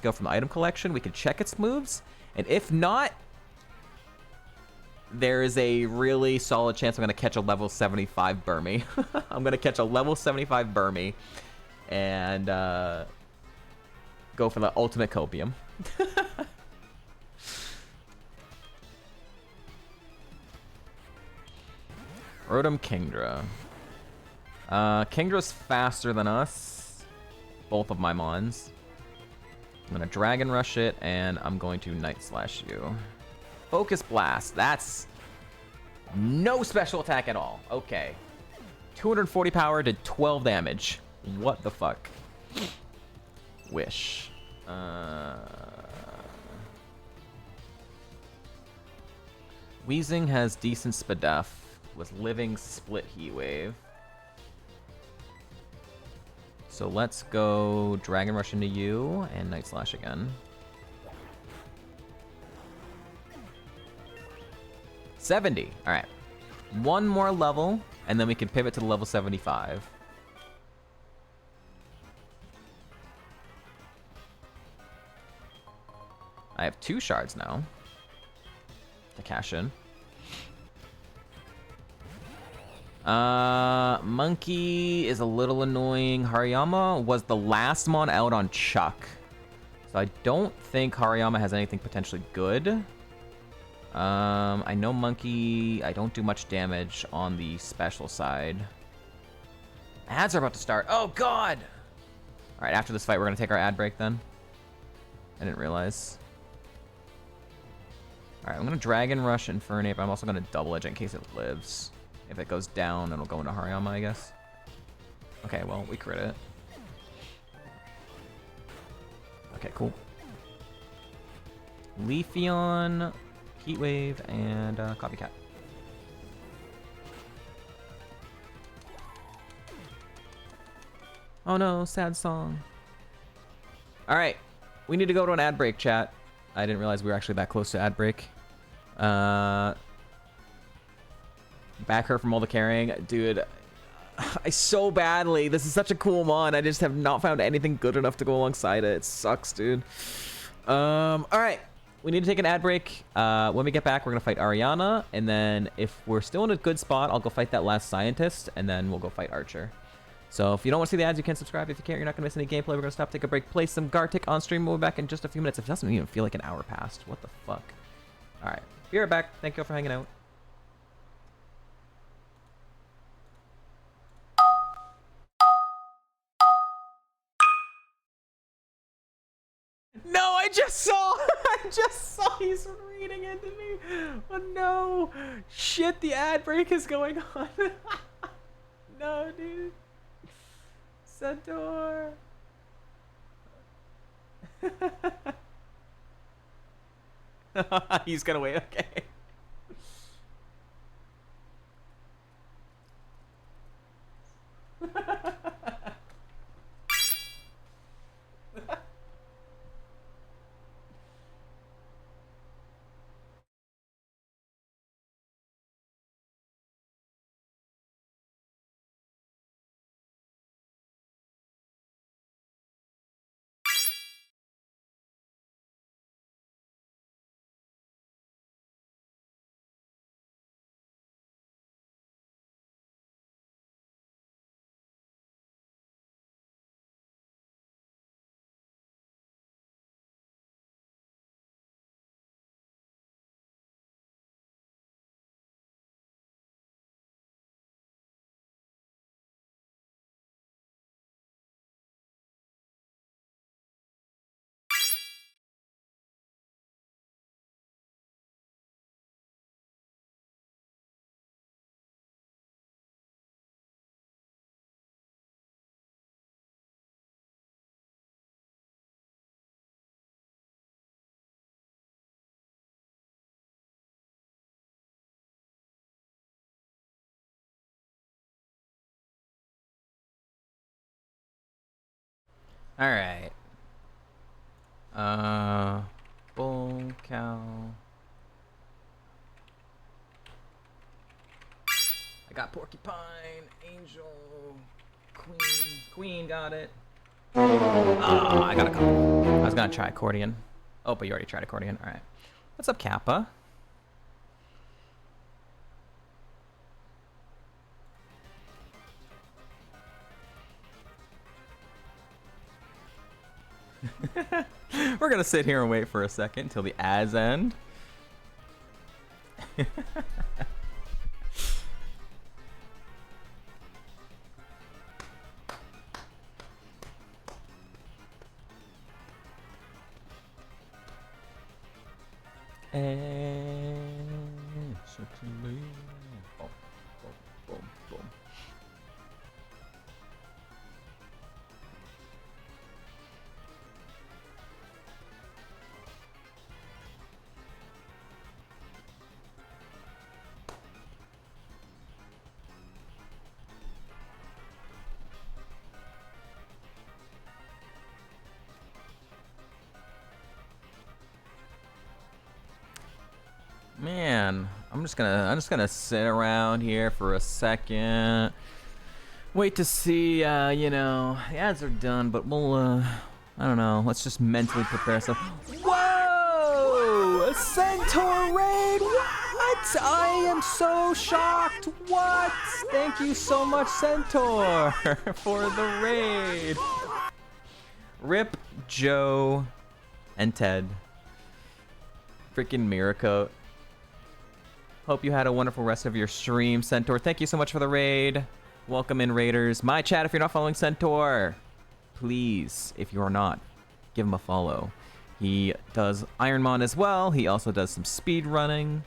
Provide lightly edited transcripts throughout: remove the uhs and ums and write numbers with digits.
go from the item collection. We can check its moves, and if not, there is a really solid chance I'm going to catch a level 75 Burmy. I'm going to catch a level 75 Burmy and go for the ultimate copium. Rotom Kingdra. Kingdra's faster than us. Both of my mons. I'm going to Dragon Rush it, and I'm going to Night Slash you. Focus Blast. That's no special attack at all. Okay. 240 power to 12 damage. What the fuck? Wish. Weezing has decent Spadef with Living Split Heat Wave. So let's go Dragon Rush into you and Night Slash again. 70. All right. One more level, and then we can pivot to the level 75. I have 2 shards now to cash in. Monkey is a little annoying. Hariyama was the last mon out on Chuck. So I don't think Hariyama has anything potentially good. I know Monkey, I don't do much damage on the special side. Ads are about to start. Oh, God! Alright, after this fight, we're going to take our ad break then. I didn't realize. Alright, I'm going to Dragon Rush Infernape, but I'm also going to Double Edge in case it lives. If it goes down, it'll go into Hariyama, I guess. Okay, well, we crit it. Okay, cool. Leafeon, Heat Wave, and Copycat. Oh no, sad song. Alright, we need to go to an ad break, chat. I didn't realize we were actually that close to ad break. Back her from all the carrying. Dude, I so badly. This is such a cool mon. I just have not found anything good enough to go alongside it. It sucks, dude. Alright. We need to take an ad break. When we get back, we're going to fight Ariana. And then if we're still in a good spot, I'll go fight that last scientist. And then we'll go fight Archer. So if you don't want to see the ads, you can subscribe. If you can't, you're not going to miss any gameplay. We're going to stop, take a break, play some Gartic on stream. We'll be back in just a few minutes. It doesn't even feel like an hour passed. What the fuck? Alright. Be right back. Thank you all for hanging out. No, I just saw he's reading it to me. Oh no. Shit, the ad break is going on. No, dude. Centaur. He's gonna wait, okay. All right. Bull, cow. I got porcupine, angel, queen, got it. Oh, I got a couple. I was gonna try accordion. Oh, but you already tried accordion. All right. What's up, Kappa? We're gonna sit here and wait for a second until the ads end. And certainly. Boom, boom, boom, boom. Man, I'm just gonna sit around here for a second. Wait to see, you know, the ads are done, but we'll, I don't know, let's just mentally prepare ourselves. Whoa! A Centaur raid! What? I am so shocked! What? Thank you so much, Centaur, for the raid. Rip, Joe, and Ted. Freaking Miracle. Hope you had a wonderful rest of your stream, Centaur. Thank you so much for the raid. Welcome in, raiders. My chat, if you're not following Centaur, please, if you are not, give him a follow. He does Ironmon as well. He also does some speed running.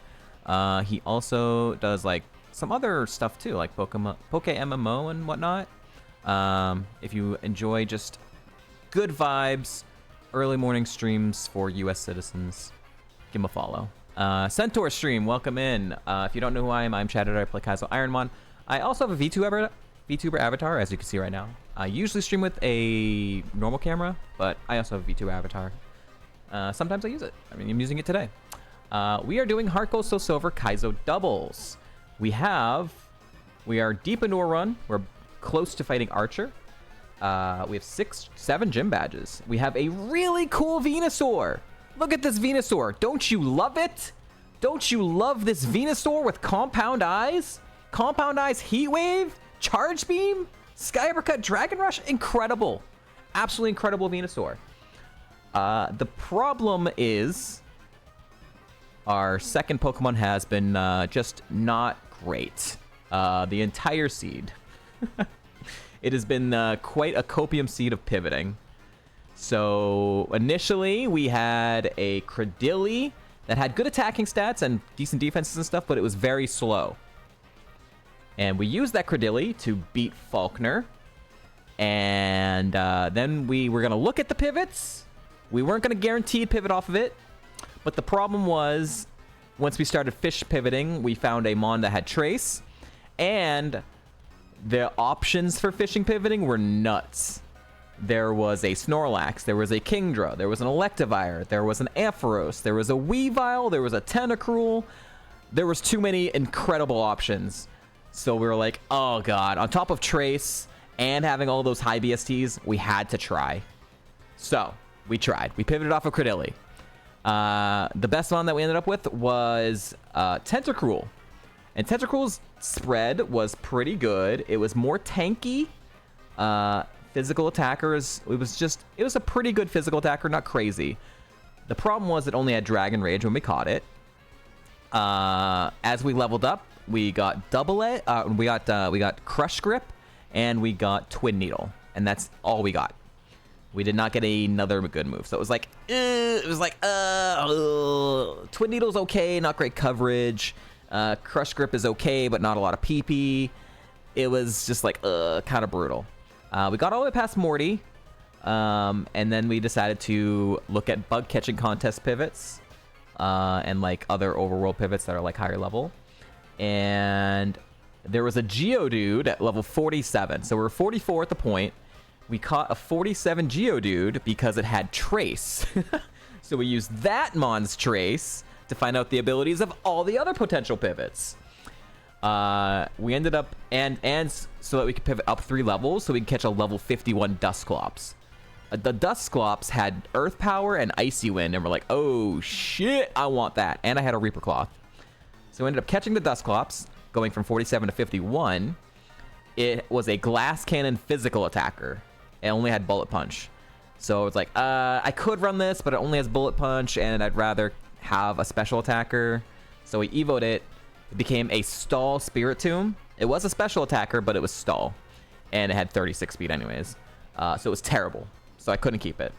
He also does like some other stuff too, like Pokémon, MMO and whatnot. If you enjoy just good vibes, early morning streams for U.S. citizens, give him a follow. Centaur stream, welcome in. If you don't know who I am, I'm ChadEditor. I play Kaizo Ironmon. I also have a VTuber avatar, as you can see right now. I usually stream with a normal camera, but I also have a VTuber avatar. Sometimes I use it. I mean, I'm using it today. We are doing HeartGold Silver Kaizo Doubles. We are deep into a run. We're close to fighting Archer. We have 7 gym badges. We have a really cool Venusaur. Look at this Venusaur. Don't you love it? Don't you love this Venusaur with compound eyes? Compound eyes, Heat Wave, Charge Beam, Sky Uppercut, Dragon Rush. Incredible. Absolutely incredible Venusaur. The problem is our second Pokemon has been just not great. The entire seed. It has been quite a copium seed of pivoting. So initially we had a Credilli that had good attacking stats and decent defenses and stuff, but it was very slow. And we used that Credilli to beat Falkner. And then we were going to look at the pivots. We weren't going to guarantee pivot off of it. But the problem was, once we started fish pivoting, we found a Mon that had Trace. And the options for fishing pivoting were nuts. There was a Snorlax, there was a Kingdra, there was an Electivire, there was an Ampharos, there was a Weavile, there was a Tentacruel. There was too many incredible options. So we were like, oh god, on top of Trace and having all those high BSTs, we had to try. So we tried. We pivoted off of Credilli. The best one that we ended up with was Tentacruel. And Tentacruel's spread was pretty good. It was more tanky. Physical attackers, it was a pretty good physical attacker, not crazy. The problem was it only had Dragon Rage when we caught it. As we leveled up, we got we got Crush Grip, and we got Twin Needle, and that's all we got. We did not get another good move, so it was like, Twin Needle's okay, not great coverage. Crush Grip is okay, but not a lot of PP. It was just like, kind of brutal. We got all the way past Morty, and then we decided to look at bug catching contest pivots, and like other overworld pivots that are like higher level. And there was a Geodude at level 47, so we're 44 at the point. We caught a 47 Geodude because it had Trace. So we used that Mon's Trace to find out the abilities of all the other potential pivots. We ended up, and so that we could pivot up 3 levels, so we could catch a level 51 Dusclops. The Dusclops had Earth Power and Icy Wind, and we're like, oh shit, I want that. And I had a Reaper Cloth. So we ended up catching the Dusclops, going from 47 to 51. It was a Glass Cannon physical attacker. It only had Bullet Punch. So it's like, I could run this, but it only has Bullet Punch, and I'd rather have a special attacker. So we evoed it. It became a Stall Spirit Tomb. It was a special attacker, but it was Stall. And it had 36 speed anyways. So it was terrible. So I couldn't keep it.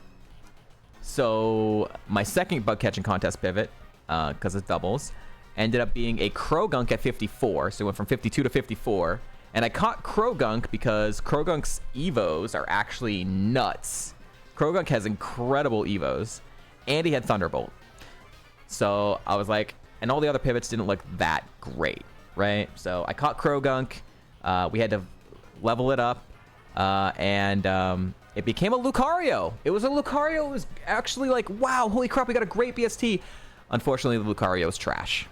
So my second bug catching contest pivot, because it's doubles, ended up being a Krogunk at 54. So it went from 52 to 54. And I caught Krogunk because Krogunk's Evos are actually nuts. Krogunk has incredible Evos. And he had Thunderbolt. So I was like, and all the other pivots didn't look that great, right? So I caught Krogunk. We had to level it up. And it became a Lucario. It was a Lucario. It was actually like, wow, holy crap, we got a great BST. Unfortunately, the Lucario was trash.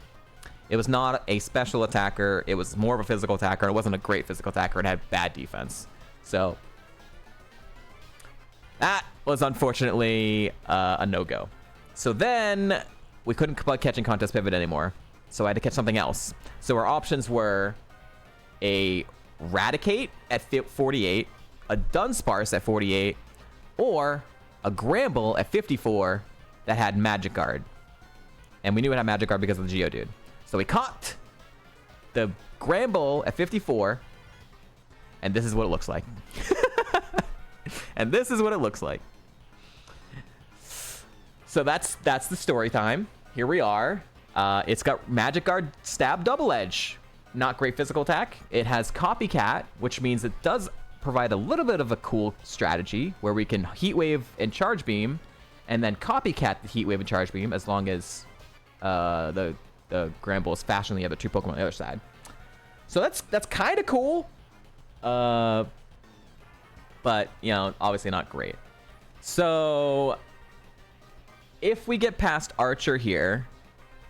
It was not a special attacker. It was more of a physical attacker. It wasn't a great physical attacker. It had bad defense. So that was unfortunately a no-go. So then we couldn't catching contest pivot anymore. So I had to catch something else. So our options were a Raticate at 48, a Dunsparce at 48, or a Gramble at 54 that had Magic Guard. And we knew it had Magic Guard because of the Geodude. So we caught the Gramble at 54, and this is what it looks like. And this is what it looks like. So that's the story time. Here we are. It's got Magic Guard, Stab, Double Edge. Not great physical attack. It has Copycat, which means it does provide a little bit of a cool strategy where we can Heat Wave and Charge Beam, and then Copycat the Heat Wave and Charge Beam as long as the Gramble is faster than the other two Pokemon on the other side. So that's kind of cool. But, you know, obviously not great. So if we get past Archer here,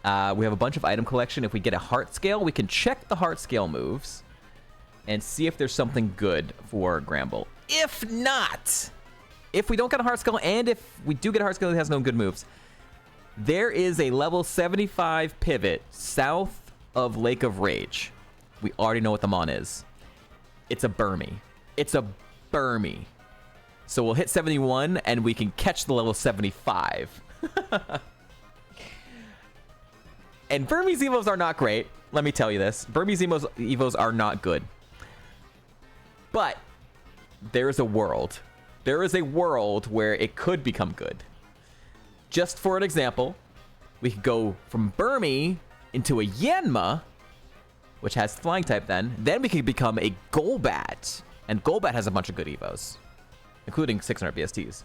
we have a bunch of item collection. If we get a Heart Scale, we can check the Heart Scale moves and see if there's something good for Gramble. If not, if we don't get a Heart Scale, and if we do get a Heart Scale that has no good moves, there is a level 75 pivot south of Lake of Rage. We already know what the Mon is. It's a Burmy. It's a Burmy. So we'll hit 71 and we can catch the level 75. And Burmy's Evos are not great. Let me tell you this. Burmy's Evos are not good. But there is a world. There is a world where it could become good. Just for an example, we could go from Burmy into a Yanma, which has Flying type then. Then we could become a Golbat. And Golbat has a bunch of good Evos, including 600 BSTs.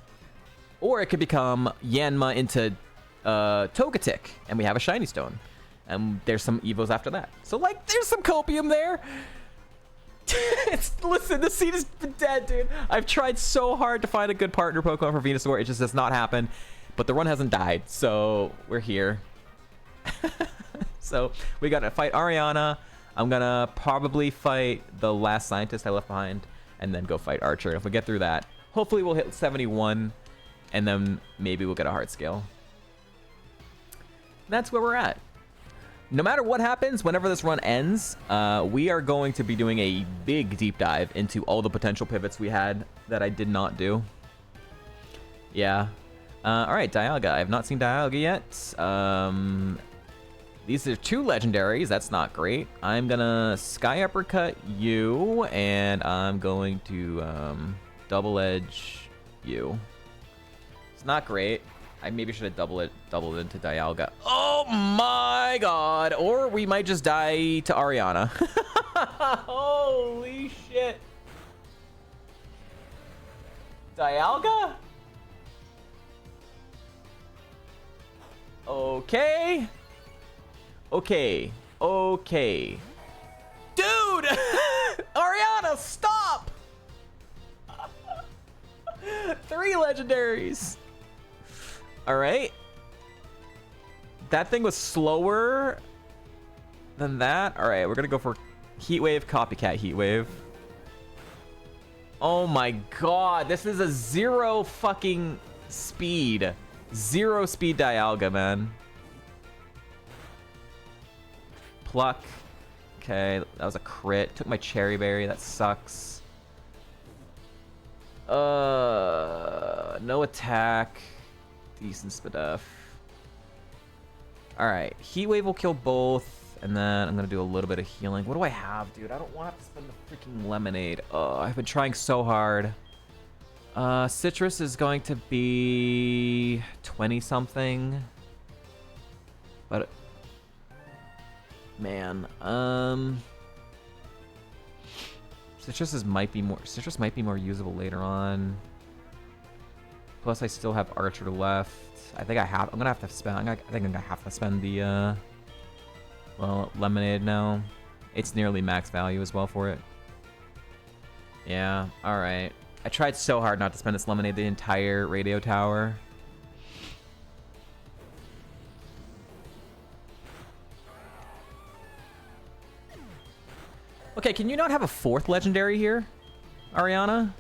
Or it could become Yanma into Togetic, and we have a Shiny Stone. And there's some Evos after that. So, like, there's some copium there. Listen, the seed is dead, dude. I've tried so hard to find a good partner Pokemon for Venusaur. It just does not happen. But the run hasn't died, so we're here. So we got to fight Ariana. I'm going to probably fight the last scientist I left behind and then go fight Archer. And if we get through that, hopefully we'll hit 71 and then maybe we'll get a Heart Scale. That's where we're at. No matter what happens, whenever this run ends, we are going to be doing a big deep dive into all the potential pivots we had that I did not do. Yeah. All right, Dialga. I have not seen Dialga yet. These are two legendaries. That's not great. I'm going to Sky Uppercut you, and I'm going to Double Edge you. It's not great. I maybe should have doubled it into Dialga. Oh my god! Or we might just die to Ariana. Holy shit! Dialga? Okay. Okay. Okay. Dude! Ariana, stop! 3 legendaries. All right. That thing was slower than that. All right, we're going to go for Heat Wave, Copycat Heat Wave. Oh my god, this is a 0 fucking speed. 0 speed Dialga, man. Pluck. Okay, that was a crit. Took my Cherry Berry, that sucks. No attack. Decent Spadef. Alright, Heat Wave will kill both, and then I'm gonna do a little bit of healing. What do I have, dude? I don't want to have to spend the freaking Lemonade. I've been trying so hard. Citrus is going to be 20-something. But, man, Citrus might be more usable later on. Plus, I still have Archer left. I'm gonna have to spend. I think I'm gonna have to spend the well, Lemonade now. It's nearly max value as well for it. Yeah. All right. I tried so hard not to spend this Lemonade the entire radio tower. Okay, can you not have a 4th legendary here, Ariana?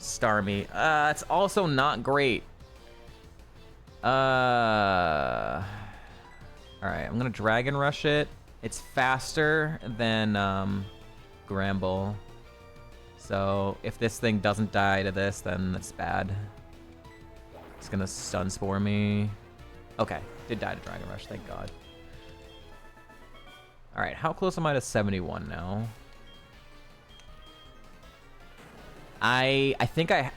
Starmie. It's also not great. Alright, I'm gonna Dragon Rush it. It's faster than Gramble. So if this thing doesn't die to this, then that's bad. It's gonna Stun Spore me. Okay, did die to Dragon Rush, thank God. Alright, how close am I to 71 now? I think I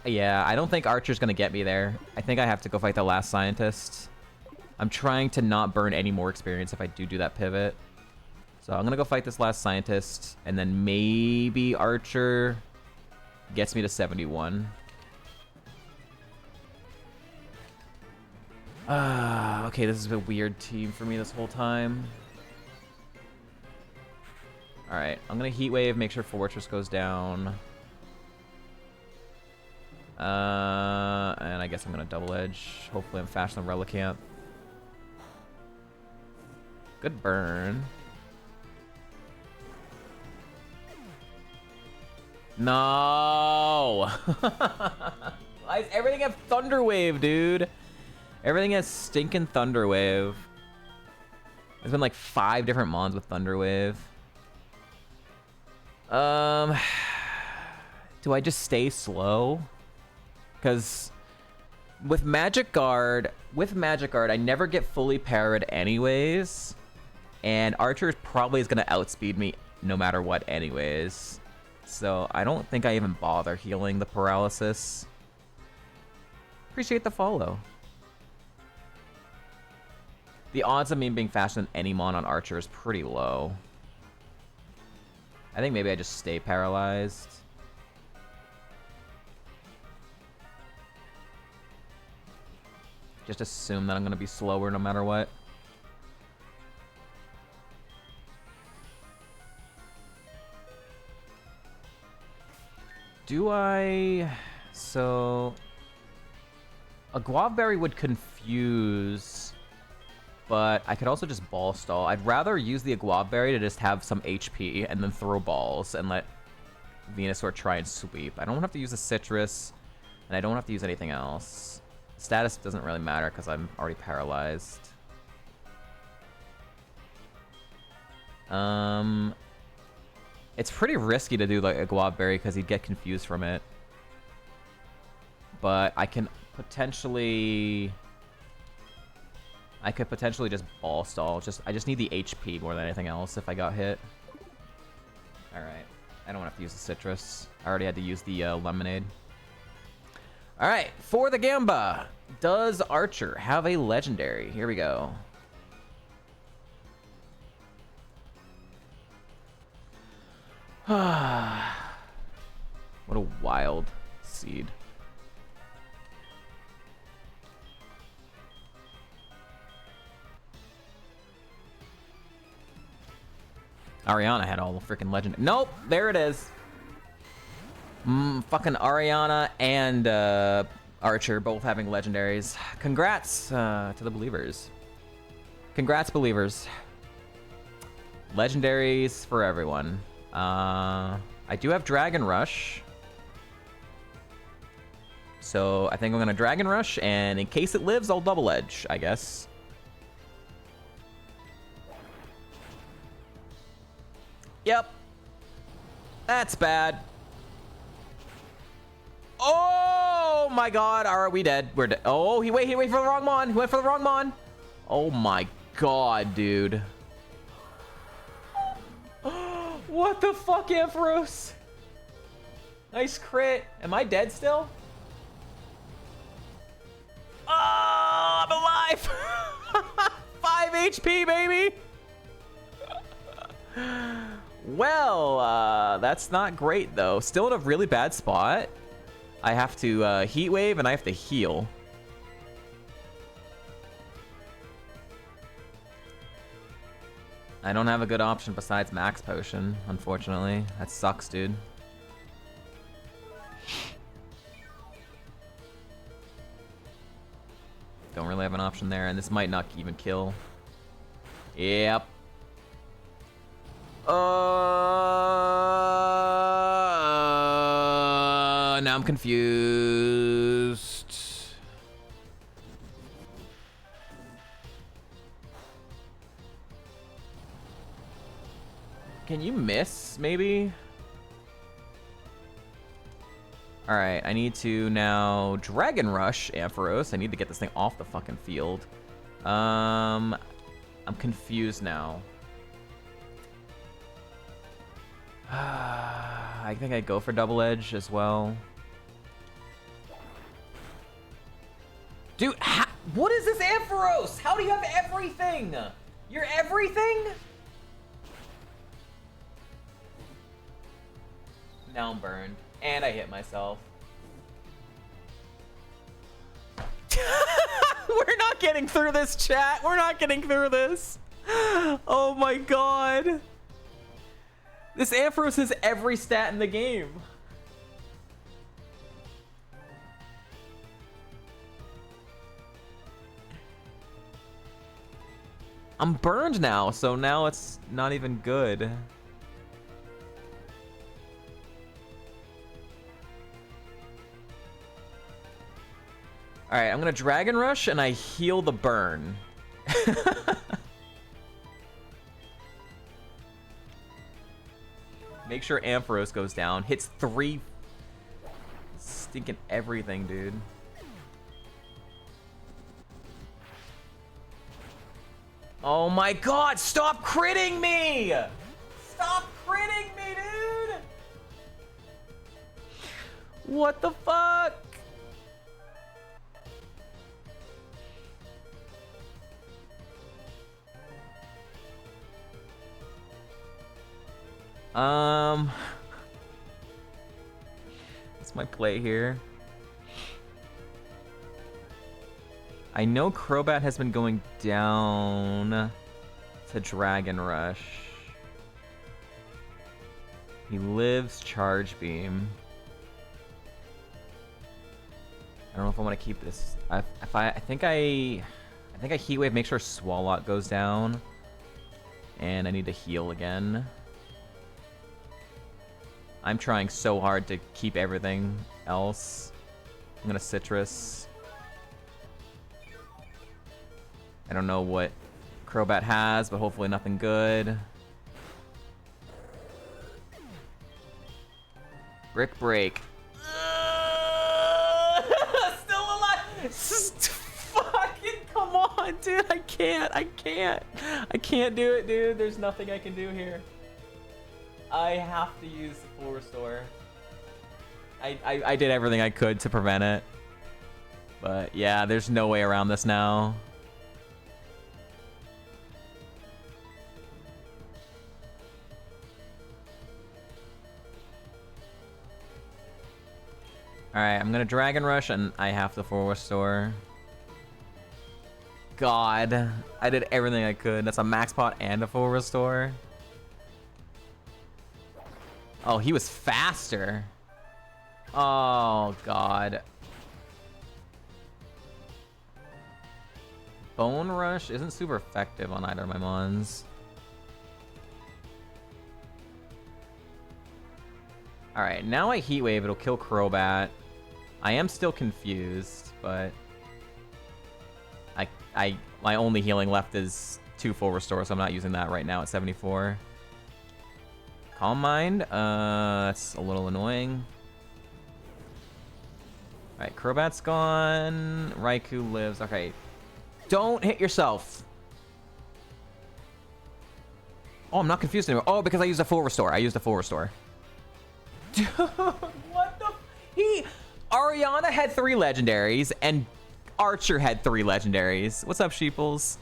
don't think Archer's gonna get me there. I think I have to go fight the last scientist. I'm trying to not burn any more experience if I do that pivot. So I'm gonna go fight this last scientist, and then maybe Archer gets me to 71. Okay, this is a weird team for me this whole time. Alright, I'm gonna Heat Wave, make sure Fortress goes down. And I guess I'm gonna Double Edge. Hopefully I'm faster than Relicanth. Good burn. No! Why does everything have Thunder Wave, dude? Everything has stinking Thunder Wave. There's been like 5 different mons with Thunder Wave. Do I just stay slow? Because with Magic Guard, I never get fully parried anyways. And Archer probably is going to outspeed me no matter what anyways. So I don't think I even bother healing the paralysis. Appreciate the follow. The odds of me being faster than any mon on Archer is pretty low. I think maybe I just stay paralyzed. Just assume that I'm going to be slower no matter what. Do I... So... A Guavaberry would confuse, but I could also just Ball Stall. I'd rather use the Guavaberry to just have some HP and then throw balls and let Venusaur try and sweep. I don't have to use a Citrus, and I don't have to use anything else. Status doesn't really matter because I'm already paralyzed. It's pretty risky to do like a Guavaberry because he'd get confused from it. But I could potentially just Ball Stall. I just need the HP more than anything else if I got hit. Alright. I don't have to use the Citrus. I already had to use the Lemonade. Alright, for the Gamba. Does Archer have a legendary? Here we go. What a wild seed. Ariana had all the freaking legend. Nope, there it is. Fucking Ariana and Archer both having legendaries. Congrats to the believers. Congrats, believers. Legendaries for everyone. I do have Dragon Rush. So I think I'm gonna Dragon Rush, and in case it lives, I'll Double Edge, I guess. Yep. That's bad. Oh my god, are we dead? We're dead. Oh, he wait for the wrong mon. He went for the wrong mon. Oh my god, dude. What the fuck, Ampharos? Nice crit. Am I dead still? Oh, I'm alive. 5 HP, baby. Well, that's not great, though. Still in a really bad spot. I have to Heat Wave, and I have to heal. I don't have a good option besides Max Potion, unfortunately. That sucks, dude. Don't really have an option there, and this might not even kill. Yep. Now I'm confused. Can you miss, maybe? Alright, I need to now Dragon Rush Ampharos. I need to get this thing off the fucking field. I'm confused now. I think I go for Double Edge as well. Dude, what is this Ampharos? How do you have everything? You're everything? Now I'm burned. And I hit myself. We're not getting through this, chat. We're not getting through this. Oh my god. This Ampharos has every stat in the game. I'm burned now, so now it's not even good. Alright, I'm gonna Dragon Rush and I heal the burn. Make sure Ampharos goes down. Hits 3 stinking everything, dude. Oh my god, stop critting me! Stop critting me, dude! What the fuck? What's my play here? I know Crobat has been going down to Dragon Rush. He lives Charge Beam. I don't know if I want to keep this. I think I Heat Wave, make sure Swalot goes down. And I need to heal again. I'm trying so hard to keep everything else. I'm gonna Citrus. I don't know what Crobat has, but hopefully nothing good. Brick Break. Still alive! Fucking come on, dude. I can't do it, dude. There's nothing I can do here. I have to use the full restore. I did everything I could to prevent it. But yeah, there's no way around this now. Alright, I'm gonna Dragon Rush and I have the full restore. God, I did everything I could. That's a max pot and a full restore. Oh, he was faster. Oh, God. Bone Rush isn't super effective on either of my mons. All right, now I Heat Wave. It'll kill Crobat. I am still confused, but my only healing left is 2 full restore, so I'm not using that right now at 74. Calm Mind. That's a little annoying. All right, Crobat's gone. Raikou lives. Okay, don't hit yourself. Oh, I'm not confused anymore. Oh, because I used a full restore. I used a full restore. Dude, what the? Ariana had 3 legendaries, and Archer had 3 legendaries. What's up, sheeples?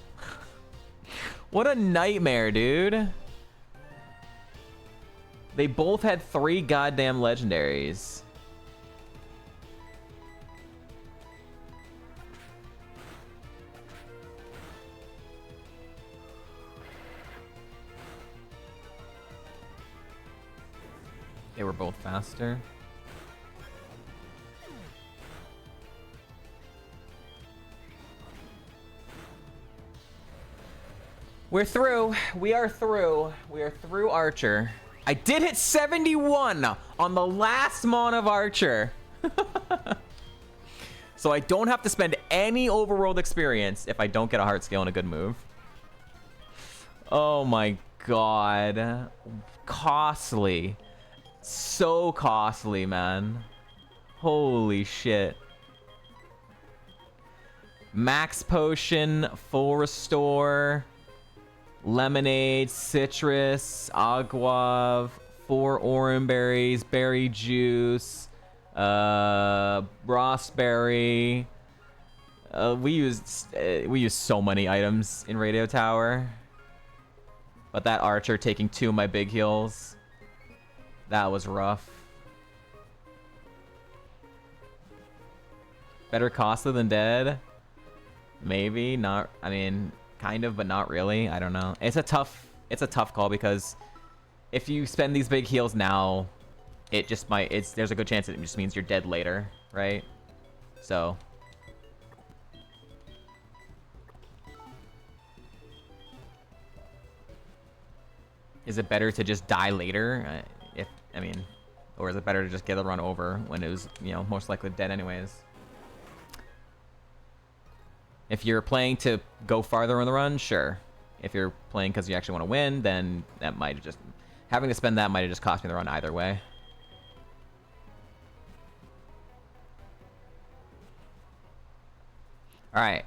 What a nightmare, dude. They both had 3 goddamn legendaries. They were both faster. We're through. We are through. We are through Archer. I did hit 71 on the last mon of Archer. So I don't have to spend any overworld experience if I don't get a heart scale and a good move. Oh my god. Costly. So costly, man. Holy shit. Max potion, full restore, lemonade, citrus, agua, 4 orange berries, berry juice, raspberry. We used so many items in Radio Tower. But that Archer taking 2 of my big heals. That was rough. Better costly than dead? Maybe not. I mean, kind of, but not really. I don't know. It's a tough call because if you spend these big heals now, it just might. There's a good chance it just means you're dead later, right? So. Is it better to just die later? Or is it better to just get the run over when it was, most likely dead anyways? If you're playing to go farther in the run, sure. If you're playing because you actually want to win, then that might have just... Having to spend that might have just cost me the run either way. Alright.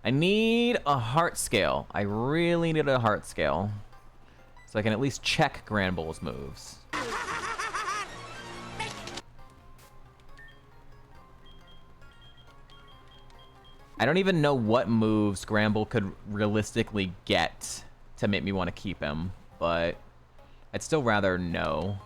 I need a heart scale. I really need a heart scale. So I can at least check Granbull's moves. I don't even know what moves Granbull could realistically get to make me want to keep him, but I'd still rather know.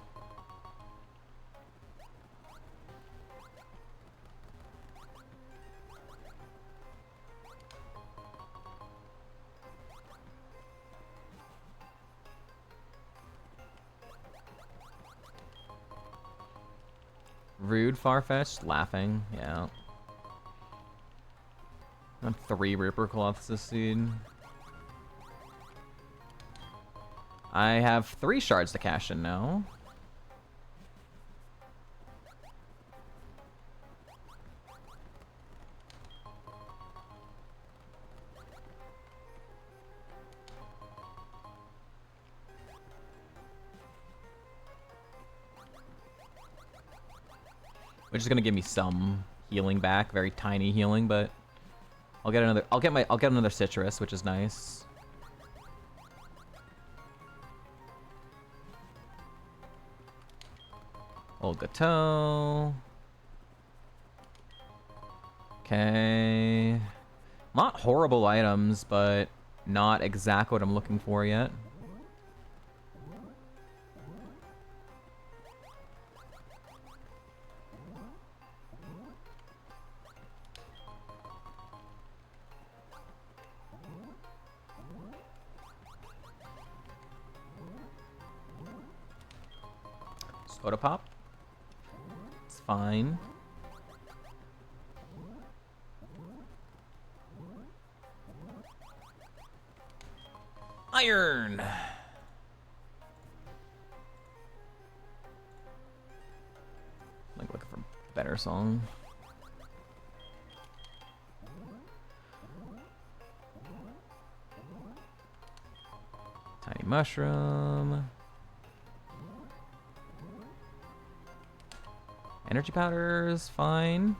Rude, Farfetch'd, laughing, yeah. 3 Reaper Cloths this seed. I have 3 shards to cash in now. Which is gonna give me some healing back, very tiny healing, but I'll get another citrus, which is nice. Old Gateau. Okay. Not horrible items, but not exactly what I'm looking for yet. Soda Pop. It's fine. Iron. Fire Song. Tiny Mushroom. Energy Powder's fine.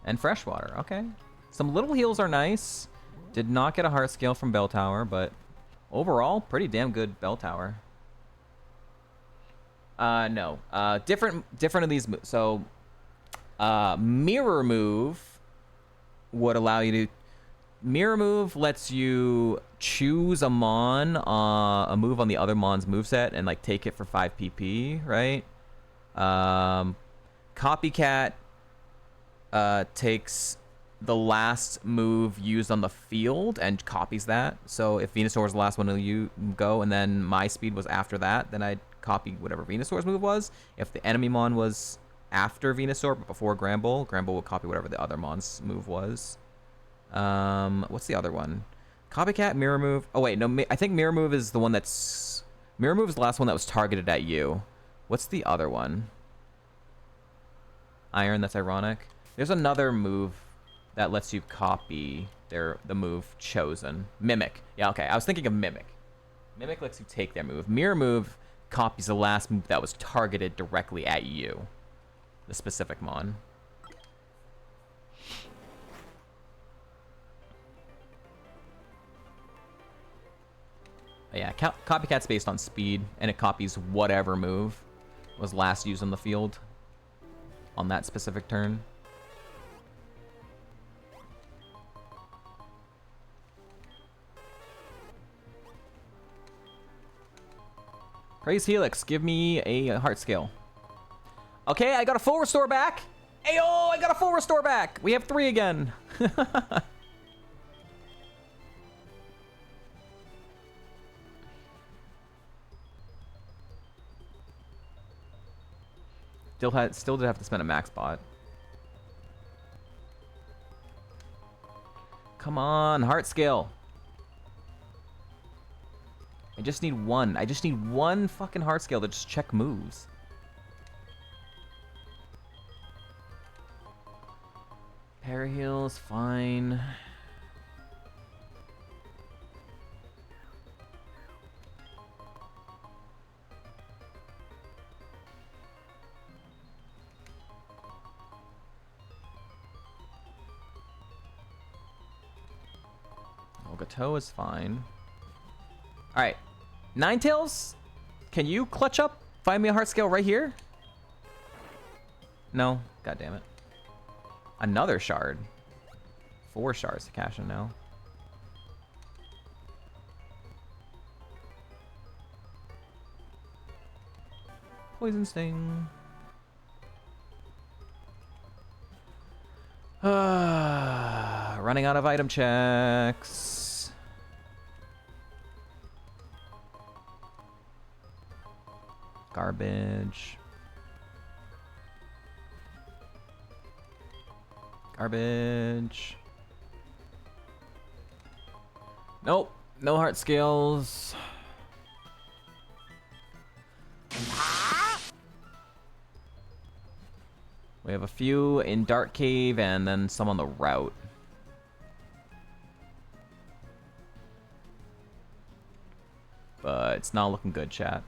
And Freshwater, okay. Some little heals are nice. Did not get a heart scale from Bell Tower, but overall, pretty damn good Bell Tower. No. Different of these moves. So, Mirror Move would allow you to... Mirror Move lets you choose a Mon, a move on the other Mon's moveset, and like take it for 5 PP, right? Copycat takes the last move used on the field and copies that. So if Venusaur was the last one to go, and then my speed was after that, then I'd copy whatever Venusaur's move was. If the enemy Mon was after Venusaur but before Gramble, Gramble would copy whatever the other Mon's move was. What's the other one? Copycat, Mirror Move. Oh wait, no, I think Mirror Move is the one that's... Mirror Move is the last one that was targeted at you. What's the other one? Iron, that's ironic. There's another move that lets you copy the move chosen. Mimic. Yeah, okay. I was thinking of Mimic. Mimic lets you take their move. Mirror Move copies the last move that was targeted directly at you. The specific Mon. But yeah, Copycat's based on speed, and it copies whatever move was last used on the field on that specific turn. Praise Helix, give me a heart scale. Okay, I got a full restore back. Ayo, I got a full restore back. We have 3 again. Still did have to spend a max bot. Come on, heart scale. I just need one. I just need one fucking heart scale to just check moves. Paraheal is fine. Gato is fine. Alright. Ninetales, can you clutch up? Find me a heart scale right here? No. God damn it. Another shard. 4 shards to cash in now. Poison Sting. Running out of item checks. Garbage. Garbage. Nope. No heart scales. We have a few in Dark Cave and then some on the route. But it's not looking good, chat.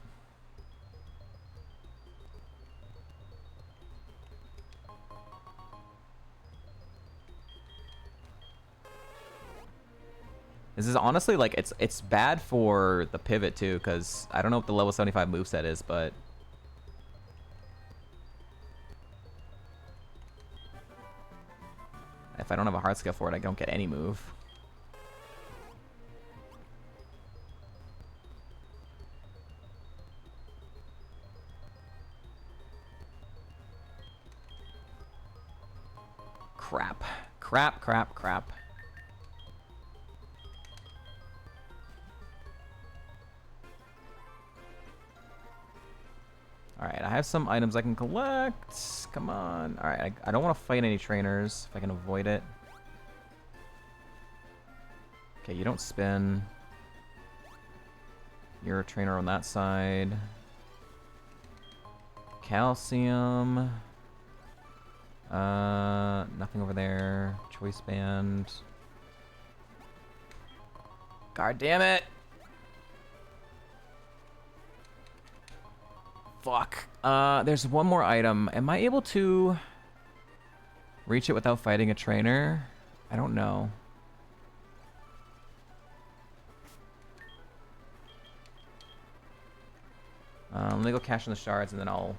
This is honestly like it's bad for the pivot too, because I don't know what the level 75 moveset is, but if I don't have a heart scale for it, I don't get any move. Crap. Crap, crap, crap. Alright, I have some items I can collect. Come on. Alright, I don't want to fight any trainers if I can avoid it. Okay, you don't spin. You're a trainer on that side. Calcium. Nothing over there. Choice band. God damn it! Fuck. There's one more item. Am I able to reach it without fighting a trainer? I don't know. Let me go cash in the shards and then I'll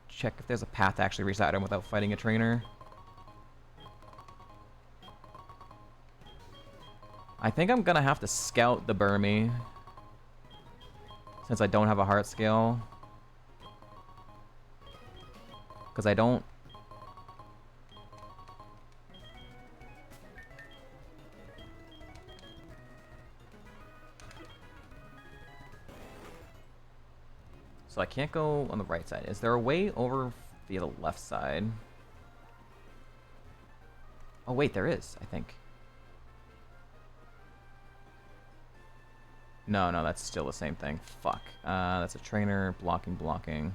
check if there's a path to actually reach that item without fighting a trainer. I think I'm gonna have to scout the Burmy since I don't have a heart scale. Because I don't... So I can't go on the right side. Is there a way over via the left side? Oh wait, there is, I think. No, that's still the same thing. Fuck. That's a trainer, blocking.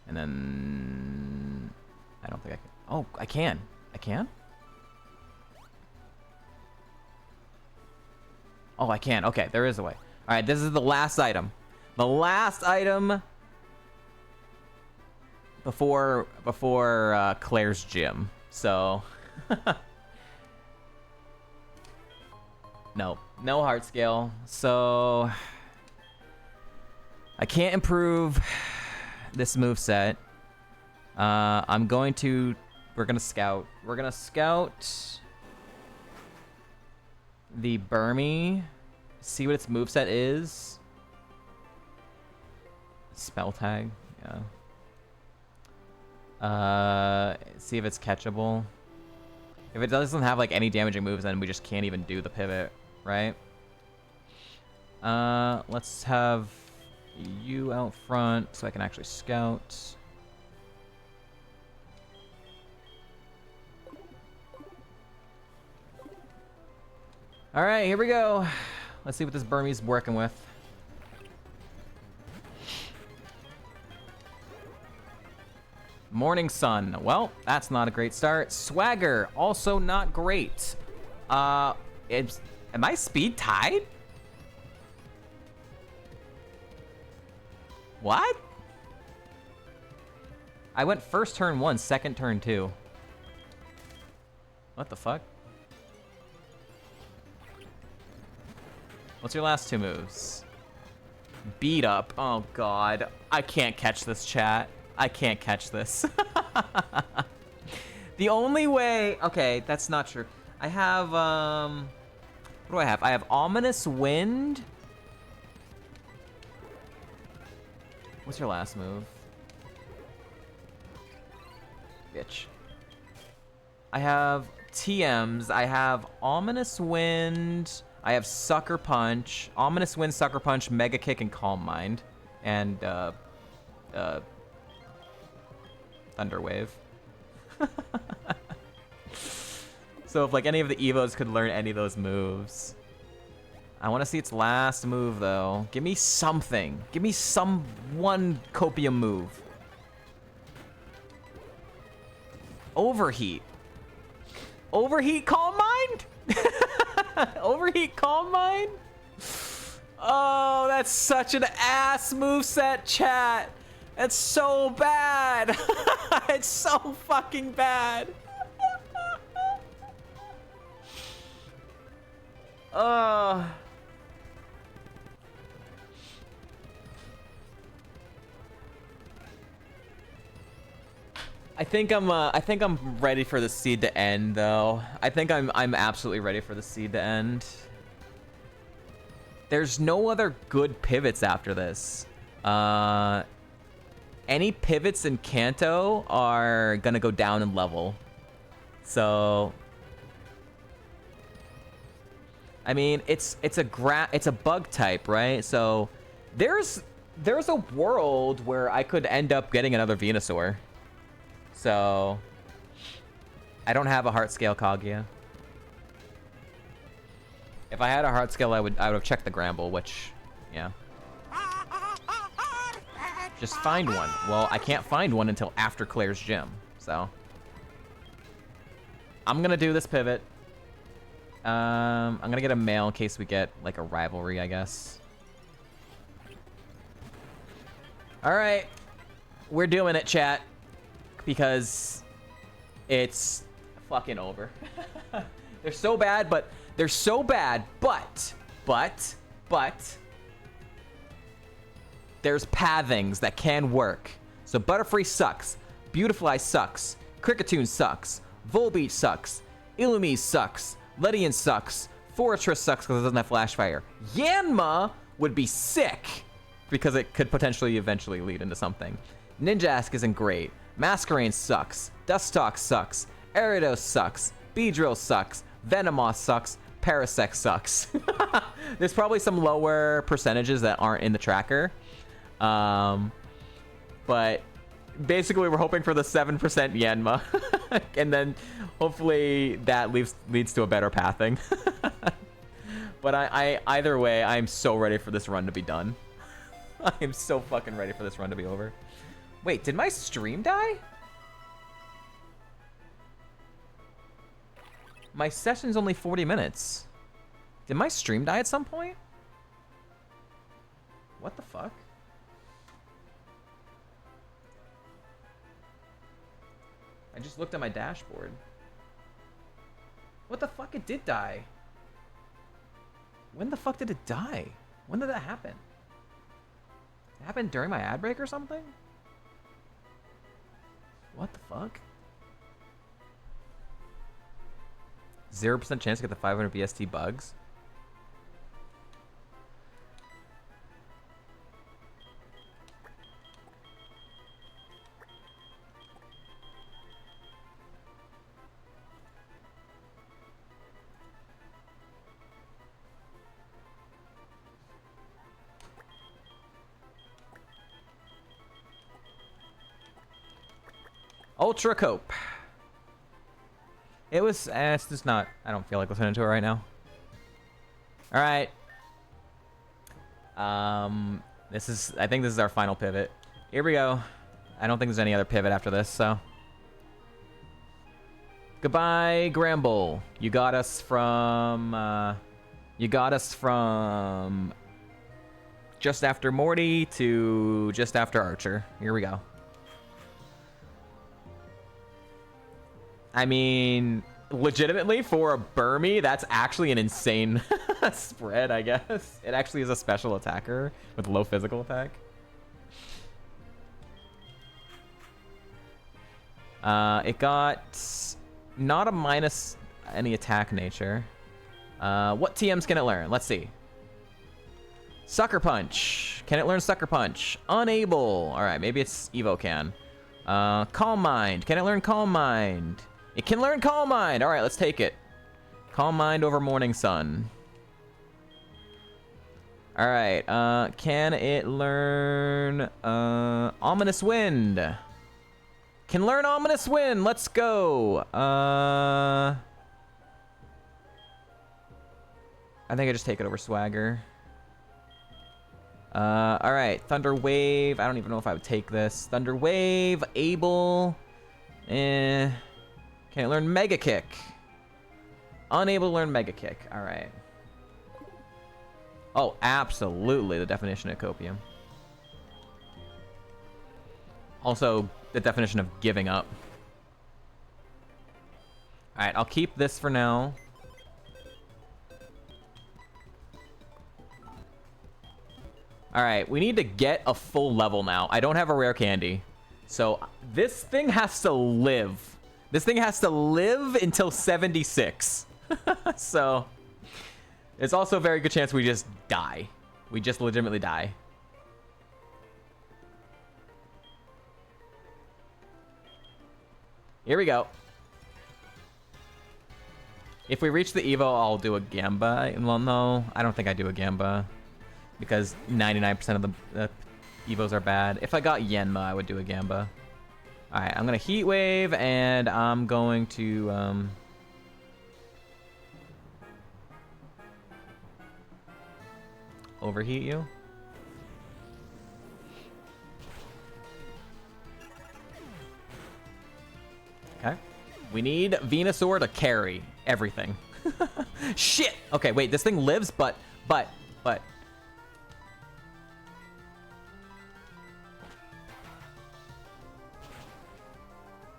And then... I don't think I can... Oh, I can. I can? Oh, I can. Okay, there is a way. Alright, this is the last item. The last item before Claire's gym. So... No heart scale. So... I can't improve this moveset. I'm going to... We're gonna scout. We're gonna scout the Burmy. See what its moveset is. Spell tag, yeah. See if it's catchable. If it doesn't have like any damaging moves, then we just can't even do the pivot, right? Let's have you out front so I can actually scout. All right, here we go. Let's see what this Burmy's working with. Morning Sun. Well, that's not a great start. Swagger, also not great. Am I speed tied? What? I went first turn 1, second turn 2. What the fuck? What's your last 2 moves? Beat up. Oh god. I can't catch this, chat. I can't catch this. The only way... Okay, that's not true. I have, What do I have? I have Ominous Wind. What's your last move? Bitch. I have TMs. I have Ominous Wind. I have Sucker Punch. Ominous Wind, Sucker Punch, Mega Kick, and Calm Mind. And, Thunder Wave. So if like any of the Evos could learn any of those moves. I want to see its last move though. Give me something. Give me one copium move. Overheat. Overheat Calm Mind? Overheat Calm Mind? Oh, that's such an ass moveset, chat. It's so bad. It's so fucking bad. I think I'm ready for the seed to end though. I think I'm absolutely ready for the seed to end. There's no other good pivots after this. Any pivots in Kanto are gonna go down in level. So I mean, it's a bug type, right? So there's a world where I could end up getting another Venusaur. So I don't have a heart scale Kaguya. If I had a heart scale, I would have checked the Gramble, which, yeah. Just find one. Well, I can't find one until after Claire's gym, so. I'm gonna do this pivot. I'm gonna get a male in case we get, like, a rivalry, I guess. Alright. We're doing it, chat. Because it's fucking over. They're so bad, but there's pathings that can work. So Butterfree sucks, Beautifly sucks, Kricketune sucks, Volbeat sucks, Illumi sucks, Ledian sucks, Fortress sucks because it doesn't have Flash Fire. Yanma would be sick because it could potentially eventually lead into something. Ninjask isn't great. Masquerain sucks. Dustox sucks. Ariados sucks. Beedrill sucks. Venomoth sucks. Parasect sucks. There's probably some lower percentages that aren't in the tracker. But basically we're hoping for the 7% Yanma. And then hopefully that leads to a better pathing. But either way, I'm so ready for this run to be done. I am so fucking ready for this run to be over. Wait, did my stream die? My session's only 40 minutes. Did my stream die at some point? What the fuck? I just looked at my dashboard. What the fuck? It did die. When the fuck did it die? When did that happen? It happened during my ad break or something? What the fuck? 0% chance to get the 500 BST bugs? Ultra Cope. It was, it's just not, I don't feel like listening to it right now. Alright. This is, I think this is our final pivot. Here we go. I don't think there's any other pivot after this, so. Goodbye, Gramble. You got us from just after Morty to just after Archer. Here we go. I mean, legitimately, for a Burmy, that's actually an insane spread, I guess. It actually is a special attacker with low physical attack. It got not a minus any attack nature. What TMs can it learn? Let's see. Sucker Punch. Can it learn Sucker Punch? Unable. All right, maybe it's Evo can. Calm Mind. Can it learn Calm Mind? It can learn Calm Mind. All right, let's take it. Calm Mind over Morning Sun. All right. Can it learn Ominous Wind? Can learn Ominous Wind. Let's go. I think I just take it over Swagger. All right. Thunder Wave. I don't even know if I would take this. Thunder Wave. Able. Can it learn Mega Kick? Unable to learn Mega Kick. All right. Oh, absolutely. The definition of copium. Also, the definition of giving up. All right, I'll keep this for now. All right, we need to get a full level now. I don't have a rare candy. So this thing has to live. This thing has to live until 76. So it's also a very good chance we just die. We just legitimately die. Here we go. If we reach the Evo, I'll do a Gamba. Well, no, I don't think I do a Gamba. Because 99% of the Evos are bad. If I got Yanma, I would do a Gamba. Alright, I'm going to Heat Wave, and I'm going to... overheat you. We need Venusaur to carry everything. Shit! Okay, wait, this thing lives, but...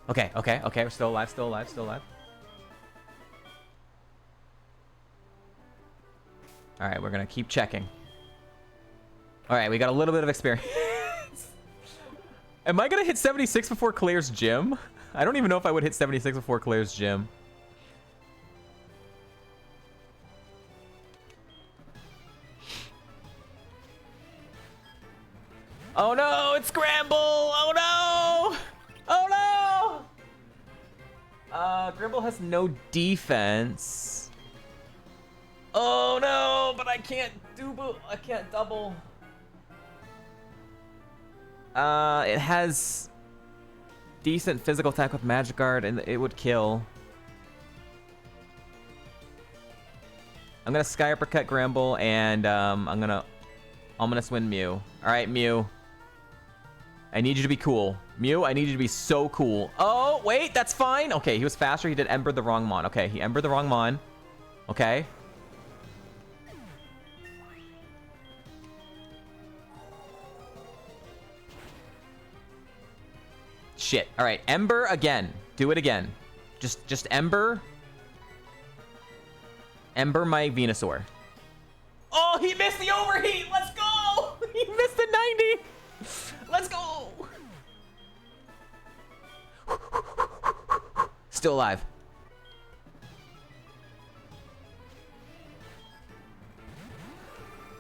Okay, we're still alive. Alright, we're gonna keep checking. Alright, we got a little bit of experience. Am I gonna hit 76 before Claire's gym? I don't even know if I would hit 76 before Claire's gym. Oh no, it's Scramble! Oh no! Oh no! Grimble has no defense. Oh no, but I can't double. It has decent physical attack with Magic Guard, and it would kill. I'm gonna Sky Uppercut Grimble, and I'm gonna swing Mew. All right, Mew. I need you to be cool. Mew, I need you to be so cool. Oh, wait, that's fine. Okay, he was faster. He did Ember the wrong Mon. Okay, he Embered the wrong Mon. Okay. Shit. All right, Ember again. Do it again. Just Ember. Ember my Venusaur. Oh, he missed the overheat. Let's go. He missed the 90. Let's go. Still alive.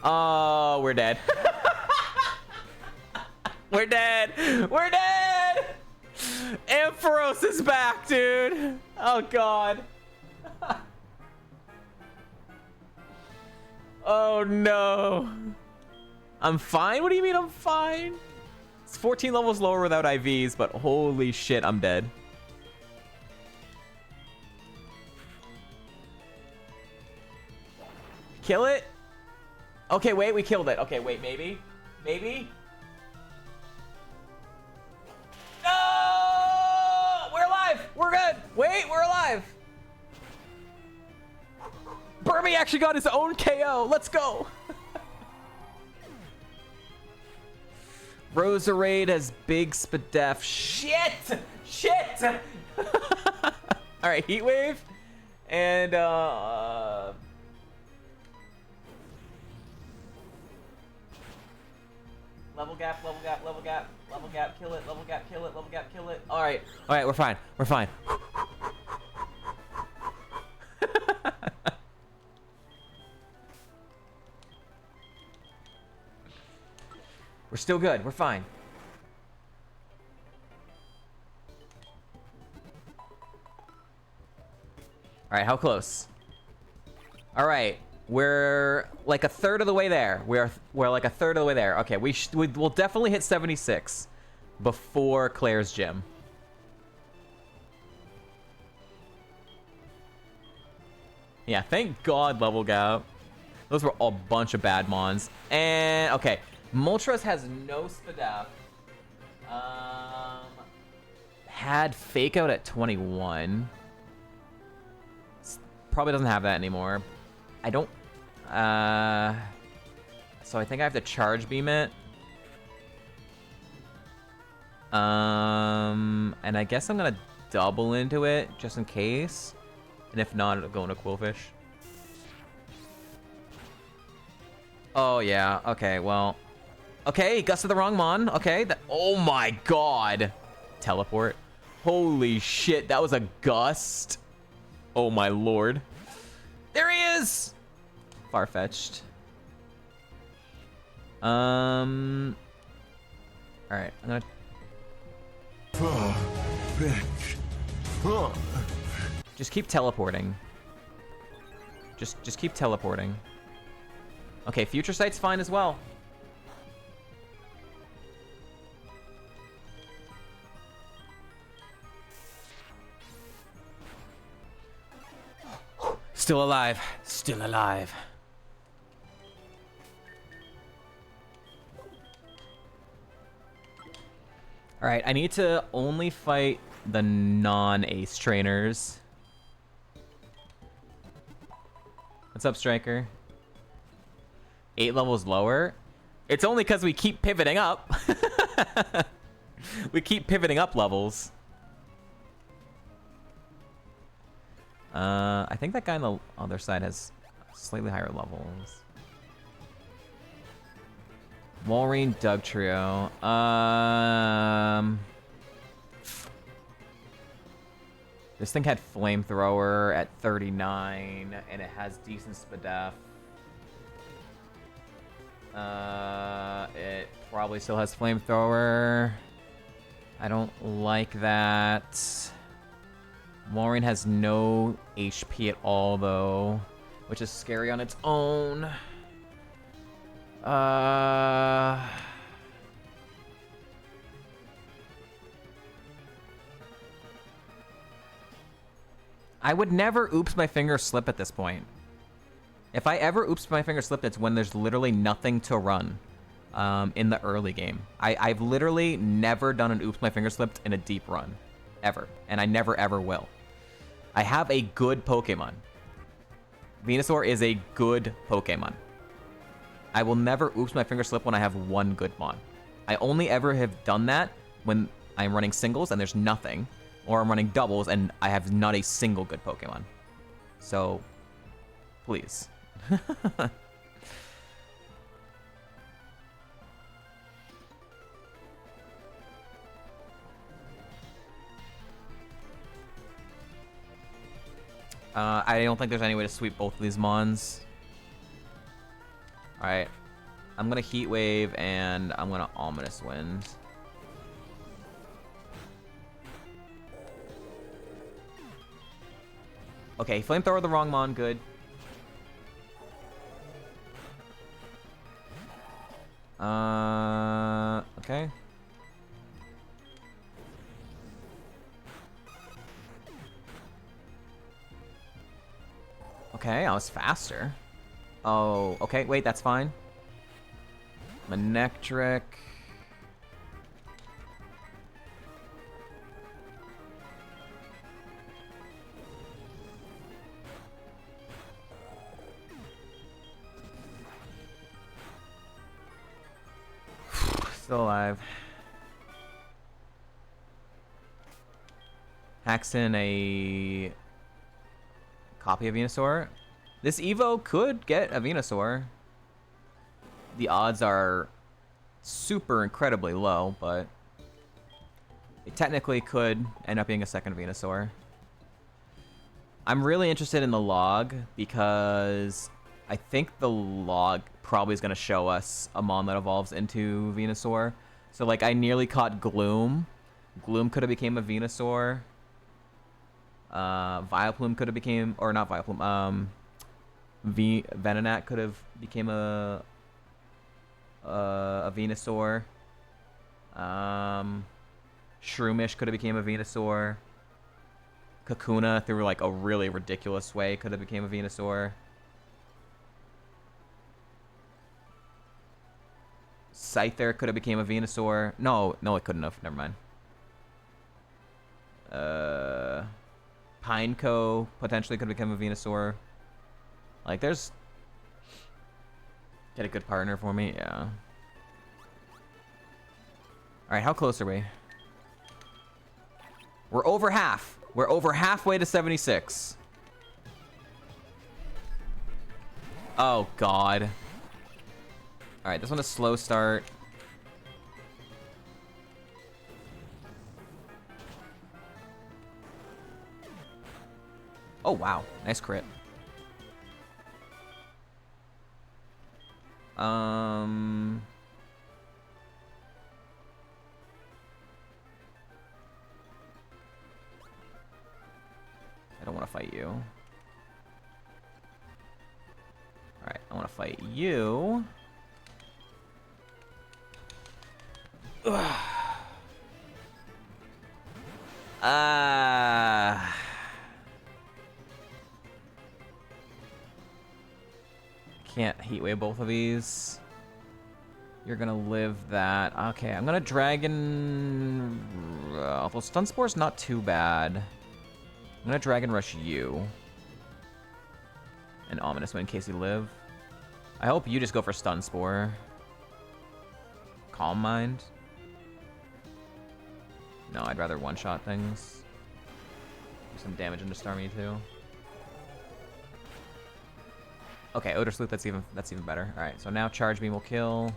Oh, we're dead. We're dead. We're dead. Ampharos is back, dude. Oh, God. Oh, no. I'm fine? What do you mean I'm fine? It's 14 levels lower without IVs, but holy shit, I'm dead. Kill it? Okay, wait, we killed it. Okay, wait, maybe? Maybe? No! We're alive! We're good! Wait, we're alive! Burmy actually got his own KO. Let's go! Roserade has big Spadef. Shit! Shit! Alright, Heat Wave. And, level gap, level gap, level gap, level gap, kill it, level gap, kill it, level gap, kill it. Alright, we're fine. We're fine. We're still good. We're fine. All right, how close? All right, we're like a third of the way there. We're like a third of the way there. Okay, we'll definitely hit 76 before Claire's gym. Yeah, thank God level gap. Those were a bunch of bad mons. And okay. Moltres has no Spadef. Had Fake Out at 21. Probably doesn't have that anymore. I don't... So I think I have to Charge Beam it. And I guess I'm gonna double into it, just in case. And if not, it'll go into Quillfish. Oh, yeah. Okay, well... Okay, gusted the wrong Mon. Okay, oh my God. Teleport. Holy shit, that was a gust. Oh my Lord. There he is! Far-fetched. Alright, I'm gonna... Far-fetched. Just keep teleporting. Just keep teleporting. Okay, Future Sight's fine as well. Still alive. Still alive. All right, I need to only fight the non-ace trainers. What's up, Striker? 8 levels lower? It's only because we keep pivoting up. We keep pivoting up levels. I think that guy on the other side has slightly higher levels. Walrein Doug Trio. This thing had Flamethrower at 39, and it has decent Spadef. It probably still has Flamethrower. I don't like that. Walrein has no HP at all, though, which is scary on its own. I would never oops my finger slip at this point. If I ever oops my finger slip, it's when there's literally nothing to run in the early game. I've literally never done an oops my finger slipped in a deep run. Ever. And I never ever will. I have a good Pokemon. Venusaur is a good Pokemon. I will never oops my finger slip when I have one good Mon. I only ever have done that when I'm running singles and there's nothing. Or I'm running doubles and I have not a single good Pokemon. So, please. I don't think there's any way to sweep both of these Mons. Alright. I'm gonna Heat Wave and I'm gonna Ominous Wind. Okay, Flamethrower the wrong Mon, good. Okay. Okay, I was faster. Oh, okay, wait, that's fine. Manectric. Still alive. Hacks in a copy of Venusaur. This Evo could get a Venusaur. The odds are super incredibly low, but it technically could end up being a second Venusaur. I'm really interested in the log because I think the log probably is going to show us a Mon that evolves into Venusaur. So, like, I nearly caught Gloom. Gloom could have became a Venusaur. Vileplume could have became, or not Vileplume, Venonat could have became a Venusaur. Shroomish could have became a Venusaur. Kakuna, through like a really ridiculous way, could have became a Venusaur. Scyther could have became a Venusaur. No, it couldn't have. Never mind. Pineco potentially could become a Venusaur. Like, there's... Get a good partner for me? Yeah. Alright, how close are we? We're over half. We're over halfway to 76. Oh, God. Alright, this one is slow start. Oh, wow. Nice crit. I don't want to fight you. Alright, I want to fight you. Can't heat wave both of these. You're gonna live that. Okay, I'm gonna Dragon... although Stun Spore's not too bad. I'm gonna Dragon Rush you. And Ominous Wind in case you live. I hope you just go for Stun Spore. Calm Mind. No, I'd rather one-shot things. Do some damage into Starmie too. Okay, Odor Sleuth, that's even better. Alright, so now Charge Beam will kill.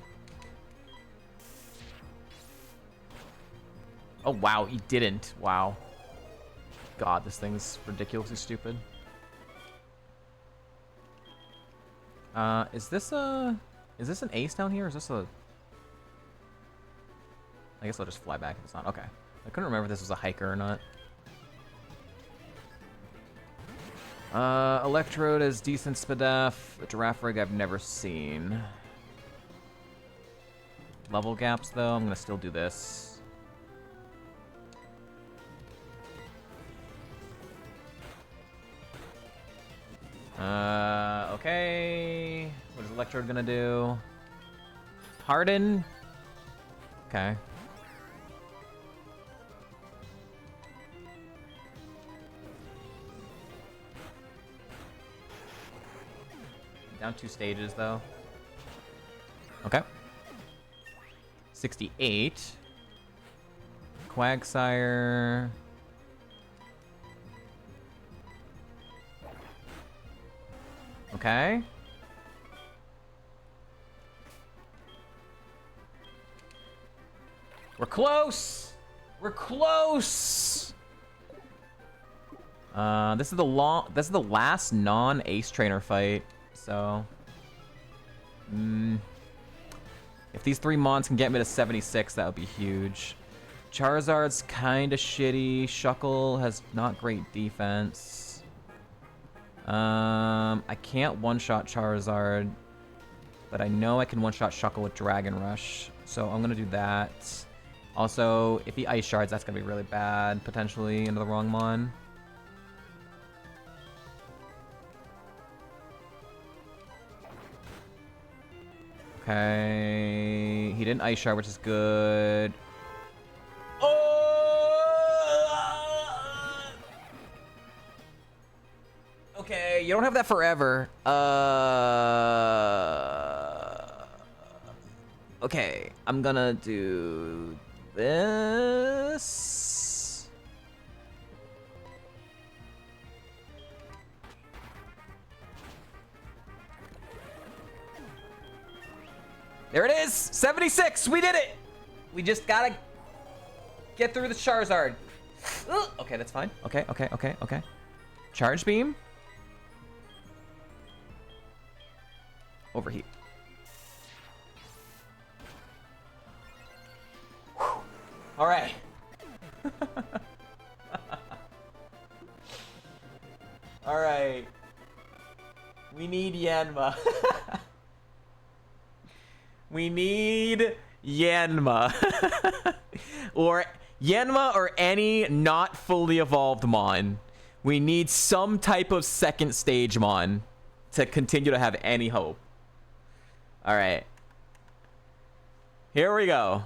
Oh wow, he didn't. Wow. God, this thing's ridiculously stupid. Is this an ace down here? Or is this a... I guess I'll just fly back if it's not. Okay. I couldn't remember if this was a hiker or not. Electrode is decent Spadef. A Giraffe Rig I've never seen. Level gaps though, I'm gonna still do this. Okay. What is Electrode gonna do? Harden? Okay. Down 2 stages, though. Okay. 68. Quagsire. Okay. We're close! We're close! This is the last non-Ace Trainer fight. So, if these 3 mons can get me to 76, that would be huge. Charizard's kind of shitty. Shuckle has not great defense. I can't one-shot Charizard, but I know I can one-shot Shuckle with Dragon Rush, so I'm gonna do that. Also, if he Ice Shards, that's gonna be really bad, potentially, into the wrong mon. Okay, he didn't Ice Shard, which is good. Oh! Okay, you don't have that forever. Okay, I'm gonna do this. There it is! 76! We did it! We just gotta get through the Charizard. Ugh. Okay, that's fine. Okay. Charge Beam. Overheat. Alright. Alright. We need Yanma. We need Yanma. Or Yanma or any not fully evolved mon. We need some type of second stage mon to continue to have any hope. Alright. Here we go.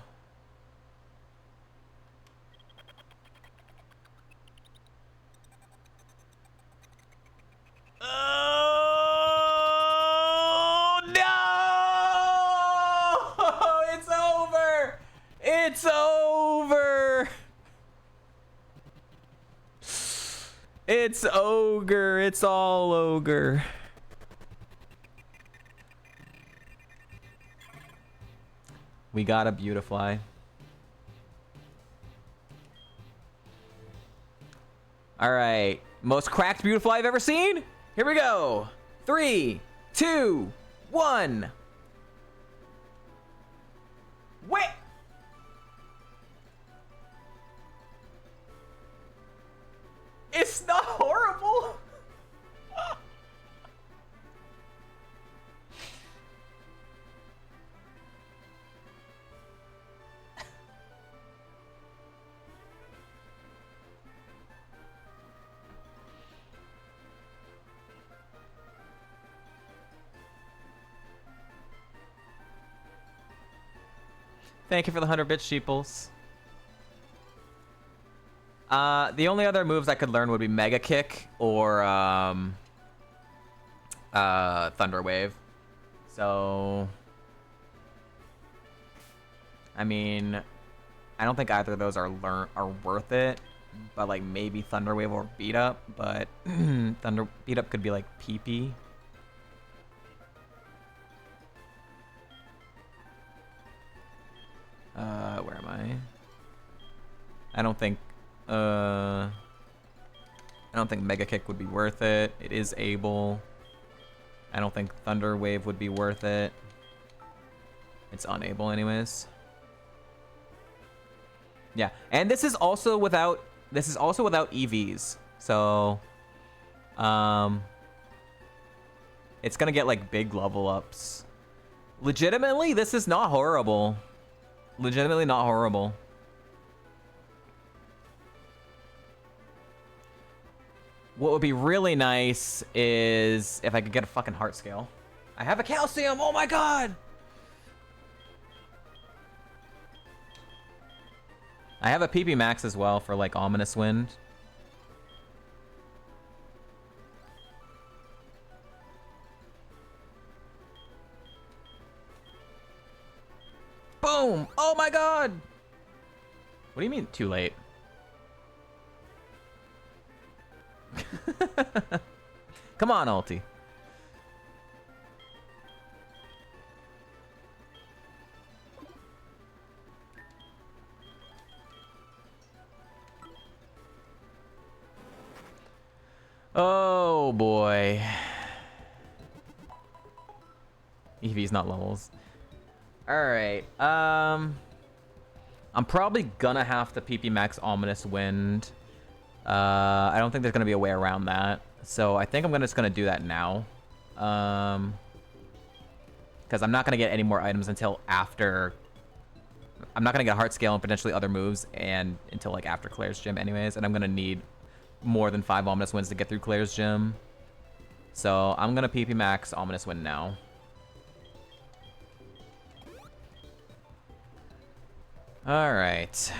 Oh no! It's over! It's over! It's ogre. It's all ogre. We got a Beautifly. All right. Most cracked Beautifly I've ever seen? Here we go. 3, 2, 1. Wait! It's not horrible! Thank you for the 100 bits, sheeples. The only other moves I could learn would be Mega Kick or Thunder Wave. So, I mean, I don't think either of those are worth it. But like maybe Thunder Wave or Beat Up. But Beat Up could be like PP. Where am I? I don't think Mega Kick would be worth it. It is able. I don't think Thunder Wave would be worth it. It's unable anyways. Yeah, and this is also without EVs. So it's gonna get like big level ups. Legitimately, this is not horrible. Legitimately not horrible. What would be really nice is if I could get a fucking heart scale. I have a calcium! Oh my god! I have a PP max as well for like Ominous Wind. Boom! Oh my god! What do you mean too late? Come on, ulti. Oh boy. EV's not levels. Alright, I'm probably gonna have to PP max Ominous Wind. I don't think there's gonna be a way around that. So I think I'm just gonna do that now. Because I'm not gonna get any more items until after. I'm not gonna get a heart scale and potentially other moves and until like after Claire's gym anyways, and I'm gonna need more than 5 Ominous Winds to get through Claire's gym. So I'm gonna PP max Ominous Wind now. All right.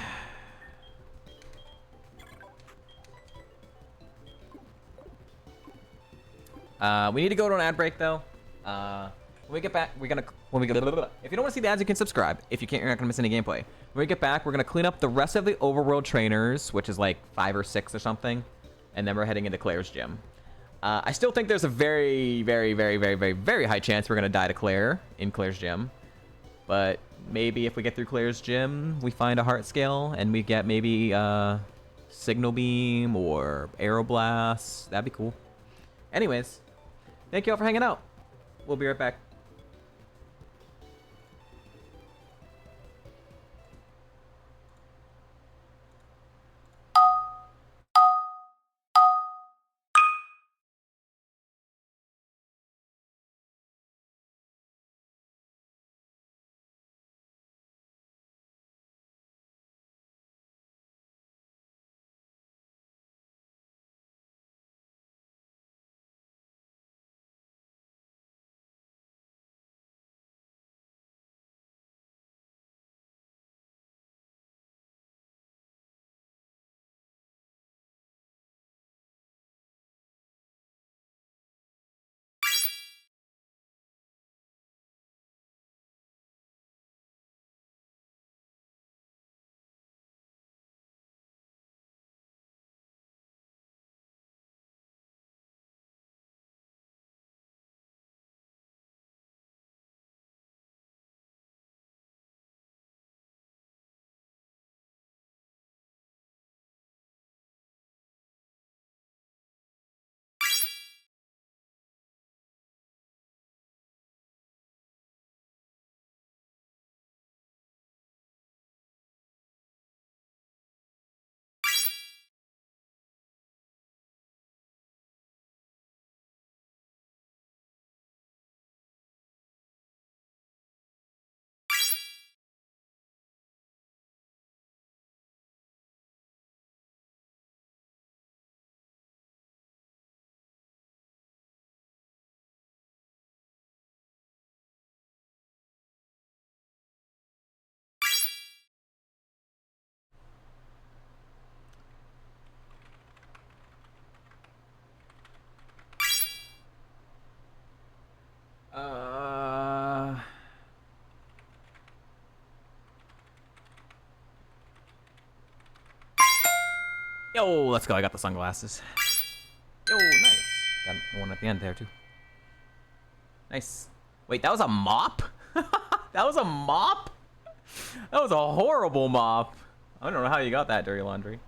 We need to go to an ad break though. When we get back, if you don't want to see the ads, you can subscribe. If you can't, you're not gonna miss any gameplay. When we get back, we're gonna clean up the rest of the overworld trainers, which is like 5 or 6 or something, and then we're heading into Claire's gym. I still think there's a very, very, very, very, very, very high chance we're gonna die to Claire in Claire's gym. But maybe if we get through Claire's gym, we find a heart scale and we get maybe Signal Beam or Aeroblast. That'd be cool. Anyways, thank you all for hanging out. We'll be right back. Yo, let's go. I got the sunglasses. Yo, nice. Got one at the end there, too. Nice. Wait, that was a mop? That was a mop? That was a horrible mop. I don't know how you got that dirty laundry.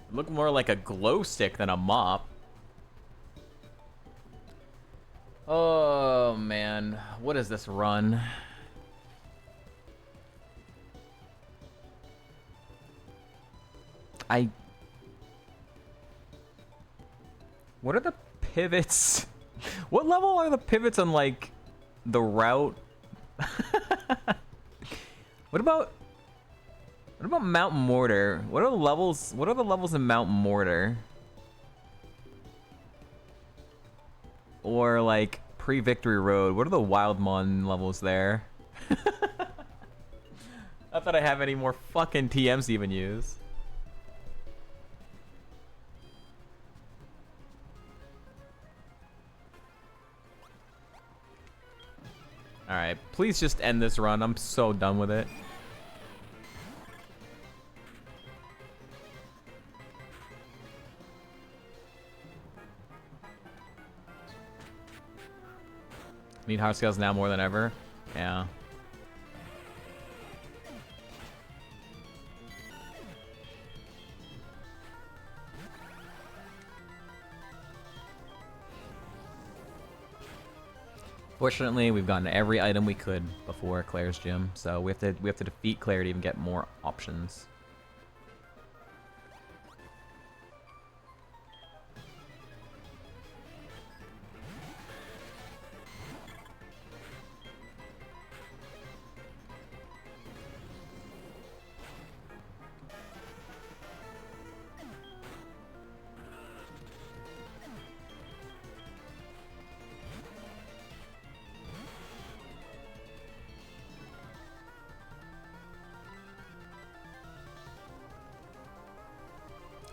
It looked more like a glow stick than a mop. Oh, man. What is this run? What are the pivots? What level are the pivots on, like, the route? What about Mount Mortar? What are the levels in Mount Mortar? Or, like, pre-Victory Road. What are the Wildmon levels there? Not that I have any more fucking TMs to even use. Alright, please just end this run. I'm so done with it. Need hard scales now more than ever. Yeah. Fortunately, we've gotten every item we could before Claire's gym, so we have to defeat Claire to even get more options.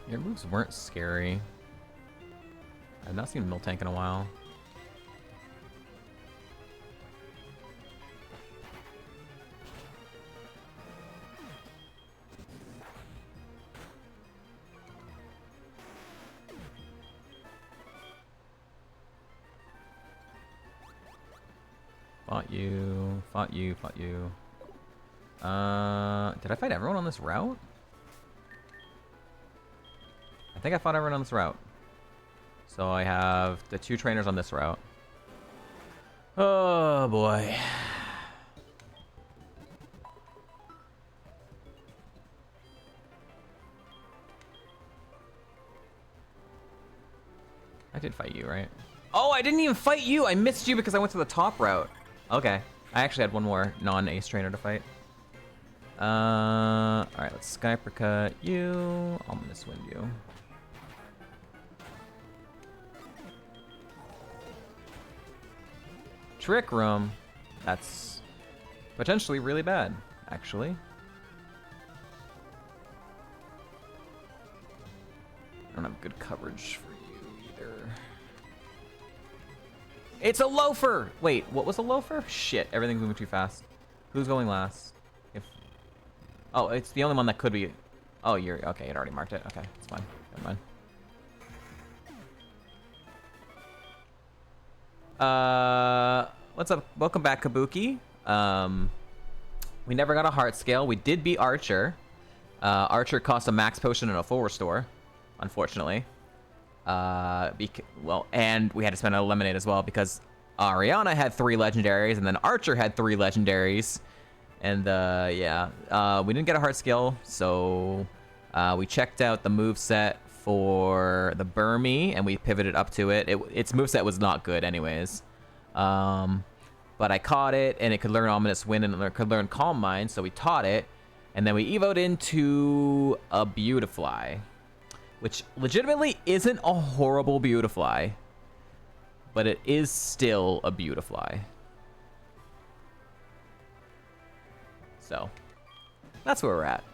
Your moves weren't scary. I've not seen Miltank in a while. Fought you, fought you, fought you. Did I fight everyone on this route? I think I fought everyone on this route. So I have the 2 trainers on this route. Oh boy. I did fight you, right? Oh, I didn't even fight you! I missed you because I went to the top route. Okay. I actually had one more non-ace trainer to fight. Alright, let's Skypercut you. Ominous Wind you. Trick Room. That's potentially really bad, actually. I don't have good coverage for you either. It's a loafer! Wait, what was a loafer? Shit, everything's moving too fast. Who's going last? Oh, it's the only one that could be. Oh, you're okay. It already marked it. Okay, it's fine. Never mind. What's up? Welcome back, Kabuki. We never got a heart scale. We did beat Archer. Archer cost a max potion and a full restore, unfortunately. Well, and we had to spend a lemonade as well because Ariana had 3 legendaries and then Archer had 3 legendaries. And yeah, we didn't get a heart skill, so we checked out the moveset for the Burmy and we pivoted up to it. Its moveset was not good anyways. But I caught it and it could learn Ominous Wind and it could learn Calm Mind, so we taught it. And then we evoed into a Beautifly, which legitimately isn't a horrible Beautifly, but it is still a Beautifly. So, that's where we're at.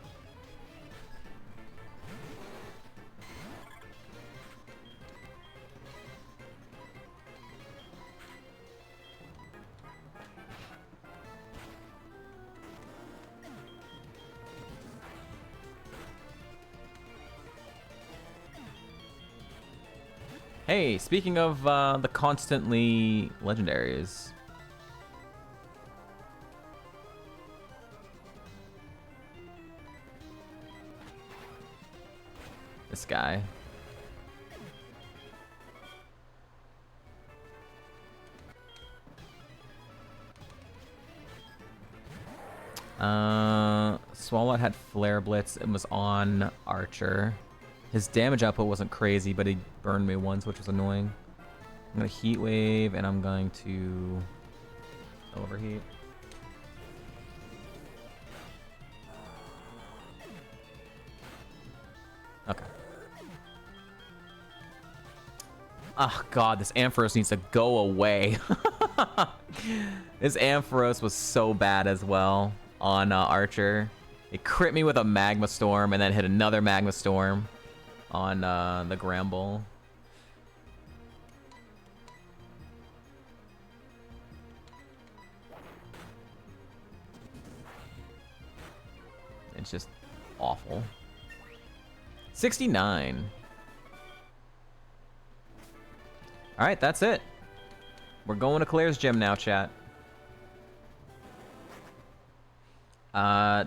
Hey, speaking of the constantly legendaries. This guy. Swallow had Flare Blitz and was on Archer. His damage output wasn't crazy, but he burned me once, which was annoying. I'm gonna Heat Wave, and I'm going to Overheat. Okay. Oh god, this Ampharos needs to go away. This Ampharos was so bad as well on Archer. It crit me with a Magma Storm and then hit another Magma Storm on the Gramble. It's just awful. 69. All right, that's it. We're going to Claire's gym now, chat.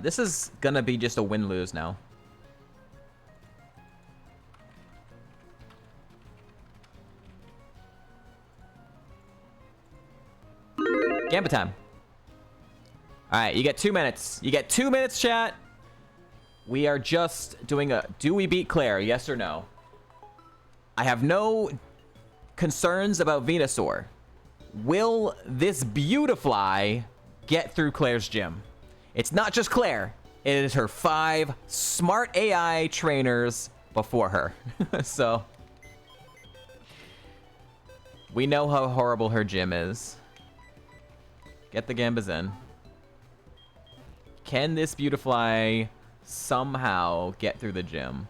This is gonna be just a win-lose now. Gambit time. All right, you get 2 minutes. You get 2 minutes, chat. We are just doing a, do we beat Claire, yes or no? I have no concerns about Venusaur. Will this Beautifly get through Claire's gym? It's not just Claire. It is her 5 smart AI trainers before her. So, we know how horrible her gym is. Get the Gambas in. Can this Beautifly somehow get through the gym?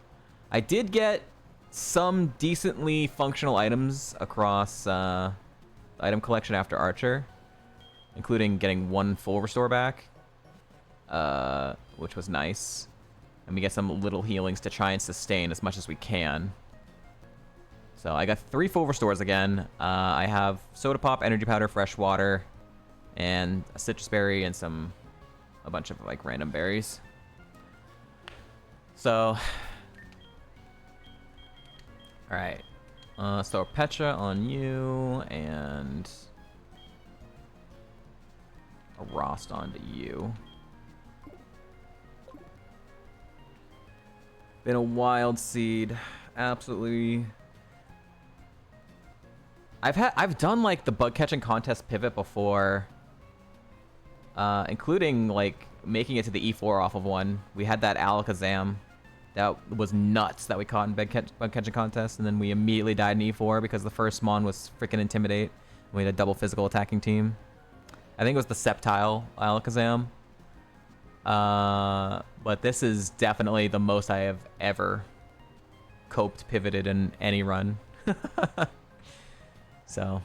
I did get some decently functional items across the item collection after Archer, including getting 1 full restore back, which was nice. And we get some little healings to try and sustain as much as we can. So I got 3 full restores again. I have Soda Pop, Energy Powder, Fresh Water, and a Citrus Berry and a bunch of like random berries. So, all right. So Petra on you and a Rost onto you. Been a wild seed, absolutely. I've done like the bug catching contest pivot before, including like making it to the E4 off of one. We had that Alakazam that was nuts that we caught in bug catching contest, and then we immediately died in E4 because the first Mon was freaking Intimidate. We had a double physical attacking team. I think it was the Sceptile Alakazam. But this is definitely the most I have ever coped, pivoted in any run. So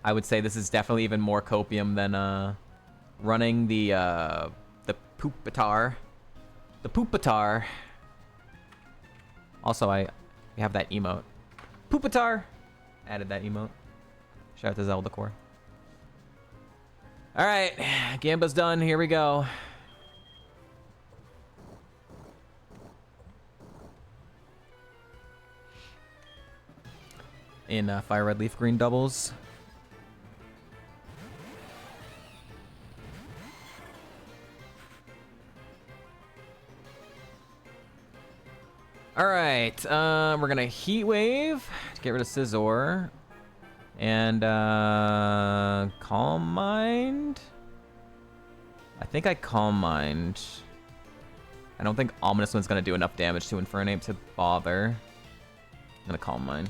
I would say this is definitely even more copium than running the Pupitar. The Pupitar. Also, we have that emote. Pupitar! Added that emote. Shout out to Zelda Core. Alright, Gamba's done. Here we go. In Fire Red Leaf Green Doubles. Alright, we're gonna Heat Wave to get rid of Scizor. And Calm Mind? I think I Calm Mind. I don't think Ominous Wind's gonna do enough damage to Infernape to bother. I'm gonna Calm Mind.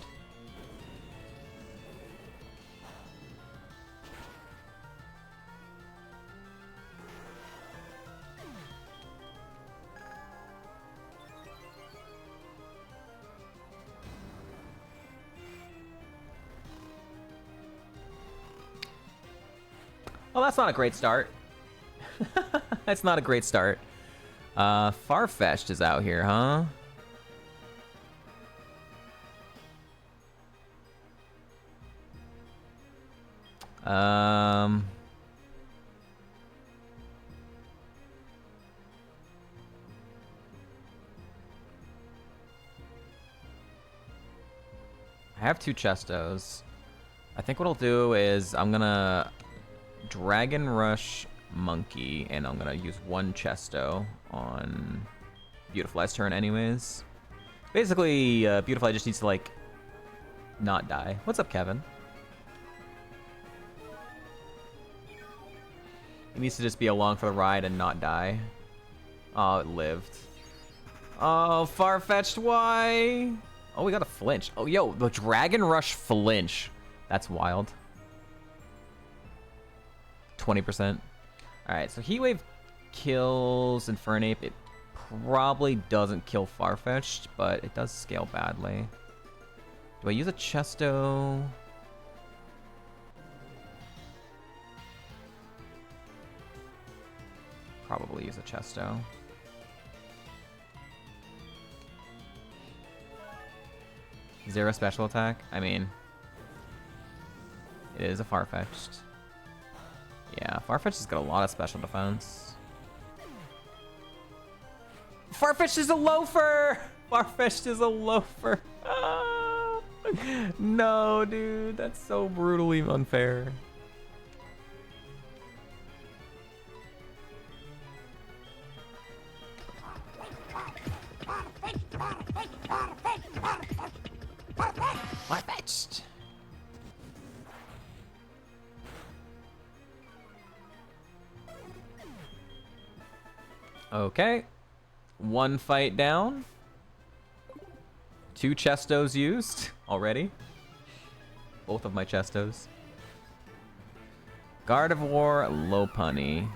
Well, that's not a great start. That's not a great start. Farfetch'd is out here, huh? I have 2 Chestos. I think what I'll do is I'm gonna Dragon Rush Monkey, and I'm gonna use 1 Chesto on Beautifly's turn anyways. Basically, Beautifly just needs to, like, not die. What's up, Kevin? He needs to just be along for the ride and not die. Oh, it lived. Oh, Farfetch'd, why? Oh, we got a flinch. Oh, yo, the Dragon Rush flinch. That's wild. 20%. Alright, so Heat Wave kills Infernape. It probably doesn't kill Farfetch'd, but it does scale badly. Do I use a Chesto? Probably use a Chesto. Zero special attack? I mean, it is a Farfetch'd. Yeah, Farfetch'd has got a lot of special defense. Farfetch'd is a loafer! Farfetch'd is a loafer. Ah! No, dude, that's so brutally unfair. Farfetch'd. Okay. 1 fight down. 2 Chestos used already. Both of my Chestos. Gardevoir, Lopunny.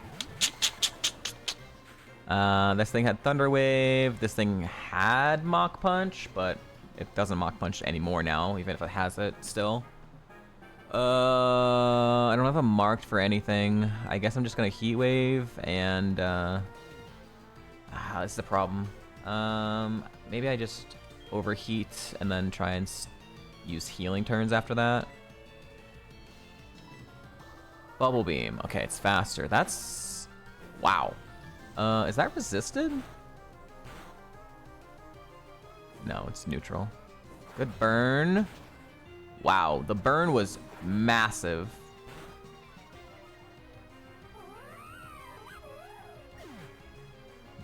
This thing had Thunder Wave. This thing had Mach Punch, but it doesn't Mach Punch anymore now, even if it has it still. I don't have a marked for anything. I guess I'm just gonna Heat Wave and this is the problem. Maybe I just overheat and then try and use healing turns after that. Bubble Beam. Okay, it's faster. That's... wow. Is that resisted? No, it's neutral. Good burn. Wow, the burn was massive.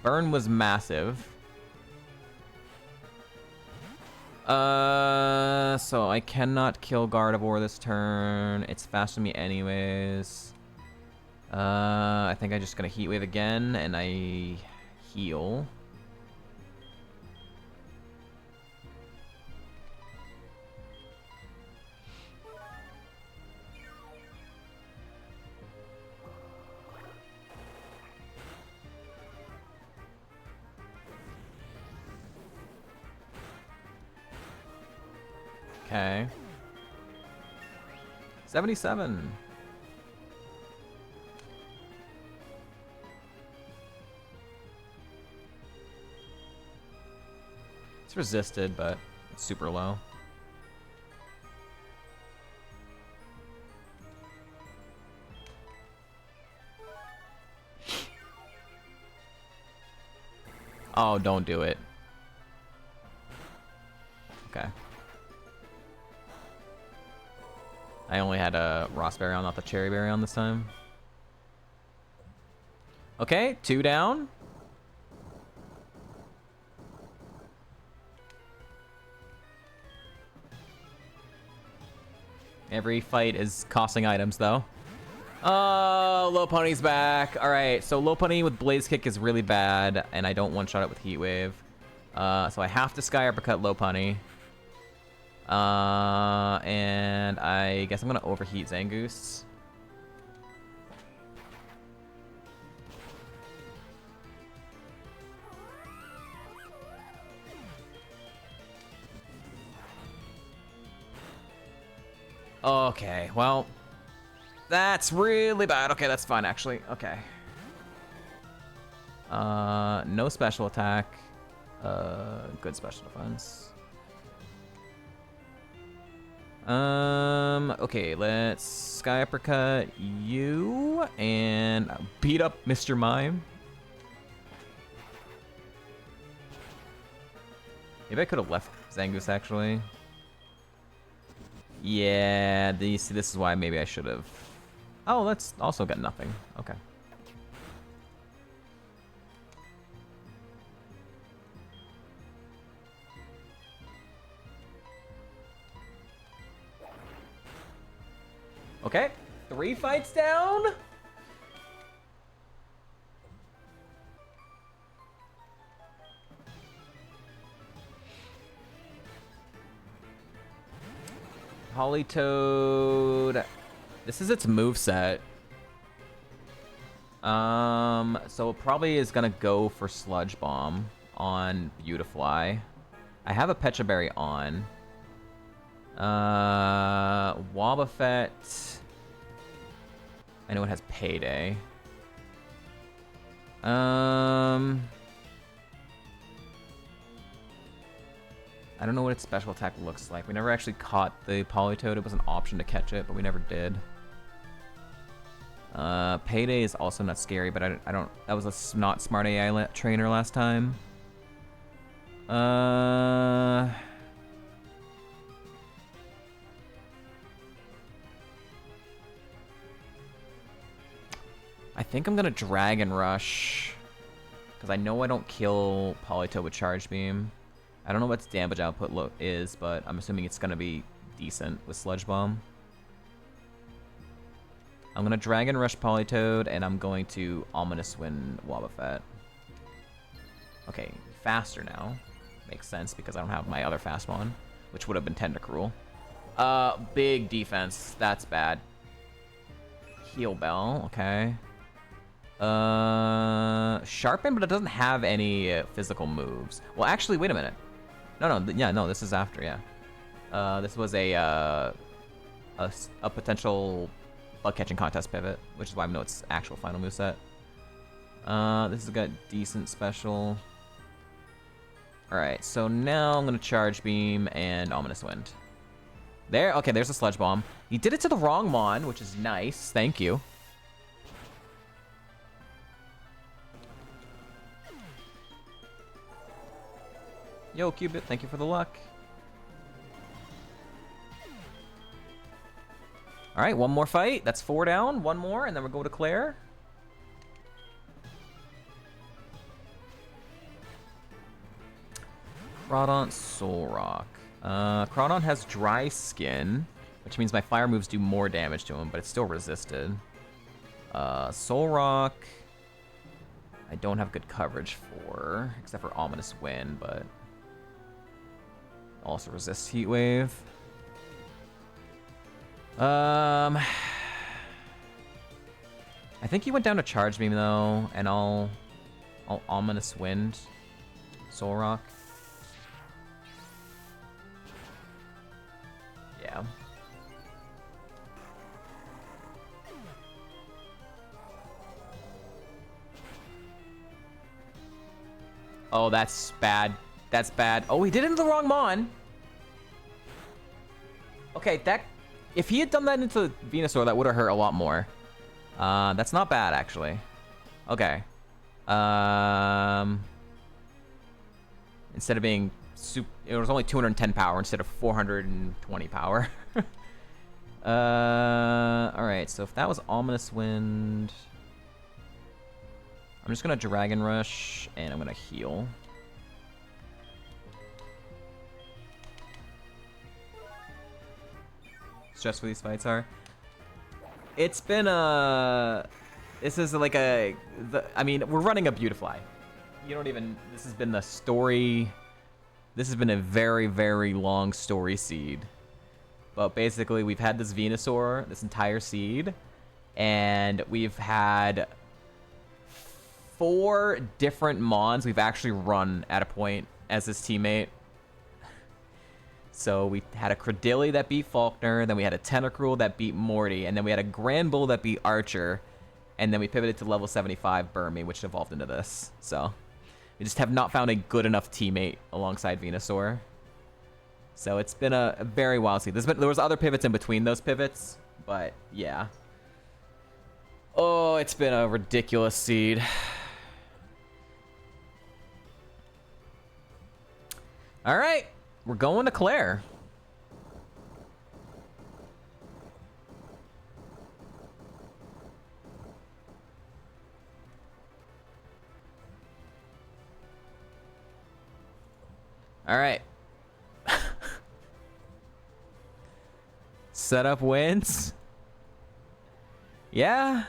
Burn was massive. So I cannot kill Gardevoir this turn. It's faster than me anyways. I think I'm just gonna Heat Wave again, and I heal. Okay. 77. It's resisted, but it's super low. Oh, don't do it. Okay. I only had a Rossberry on, not the Cherry Berry on this time. Okay, 2 down. Every fight is costing items, though. Oh, Lopunny's back. All right, so Lopunny with Blaze Kick is really bad, and I don't one-shot it with Heat Wave. So I have to Sky Uppercut Lopunny. And I guess I'm gonna overheat Zangoose. Okay, well, that's really bad. Okay, that's fine, actually. Okay. No special attack. Good special defense. Okay, let's Sky Uppercut you and beat up Mr. Mime. Maybe I could have left Zangoose, actually. Yeah, see, this is why maybe I should have. Oh, that's also got nothing. Okay. Okay, 3 fights down. Politoed. This is its moveset. So it probably is gonna go for Sludge Bomb on Beautifly. I have a Pecha Berry on. Wobbuffet. I know it has Payday. I don't know what its special attack looks like. We never actually caught the Politoed. It was an option to catch it, but we never did. Payday is also not scary, but I don't. That was a not smart AI trainer last time. I think I'm gonna Dragon Rush because I know I don't kill Politoed with Charge Beam. I don't know what its damage output is, but I'm assuming it's gonna be decent with Sludge Bomb. I'm gonna Dragon Rush Politoed, and I'm going to Ominous Wind Wobbuffet. Okay, faster now. Makes sense because I don't have my other fast one, which would have been Tentacruel. Big defense. That's bad. Heal Bell, okay. Sharpen, but it doesn't have any physical moves. Well, actually, wait a minute. No, yeah, no, this is after, yeah. This was a potential bug catching contest pivot, which is why I know it's actual final moveset. This has got decent special. Alright, so now I'm gonna Charge Beam and Ominous Wind. There, okay, there's a Sludge Bomb. He did it to the wrong Mon, which is nice, thank you. Yo, Cubit, thank you for the luck. Alright, one more fight. That's 4 down. One more, and then we'll go to Claire. Crawdaunt, Soul Rock. Crawdaunt has Dry Skin, which means my fire moves do more damage to him, but it's still resisted. Soul Rock, I don't have good coverage for, except for Ominous Wind, but also resists Heat Wave. I think he went down to Charge Beam though, and I'll Ominous Wind Soul Rock. Yeah. Oh, that's bad. That's bad. Oh, he did it into the wrong Mon. Okay, if he had done that into Venusaur, that would have hurt a lot more. That's not bad, actually. Okay. Instead of being it was only 210 power instead of 420 power. Alright, so if that was Ominous Wind, I'm just gonna Dragon Rush, and I'm gonna heal. Stress for these fights are. It's been this is like I mean, we're running a Beautifly. You don't even, this has been the story. This has been a very, very long story seed. But basically, we've had this Venusaur, this entire seed, and we've had 4 different Mons we've actually run at a point as his teammate. So we had a Credilli that beat Faulkner, then we had a Tentacruel that beat Morty, and then we had a Granbull that beat Archer, and then we pivoted to level 75 Burmy, which evolved into this. So we just have not found a good enough teammate alongside Venusaur. So it's been a very wild seed. There was other pivots in between those pivots, but yeah. Oh, it's been a ridiculous seed. All right, we're going to Claire. All right. Setup wins. Yeah.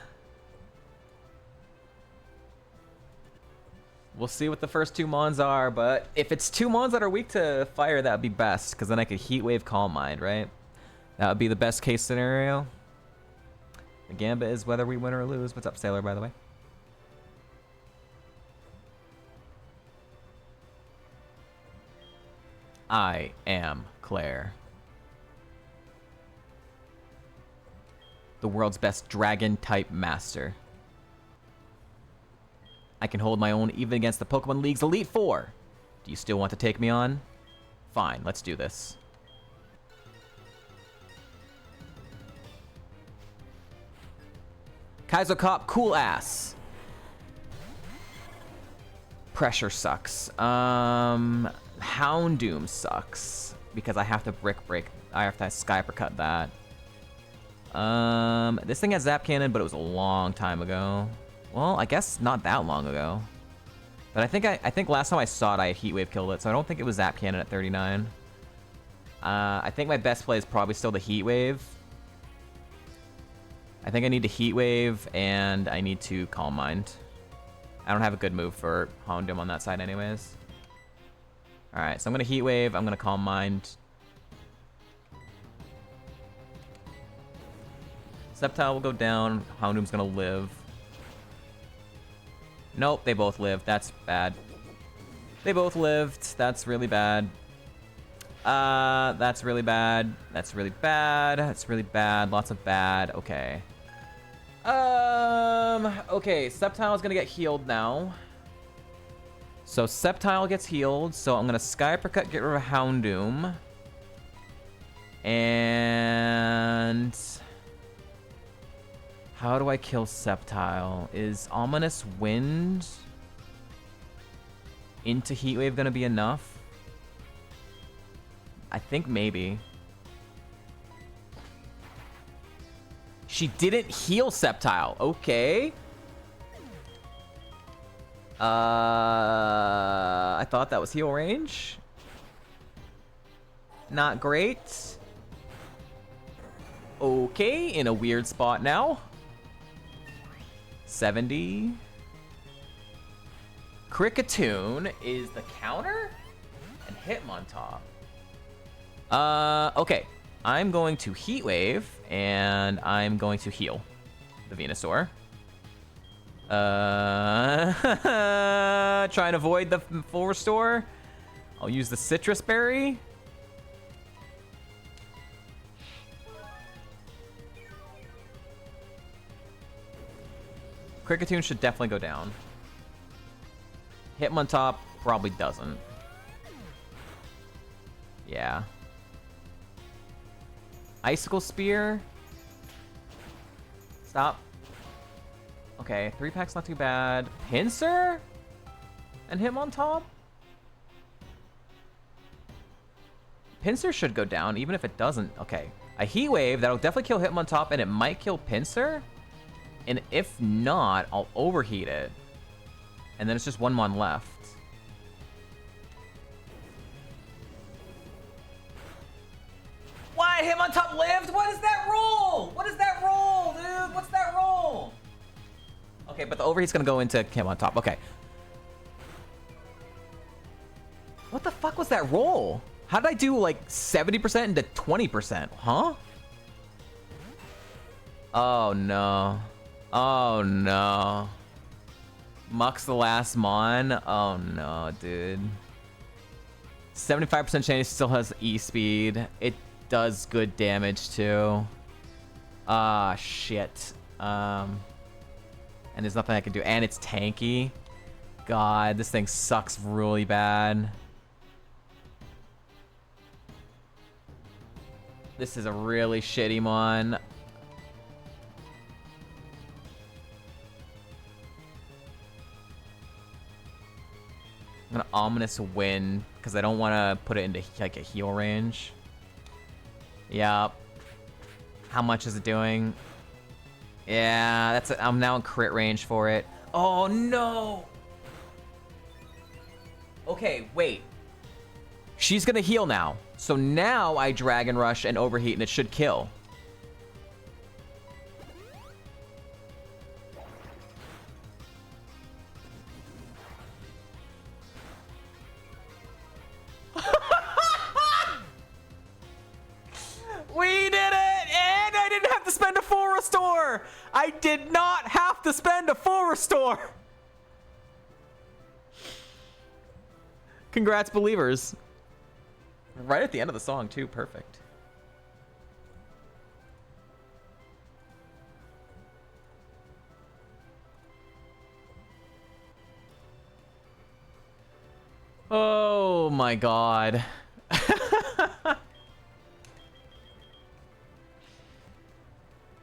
We'll see what the first two Mons are, but if it's two Mons that are weak to fire, that would be best, because then I could Heat Wave Calm Mind, right? That would be the best case scenario. The gambit is whether we win or lose. What's up, Sailor, by the way? I am Claire. The world's best dragon-type master. I can hold my own even against the Pokemon League's Elite Four. Do you still want to take me on? Fine, let's do this. Kaizo Cop, cool ass. Pressure sucks. Houndoom sucks because I have to I have to Sky Uppercut that. This thing has Zap Cannon, but it was a long time ago. Well, I guess not that long ago. But I think last time I saw it, I had Heat Wave killed it, so I don't think it was Zap Cannon at 39. I think my best play is probably still the Heat Wave. I think I need to Heat Wave, and I need to Calm Mind. I don't have a good move for Houndoom on that side anyways. Alright, so I'm going to Heat Wave, I'm going to Calm Mind. Sceptile will go down, Houndoom's going to live. Nope, they both lived. That's bad. They both lived. That's really bad. That's really bad. That's really bad. That's really bad. Lots of bad. Okay. Okay, Sceptile is gonna get healed now. So Sceptile gets healed. So I'm gonna Sky Uppercut, get rid of Houndoom. And how do I kill Sceptile? Is Ominous Wind into Heat Wave gonna be enough? I think maybe. She didn't heal Sceptile. Okay. I thought that was heal range. Not great. Okay, in a weird spot now. 70. Kricketune is the counter? And Hitmontop. Okay. I'm going to Heat Wave, and I'm going to heal the Venusaur. Try and avoid the full restore. I'll use the Citrus Berry. Kricketune should definitely go down. Hitmontop probably doesn't. Yeah. Icicle Spear. Stop. Okay, 3-pack's not too bad. Pinsir? And Hitmontop? Pinsir should go down, even if it doesn't. Okay. A Heat Wave, that'll definitely kill Hitmontop, and it might kill Pinsir. And if not, I'll overheat it. And then it's just one Mon left. What? Hitmontop lived? What is that roll? What is that roll, dude? What's that roll? Okay, but the overheat's gonna go into Hitmontop. Okay. What the fuck was that roll? How did I do like 70% into 20%? Huh? Oh no. Oh no. Muck's the last Mon. Oh no, dude. 75% chance still has E-Speed. It does good damage too. Ah, shit. And there's nothing I can do. And it's tanky. God, this thing sucks really bad. This is a really shitty mon. I'm gonna Ominous Wind because I don't want to put it into like a heal range. Yep. How much is it doing? Yeah, that's it. I'm now in crit range for it. Oh no! Okay, wait. She's gonna heal now. So now I Dragon Rush and Overheat and it should kill. We did it! And I didn't have to spend a full restore! I did not have to spend a full restore! Congrats, believers. Right at the end of the song, too. Perfect. Oh my god.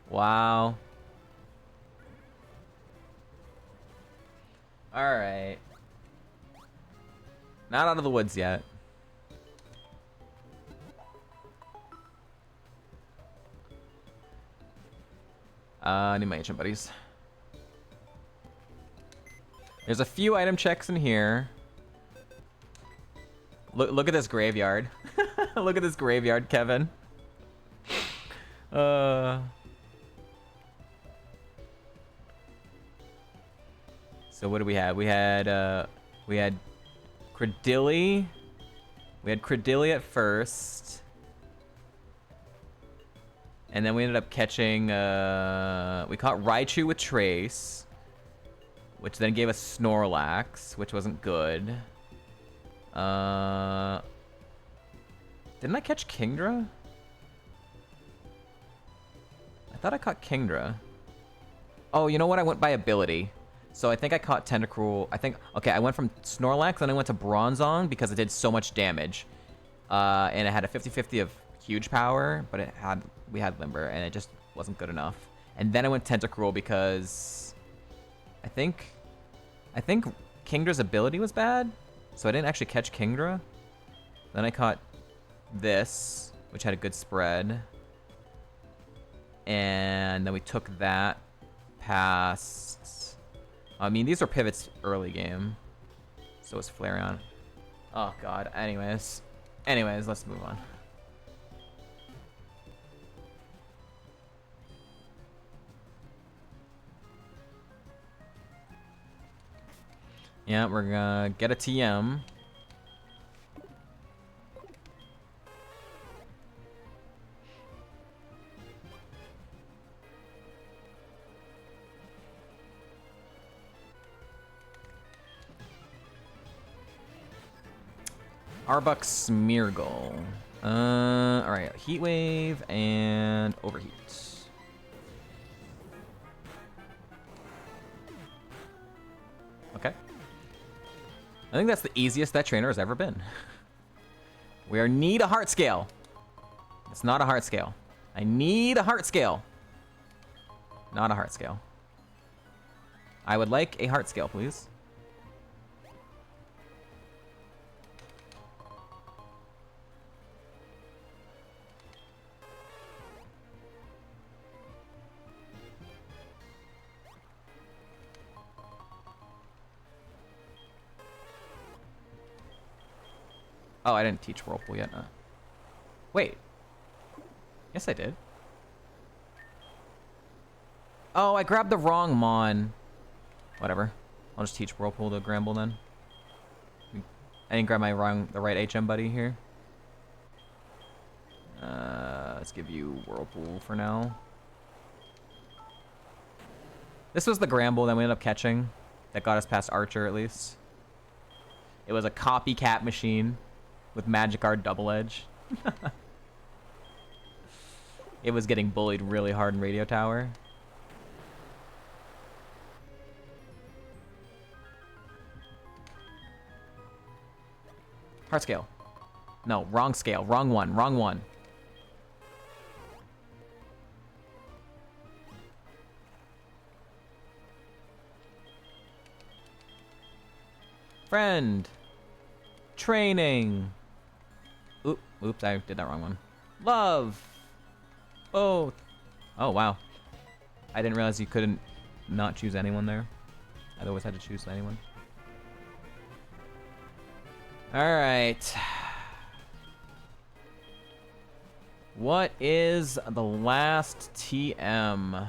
Wow. Alright. Not out of the woods yet. I need my ancient buddies. There's a few item checks in here. Look at this graveyard. Look at this graveyard, Kevin. So what do we have? We had Credilli. We had Credilli at first. And then we ended up catching, we caught Raichu with Trace, which then gave us Snorlax, which wasn't good. Didn't I catch Kingdra? I thought I caught Kingdra. Oh, you know what? I went by ability. So I think I caught Tentacruel. Okay, I went from Snorlax, then I went to Bronzong because it did so much damage. And it had a 50-50 of huge power, but we had Limber, and it just wasn't good enough. And then I went Tentacruel because I think Kingdra's ability was bad, so I didn't actually catch Kingdra. Then I caught this, which had a good spread. And then we took that past... I mean, these are pivots early game. So is Flareon. Oh, God. Anyways, let's move on. Yeah, we're gonna get a TM. Arbok Smeargle. Alright, Heat Wave and Overheat. Okay. I think that's the easiest that trainer has ever been. We need a heart scale. It's not a heart scale. I need a heart scale. Not a heart scale. I would like a heart scale, please. Oh, I didn't teach Whirlpool yet. Wait. Yes, I did. Oh, I grabbed the wrong Mon. Whatever. I'll just teach Whirlpool to Gramble then. I didn't grab the right HM buddy here. Let's give you Whirlpool for now. This was the Gramble that we ended up catching. That got us past Archer, at least. It was a copycat machine with Magikarp Double Edge. It was getting bullied really hard in Radio Tower. Heart scale. No, wrong scale. Wrong one. Wrong one. Friend. Training. Oops, I did that wrong one. Love. Both. Oh, wow. I didn't realize you couldn't not choose anyone there. I always had to choose anyone. Alright. What is the last TM?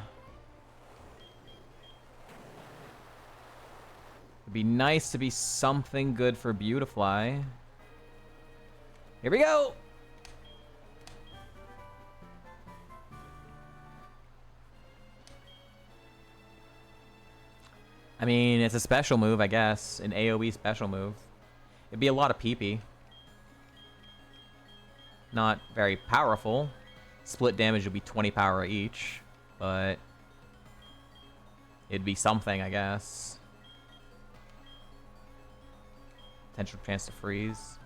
It'd be nice to be something good for Beautifly. Here we go! I mean, it's a special move, I guess. An AoE special move. It'd be a lot of PP. Not very powerful. Split damage would be 20 power each, but it'd be something, I guess. Potential chance to freeze.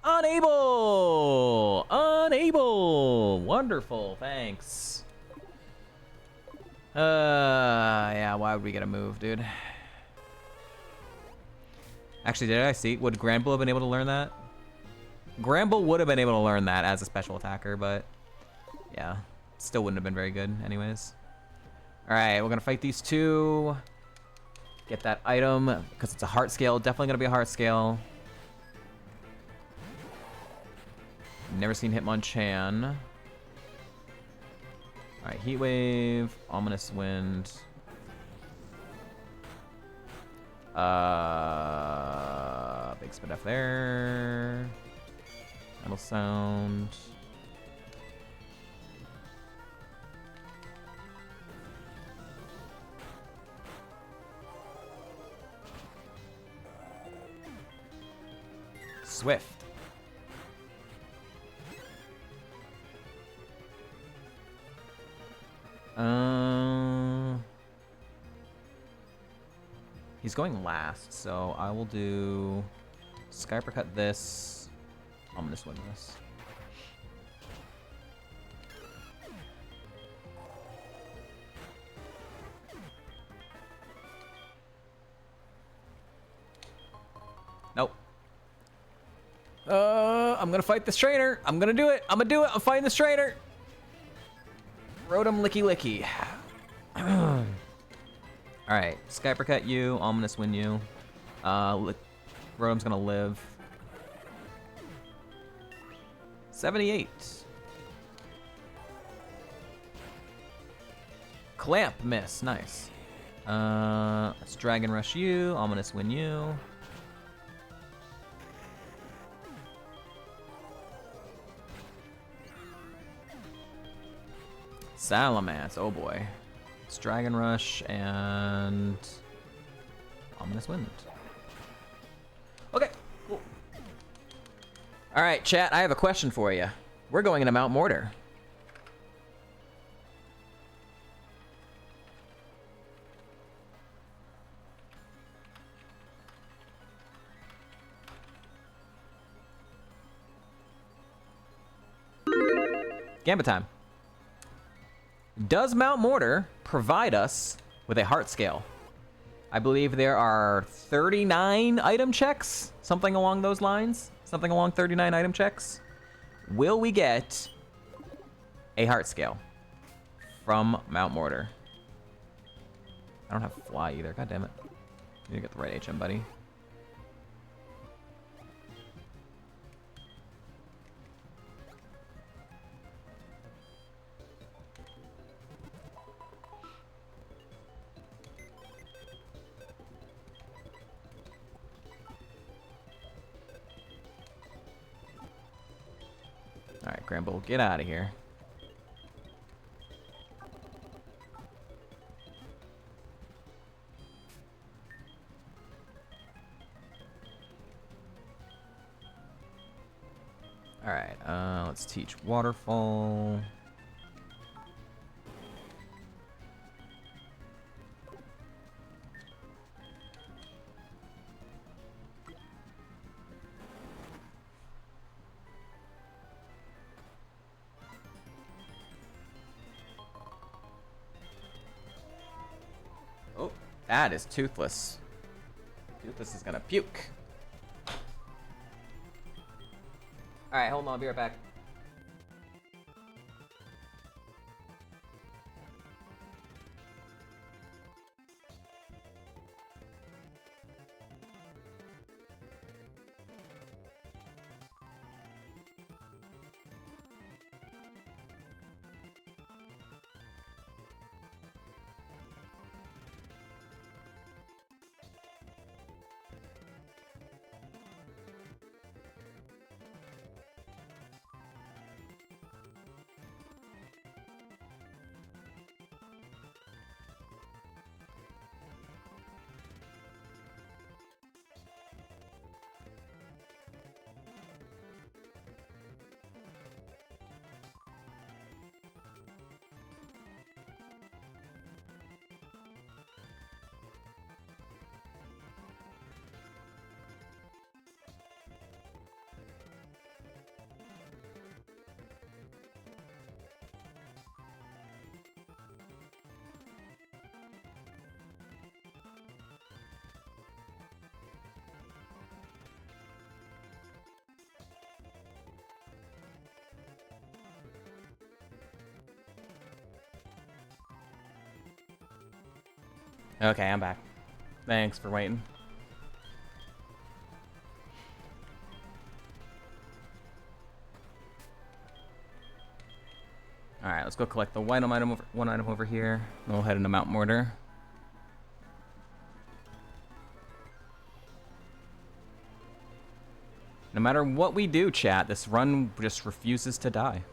Unable! Unable! Wonderful, thanks. Yeah, why would we get a move, dude? Actually, did I see? Would Granbull have been able to learn that? Granbull would have been able to learn that as a special attacker, but yeah, still wouldn't have been very good anyways. Alright, we're gonna fight these two. Get that item, because it's a heart scale. Definitely gonna be a heart scale. Never seen Hitmonchan. Alright, Heat Wave, Ominous Wind. Big Spit F there. Metal Sound. Swift. He's going last, so I will do Sky Uppercut this. Ominous Wind this. Nope. I'm gonna fight this trainer. I'm gonna do it. I'm gonna do it. I'm fighting this trainer. Rotom Licky Licky. Alright, Sky Uppercut you, Ominous Wind you. Rotom's gonna live. 78. Clamp miss, nice. Let's Dragon Rush you, Ominous Wind you. Salamence, oh boy. It's Dragon Rush and Ominous Wind. Okay, cool. All right, chat, I have a question for you. We're going into Mount Mortar. Gambit time. Does Mount Mortar provide us with a heart scale? I believe there are 39 item checks, something along those lines. Something along 39 item checks. Will we get a heart scale from Mount Mortar? I don't have fly either. God damn it. You need to get the right HM, buddy. Alright, Granbull, get out of here. Alright, let's teach Waterfall. Oh, that is Toothless. Dude, this is gonna puke. Alright, hold on, I'll be right back. Okay, I'm back. Thanks for waiting. Alright, let's go collect the one item over here. Then we'll head into Mount Mortar. No matter what we do, chat, this run just refuses to die.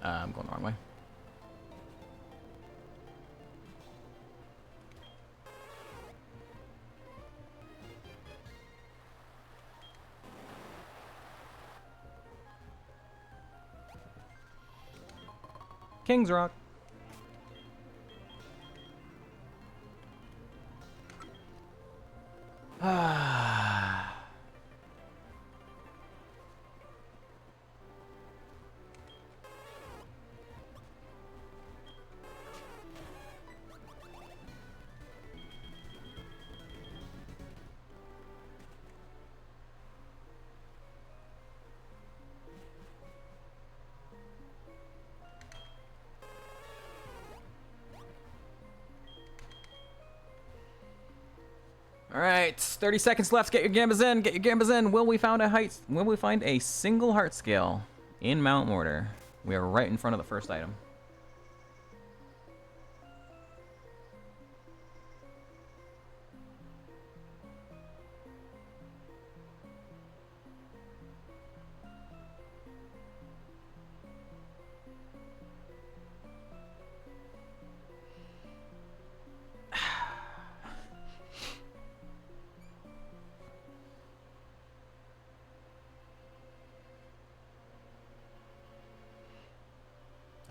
I'm going the wrong way. King's Rock. All right, 30 seconds left. Get your gambas in. Get your gambas in. Will we find a single heart scale in Mount Mortar? We are right in front of the first item.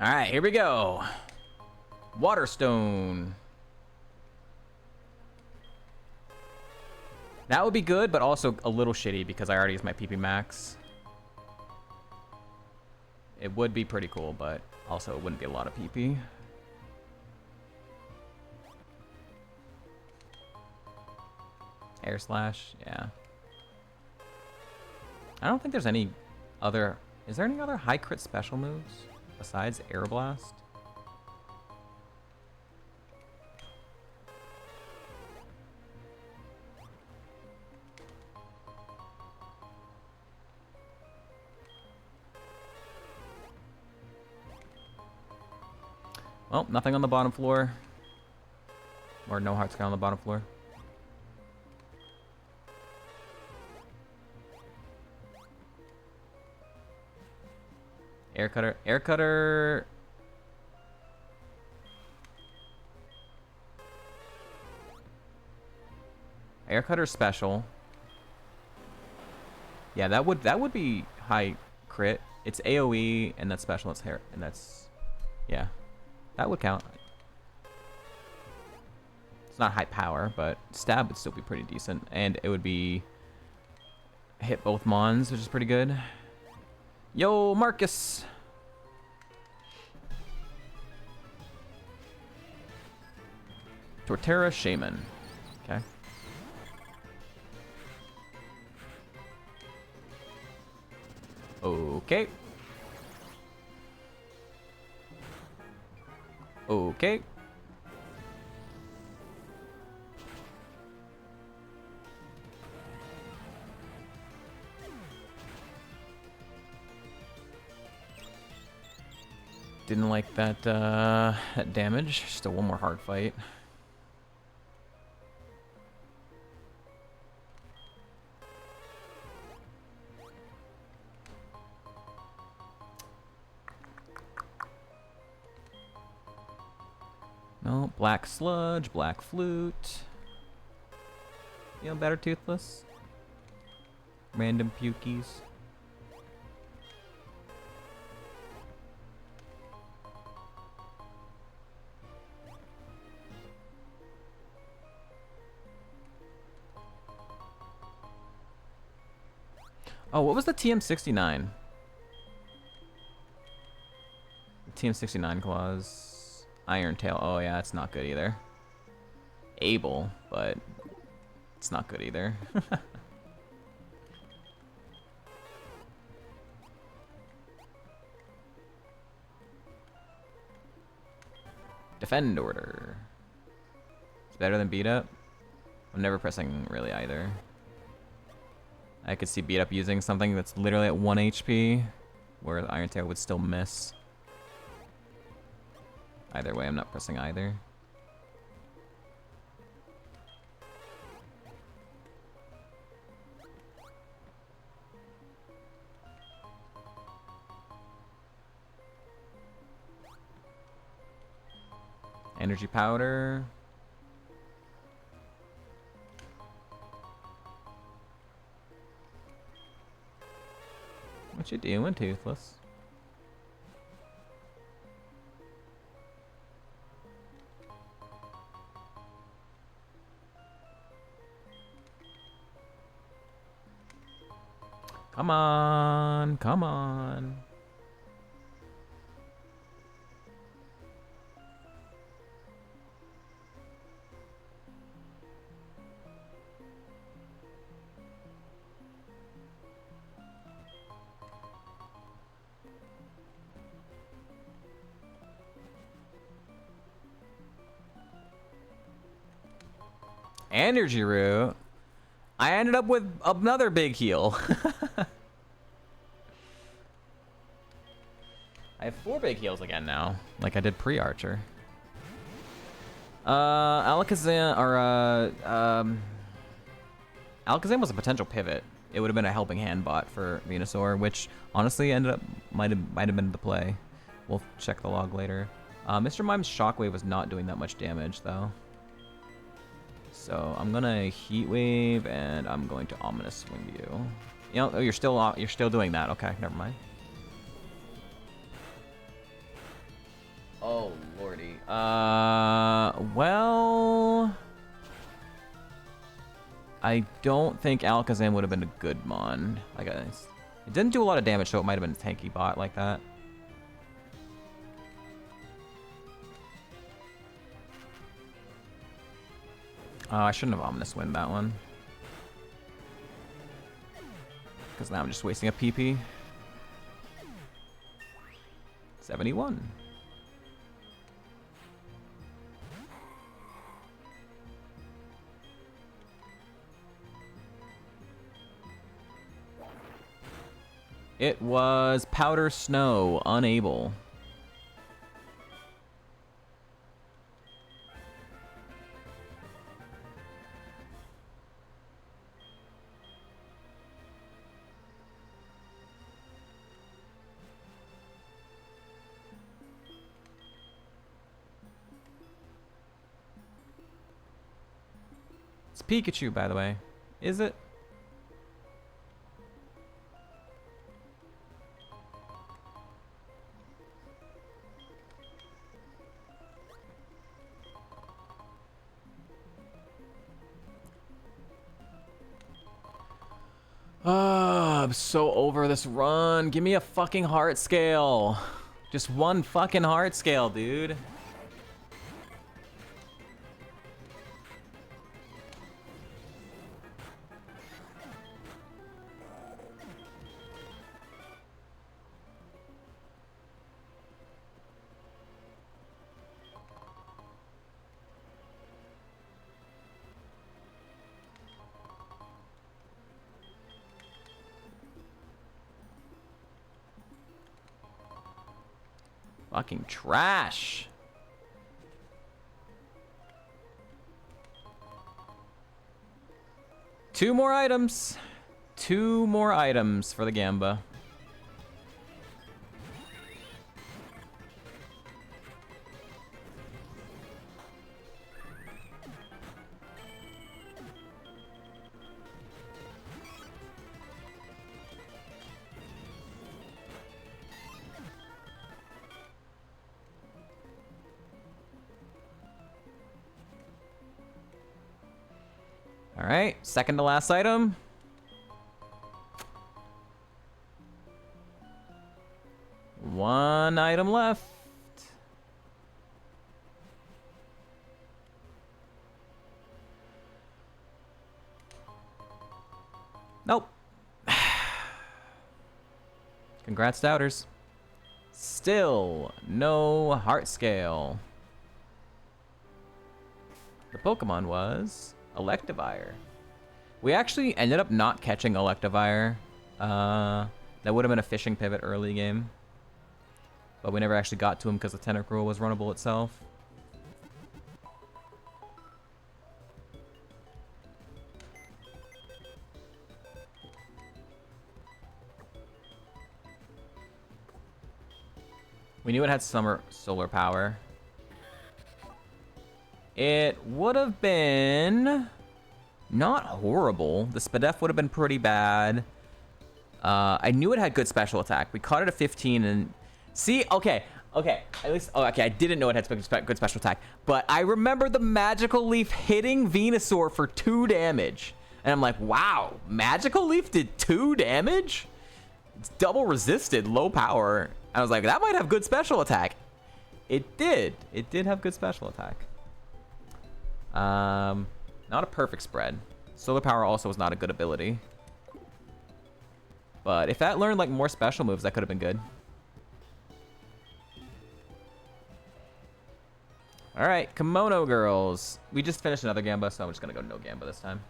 All right, here we go. Waterstone. That would be good, but also a little shitty because I already used my PP max. It would be pretty cool, but also it wouldn't be a lot of PP. Air slash, yeah. I don't think there's any other... Is there any other high crit special moves besides Air Blast? Well, nothing on the bottom floor. Or no heart scale on the bottom floor. Air cutter. Air cutter. Air cutter special. Yeah, that would be high crit. It's AoE and that's special. It's hair and that's, yeah, that would count. It's not high power, but stab would still be pretty decent, and it would be hit both mons, which is pretty good. Yo, Marcus. Torterra Shaman. Okay. Okay. Okay. Didn't like that, that damage. Still one more hard fight. No, black sludge, black flute. Feel better, Toothless? Random pukies. Oh, what was the TM69? TM69 clause. Iron Tail. Oh yeah, it's not good either. Able, but it's not good either. Defend order. It's better than beat up. I'm never pressing really either. I could see beat up using something that's literally at 1 HP, where the Iron Tail would still miss. Either way, I'm not pressing either. Energy powder. What you doing, Toothless? Come on, come on. Energy root. I ended up with another big heal. I have 4 big heals again now, like I did pre-Archer. Alakazam, or Alakazam was a potential pivot. It would have been a helping hand bot for Venusaur, which honestly ended up might have been the play. We'll check the log later. Mr. Mime's Shockwave was not doing that much damage though. So I'm gonna Heat Wave and I'm going to Ominous Swing you. You know, oh, you're still doing that. Okay, never mind. Oh lordy. Well, I don't think Alakazam would have been a good mon. I guess it didn't do a lot of damage, so it might have been a tanky bot like that. I shouldn't have Ominous Wind that one. Because now I'm just wasting a PP. 71. It was Powder Snow, unable. It's Pikachu, by the way. Is it? I'm so over this run. Give me a fucking heart scale. Just one fucking heart scale, dude. Fucking trash. Two more items. Two more items for the Gamba. All right, second to last item. One item left. Nope. Congrats, doubters. Still no heart scale. The Pokemon was Electivire. We actually ended up not catching Electivire. That would have been a fishing pivot early game. But we never actually got to him because the Tentacruel was runnable itself. We knew it had solar power. It would have been not horrible. The Spadef would have been pretty bad. I knew it had good special attack. We caught it at 15 and... See? Okay. At least... Oh, okay, I didn't know it had good special attack. But I remember the Magical Leaf hitting Venusaur for 2 damage. And I'm like, wow, Magical Leaf did 2 damage? It's double resisted, low power. I was like, that might have good special attack. It did. It did have good special attack. Not a perfect spread. Solar power also was not a good ability. But if that learned like more special moves, that could have been good. All right, Kimono Girls. We just finished another Gamba, so I'm just gonna go no Gamba this time.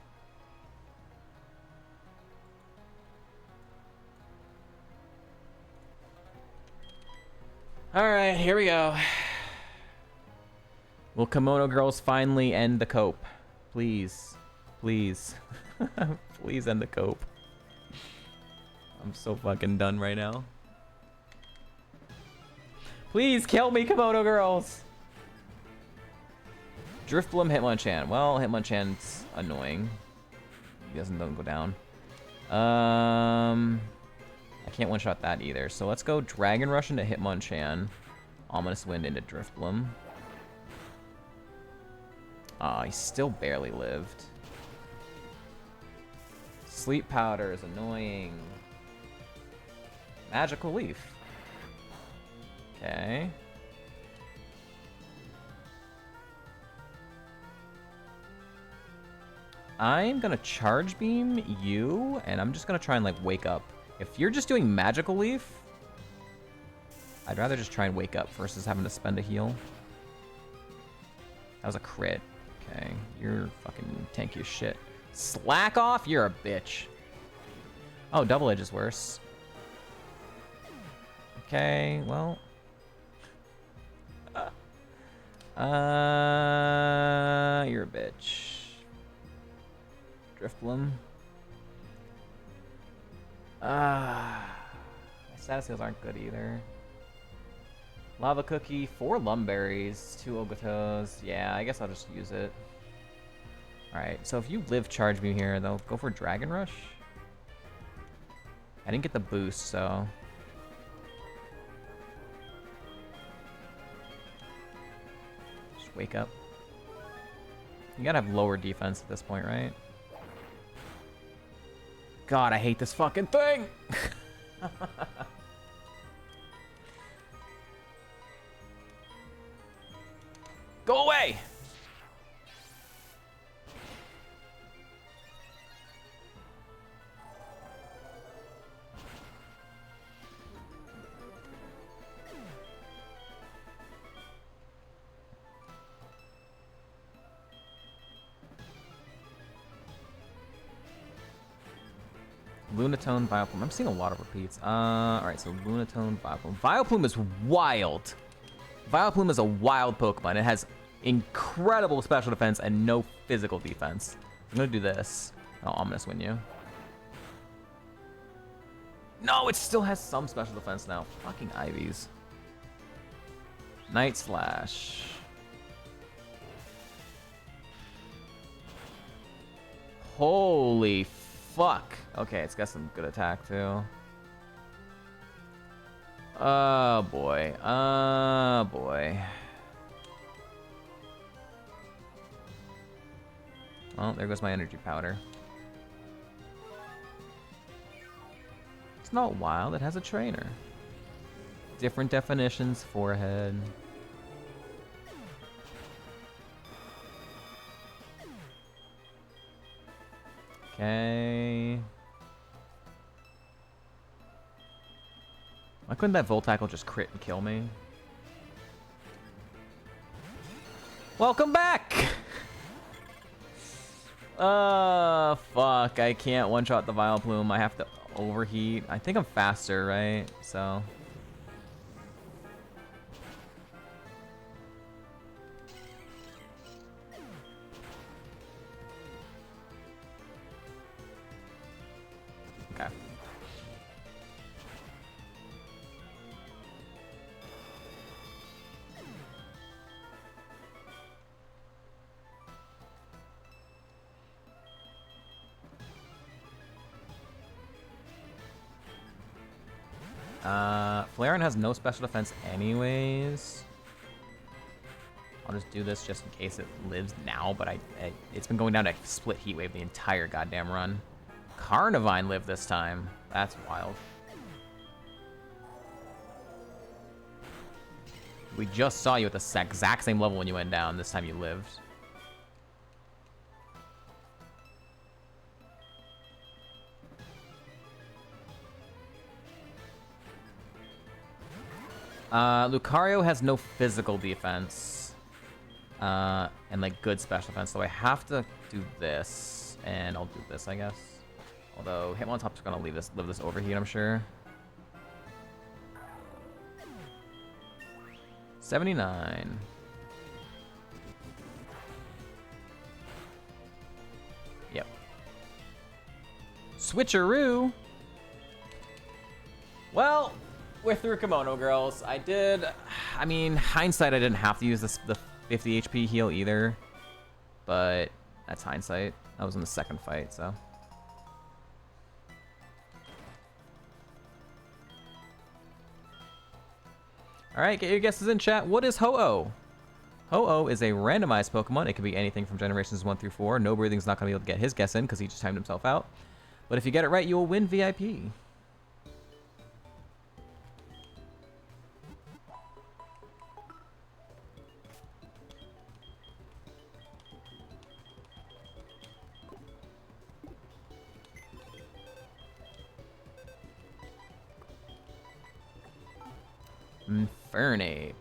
All right, here we go. Will Kimono Girls finally end the cope? Please. Please. Please end the cope. I'm so fucking done right now. Please kill me, Kimono Girls! Drifbloom Hitmonchan. Well, Hitmonchan's annoying. He doesn't go down. I can't one-shot that either. So let's go Dragon Rush into Hitmonchan. Ominous Wind into Drifbloom. He still barely lived. Sleep Powder is annoying. Magical Leaf. Okay. I'm gonna Charge Beam you, and I'm just gonna try and like wake up. If you're just doing Magical Leaf, I'd rather just try and wake up versus having to spend a heal. That was a crit. Okay, you're fucking tanky as shit. Slack off, you're a bitch. Oh, Double Edge is worse. Okay, well. You're a bitch. Drifbloom. My status heals aren't good either. Lava Cookie, 4 Lumberries, 2 Ogatos. Yeah, I guess I'll just use it. Alright, so if you live Charge Beam here, they'll go for Dragon Rush. I didn't get the boost, so... Just wake up. You gotta have lower defense at this point, right? God, I hate this fucking thing! Go away! Lunatone, Vileplume. I'm seeing a lot of repeats. Alright, so Lunatone, Vileplume. Vileplume is wild. Vileplume is a wild Pokemon. It has incredible special defense and no physical defense. I'm gonna do this. I'll Ominous Win you. No, it still has some special defense now. Fucking Ivies. Night Slash. Holy fuck. Okay, it's got some good attack too. Oh boy. Oh boy. Oh, there goes my energy powder. It's not wild, it has a trainer. Different definitions, forehead. Okay. Why couldn't that Volt Tackle just crit and kill me? Welcome back! Fuck. I can't one-shot the Vileplume. I have to overheat. I think I'm faster, right? So... okay. Flareon has no special defense anyways. I'll just do this just in case it lives now, but it's been going down to split heat wave the entire goddamn run. Carnivine lived this time. That's wild. We just saw you at the exact same level when you went down. This time you lived. Lucario has no physical defense. And like good special defense, so I have to do this, and I'll do this, I guess. Although Hitmontop's gonna live this overheat, I'm sure. 79. Yep. Switcheroo. Well, we're through Kimono Girls. I mean, hindsight, I didn't have to use the 50 HP heal either, but that's hindsight. I was in the second fight, so. All right, get your guesses in chat. What is Ho-Oh? Ho-Oh is a randomized Pokemon. It can be anything from generations 1 through 4. No Breathing's not gonna be able to get his guess in because he just timed himself out. But if you get it right, you will win VIP. Infernape.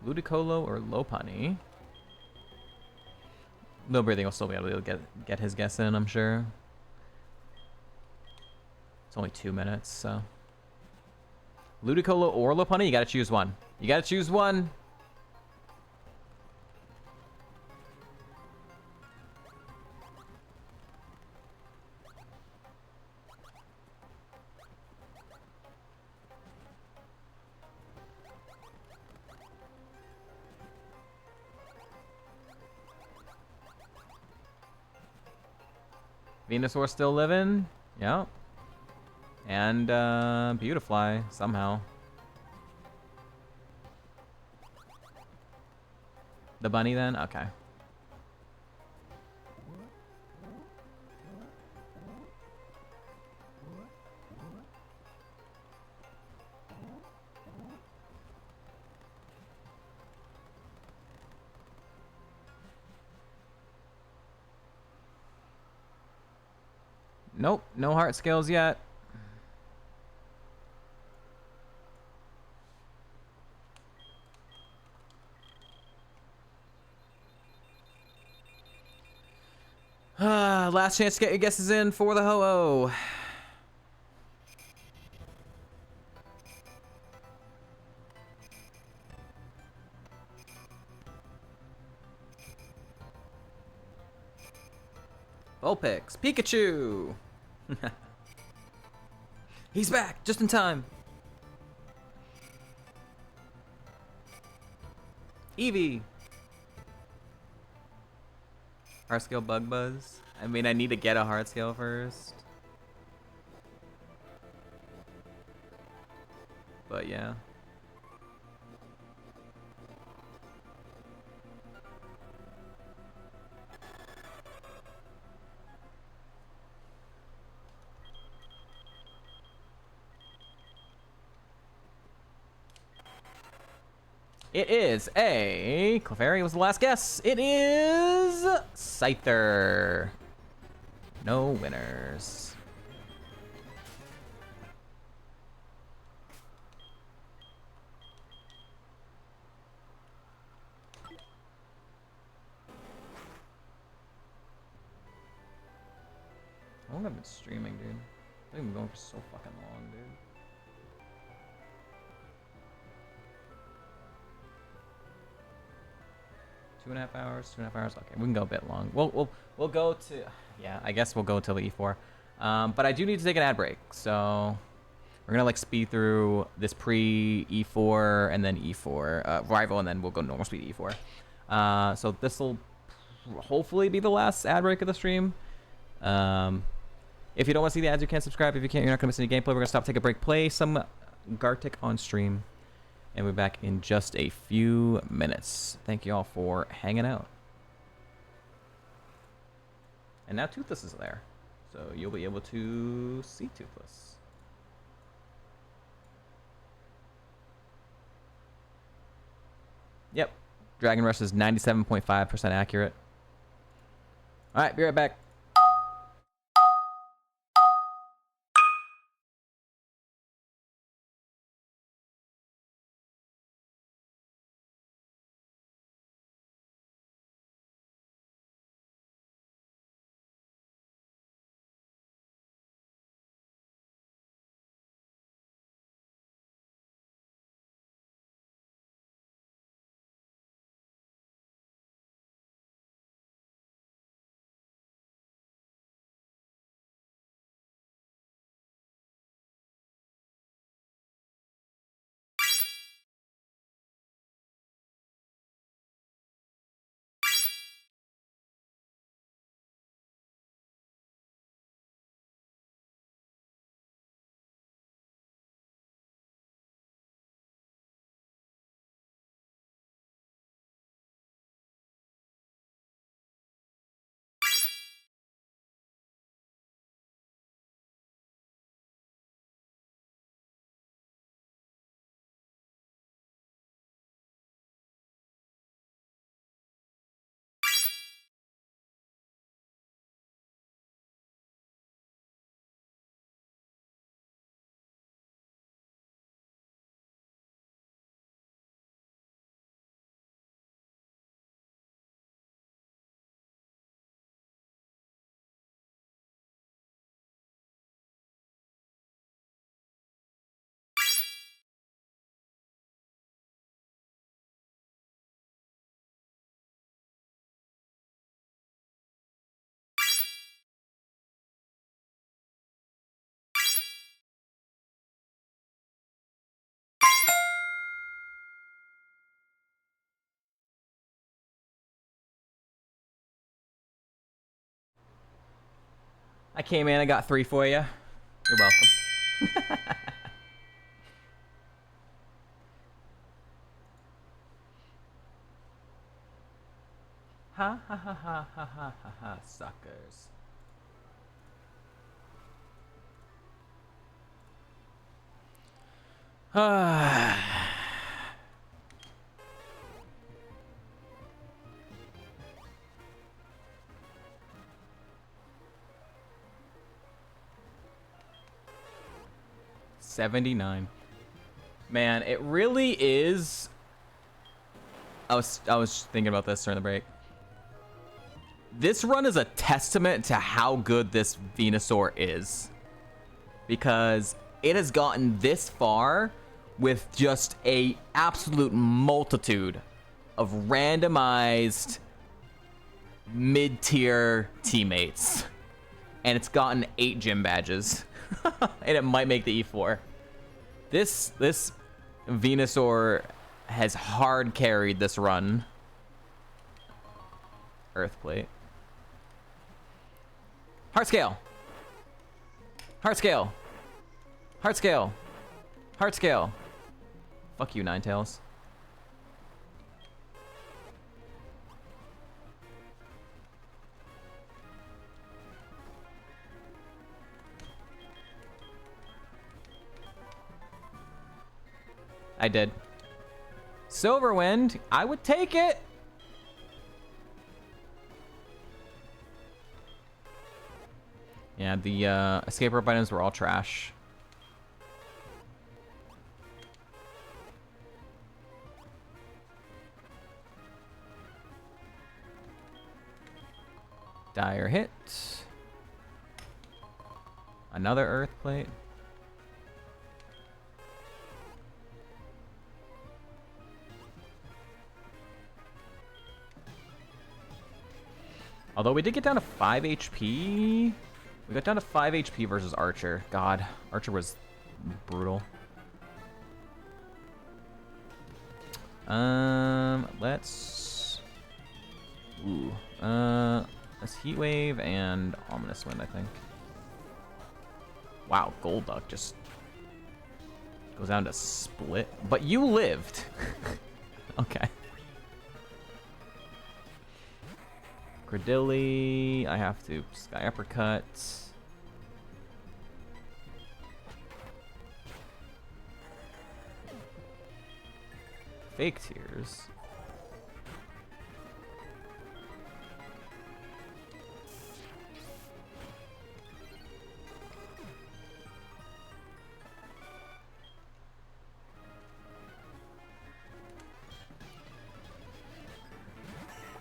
Ludicolo or Lopunny. No Breathing will still be able to get his guess in, I'm sure. It's only 2 minutes, so. Ludicolo or Lopunny, you gotta choose one. You gotta choose one. Venusaur still living. Yep. And Beautifly somehow. The bunny then? Okay. Nope, no heart scales yet. Last chance to get your guesses in for the Ho-Oh. Vulpix, Pikachu! He's back, just in time. Eevee. Heart Scale Bug Buzz. I mean, I need to get a Heart Scale first. But yeah. It is a Clefairy was the last guess. It is Scyther. No winners. How long have I been streaming, dude? I've been going for so fucking long, dude. Two and a half hours. Okay, we can go a bit long. We'll go to, yeah, I guess we'll go till the E4. But I do need to take an ad break, so we're gonna like speed through this pre E4 and then E4 rival, and then we'll go normal speed E4. So this will hopefully be the last ad break of the stream. If you don't want to see the ads, you can't subscribe. If you can't, you're not gonna miss any gameplay. We're gonna stop, take a break, play some Gartic on stream. And we'll be back in just a few minutes. Thank you all for hanging out. And now Toothless is there. So you'll be able to see Toothless. Yep. Dragon Rush is 97.5% accurate. Alright, be right back. I came in, I got 3 for you. You're welcome. Ha ha ha ha ha ha ha ha, suckers. Ah. $79. Man, it really is. I was thinking about this during the break. This run is a testament to how good this Venusaur is, because it has gotten this far with just a absolute multitude of randomized mid-tier teammates. And it's gotten 8 gym badges. And it might make the E4. This Venusaur has hard carried this run. Earthplate. Heart scale. Heart scale. Heart scale. Heart scale. Fuck you, Ninetales. I did. Silverwind, I would take it. Yeah, the escape rope items were all trash. Dire hit. Another earth plate. Although we did get down to 5 HP. We got down to 5 HP versus Archer. God, Archer was brutal. Let's... Ooh. Let's Heat Wave and Ominous Wind, I think. Wow, Golduck just goes down to split. But you lived. Okay. Credilli, I have to Sky Uppercut. Fake Tears.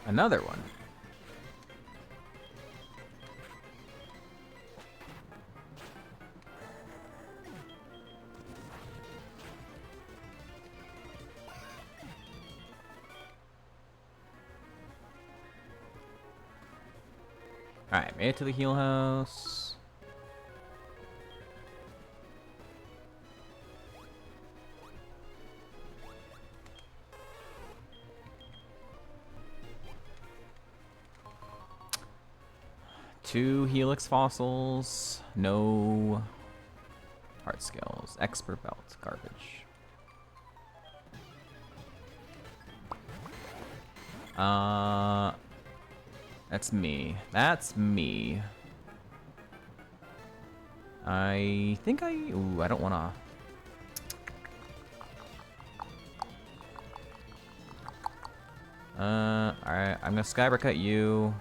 Another one. Alright, made it to the heal house. Two Helix fossils, no heart scales, expert belt, garbage. That's me. That's me. I think ooh, I don't wanna. Alright, I'm gonna Sky Uppercut you.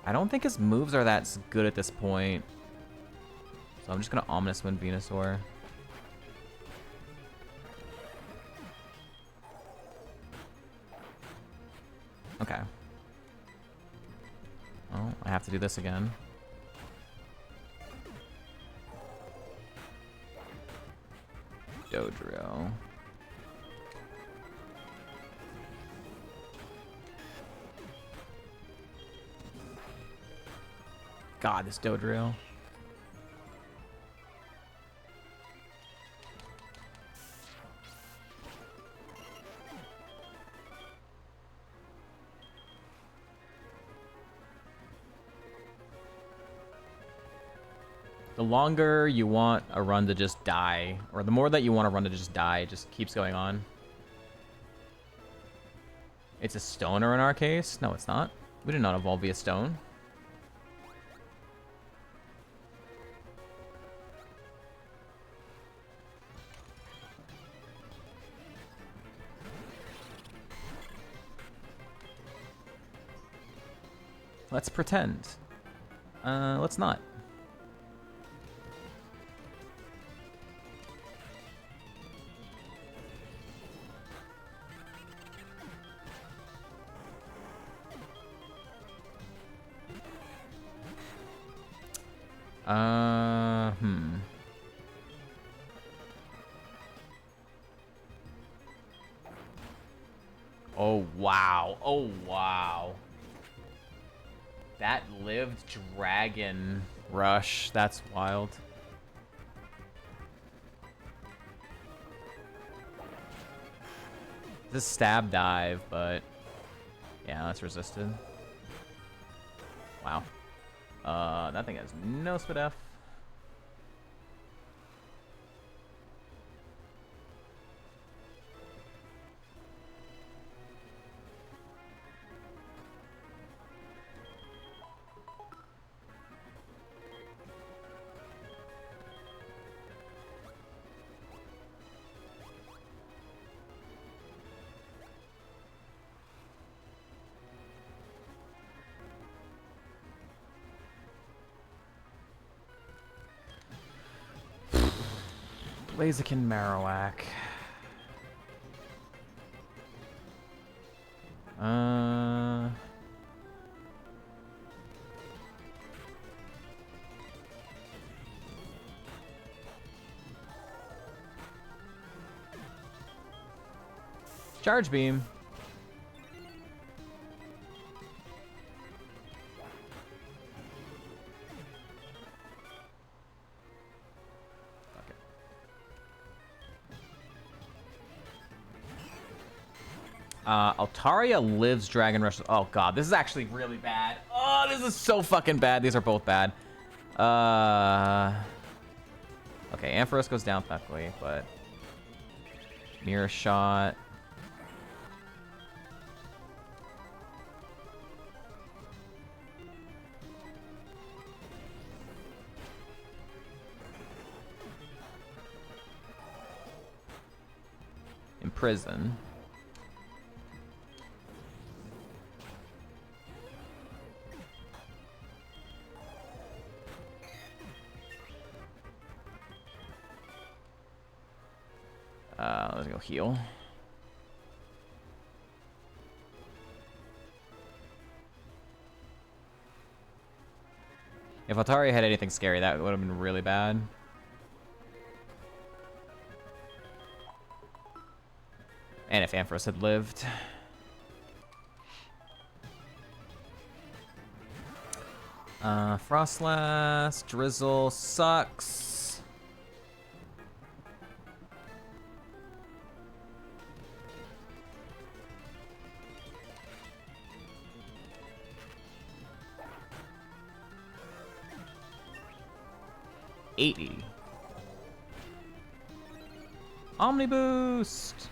I don't think his moves are that good at this point. So I'm just gonna Ominous Wind Venusaur. Okay. Oh, I have to do this again. Dodrio. God, this Dodrio. The longer you want a run to just die, or the more that you want a run to just die, it just keeps going on. It's a stoner in our case? No, it's not. We did not evolve via stone. Let's pretend. Let's not. Oh, wow. Oh, wow. That lived Dragon Rush. That's wild. This stab dive, but yeah, that's resisted. Wow. That thing has no spit F. Blaziken Marowak. Charge Beam. Altaria lives Dragon Rush. Oh god, this is actually really bad. Oh, this is so fucking bad. These are both bad. Okay, Ampharos goes down quickly, but Mirror Shot. Imprison. Let's go heal. If Altaria had anything scary, that would have been really bad. And if Ampharos had lived. Frostlass, Drizzle sucks. $80. Omni Boost.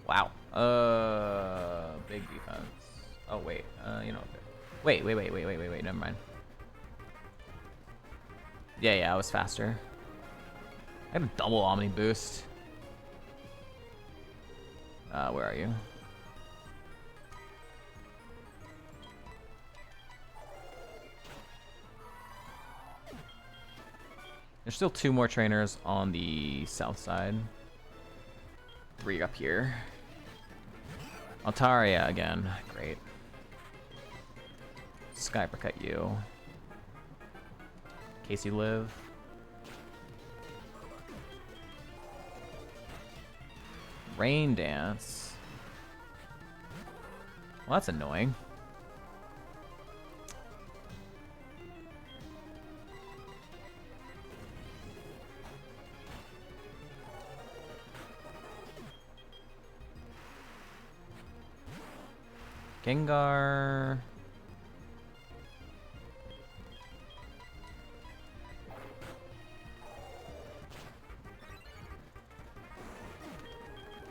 Wow. Big defense. Oh wait. You know. Wait. Never mind. Yeah. I was faster. I had a double Omni Boost. Where are you? There's still 2 more trainers on the south side. 3 up here. Altaria again. Great. Sky Uppercut you. In case you live. Rain Dance. Well, that's annoying. Gengar.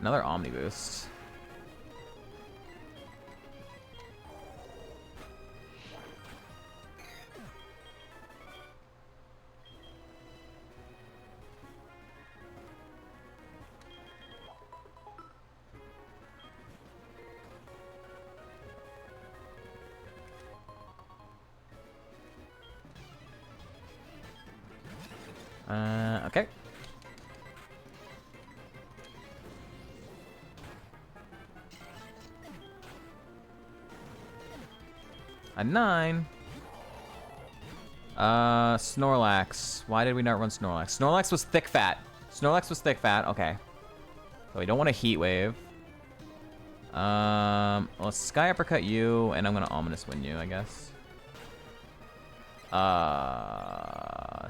Another Omni Boost. Okay. A 9. Snorlax. Why did we not run Snorlax? Snorlax was thick fat. Snorlax was thick fat. Okay. So we don't want a Heat Wave. Let's Sky Uppercut you, and I'm gonna Ominous Wind you, I guess.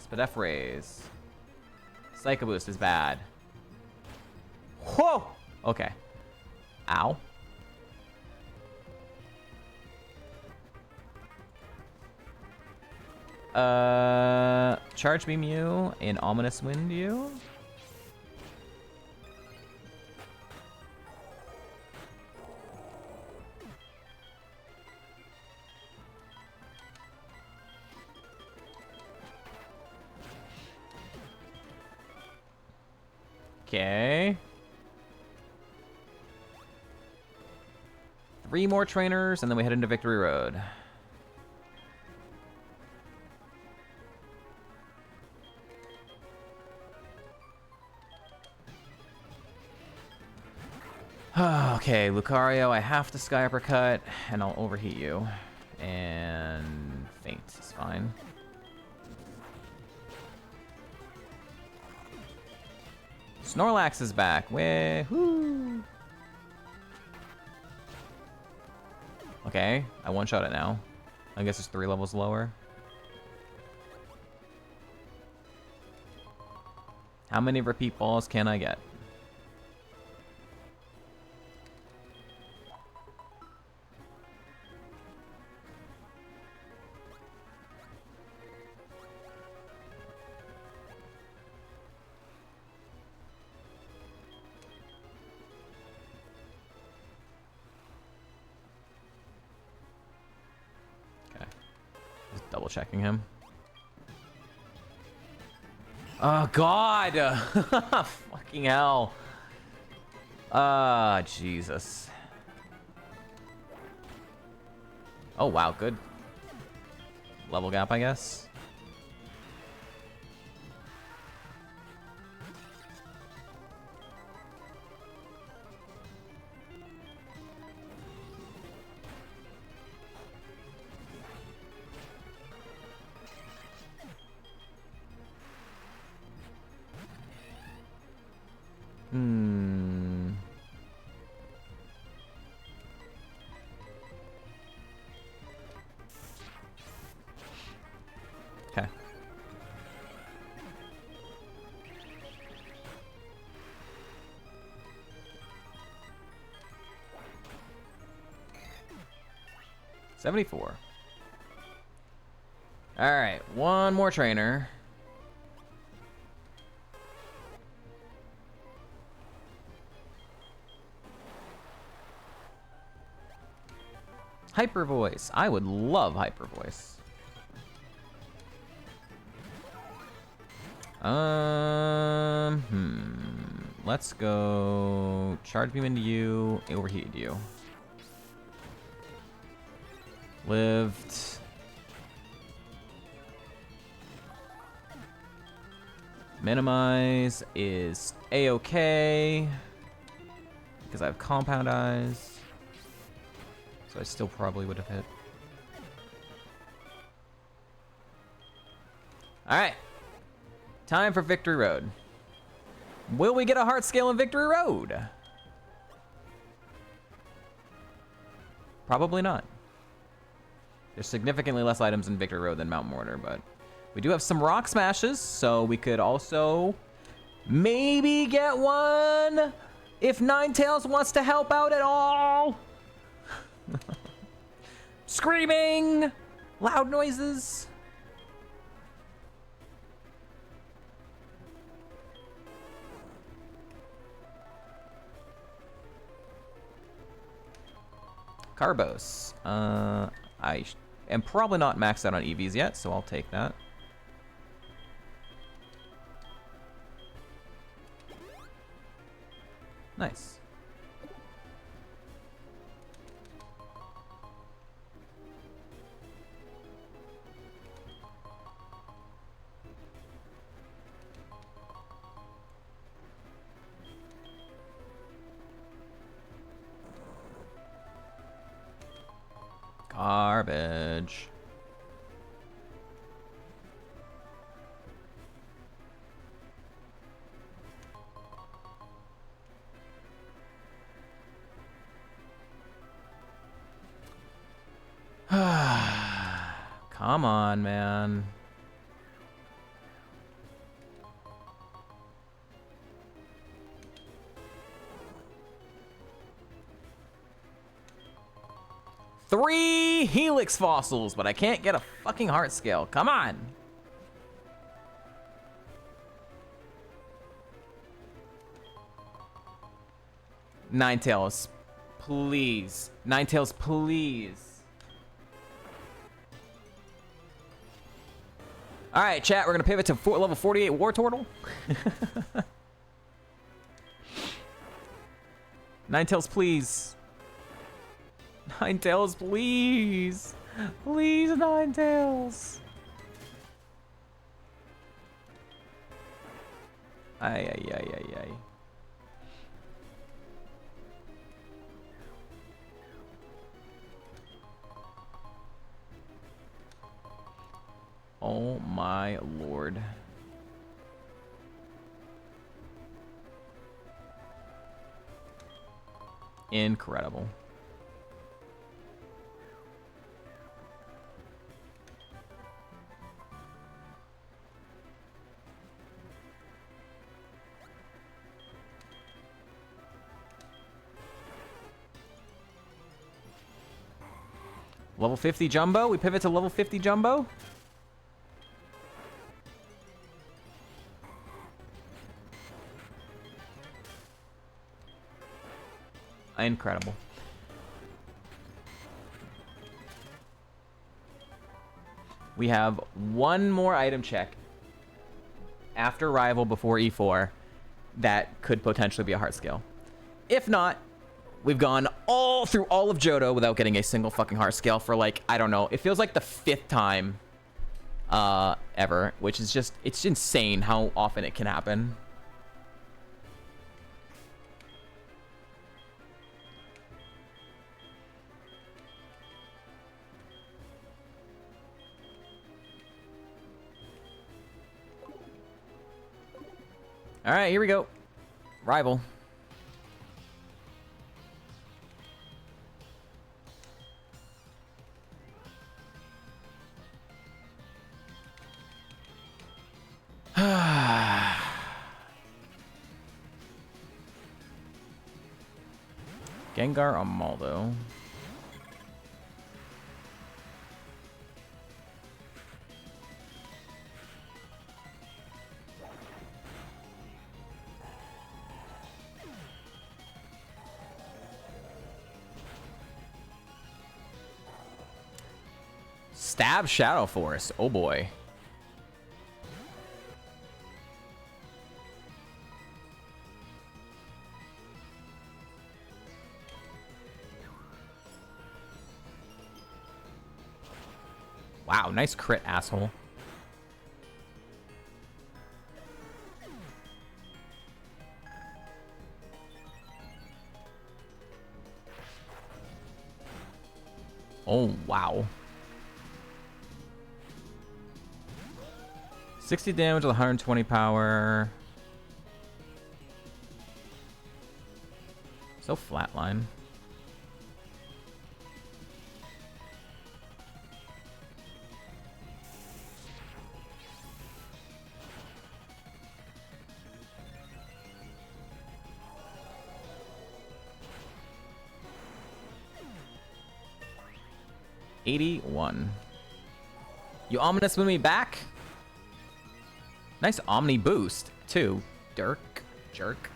Spadef Raise. Psycho Boost is bad. Whoa! Okay. Ow. Charge Beam you and Ominous Wind you. Okay. 3 more trainers, and then we head into Victory Road. Okay, Lucario, I have to Sky Uppercut, and I'll overheat you. And Faint is fine. Snorlax is back. Woohoo! Okay, I one-shot it now. I guess it's 3 levels lower. How many repeat balls can I get? Double checking him. Oh God! Fucking hell! Ah, Jesus. Oh wow, good level gap, I guess. Okay. $74. All right, one more trainer. Hyper Voice. I would love Hyper Voice. Let's go Charge Beam into you, overheat you. Lived. Minimize is A-okay because I have Compound Eyes. So I still probably would have hit. All right. Time for Victory Road. Will we get a heart scale in Victory Road? Probably not. There's significantly less items in Victory Road than Mount Mortar, but we do have some rock smashes, so we could also maybe get one if Ninetales wants to help out at all. Screaming, loud noises. Carbos. I am probably not maxed out on EVs yet, so I'll take that. Nice. Garbage. Come on, man. Three Helix fossils, but I can't get a fucking heart scale. Come on. Ninetales, please. Ninetales, please. All right, chat. We're gonna pivot to level 48 War Turtle. Ninetales, please. Ninetales, please. Please, Ninetales. Ay, ay, ay, ay, ay. Oh my lord. Incredible. Level 50 Jumbo? We pivot to level 50 Jumbo? Incredible. We have one more item check after Rival before E4 that could potentially be a heart scale. If not, we've gone all through all of Johto without getting a single fucking heart scale for, like, I don't know. It feels like the 5th time ever, which is just, it's insane how often it can happen. All right, here we go. Rival. Gengar Amaldo. Stab Shadow Force. Oh boy. Wow, nice crit, asshole. Oh, wow. 60 damage with 120 power. So flatline. $81. You ominous with me back? Nice Omni boost, too. Dirk. Jerk.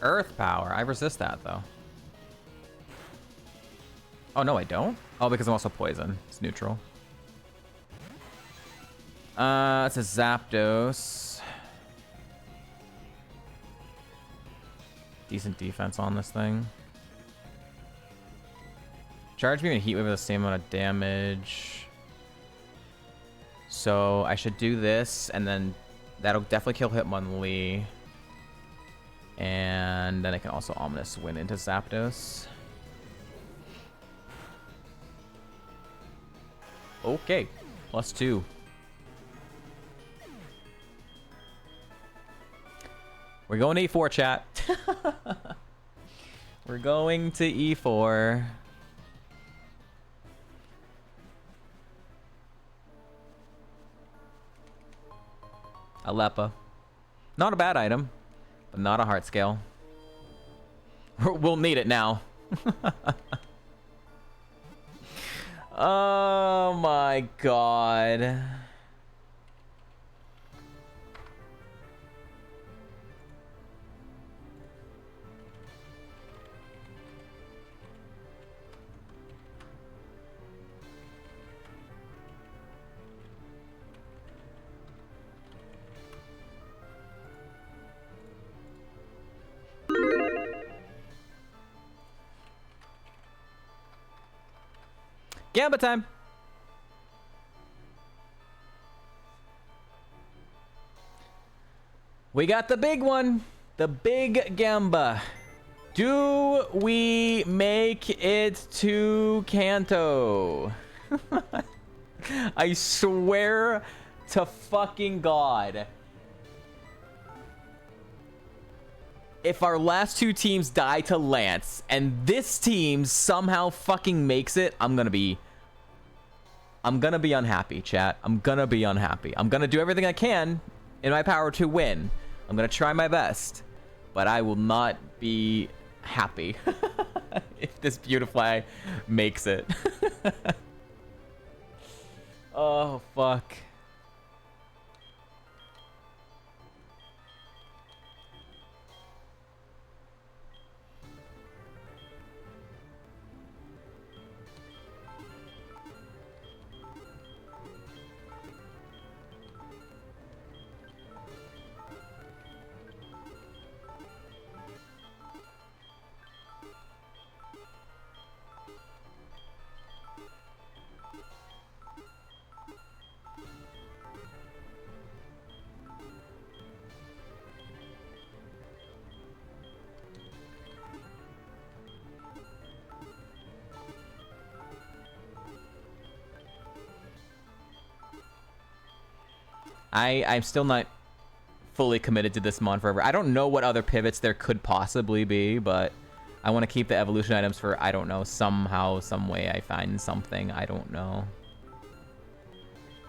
Earth power. I resist that, though. Oh, no, I don't? Oh, because I'm also poison. It's neutral. It's a Zapdos. Decent defense on this thing. Charge Beam and Heat Wave are the same amount of damage. So I should do this, and then that'll definitely kill Hitmonlee. And and then I can also Ominous Wind into Zapdos. Okay, +2. We're going to E4, chat. We're going to E4. Alepa. Not a bad item, but not a heart scale. We'll need it now. Oh my god. Gamba time. We got the big one. The big Gamba. Do we make it to Kanto? I swear to fucking God. If our last two teams die to Lance and this team somehow fucking makes it, I'm gonna be unhappy, chat. I'm gonna be unhappy. I'm gonna do everything I can in my power to win. I'm gonna try my best, but I will not be happy if this Beautifly makes it. Oh, fuck. I'm still not fully committed to this mon forever. I don't know what other pivots there could possibly be, but I want to keep the evolution items for, I don't know, somehow, some way I find something. I don't know.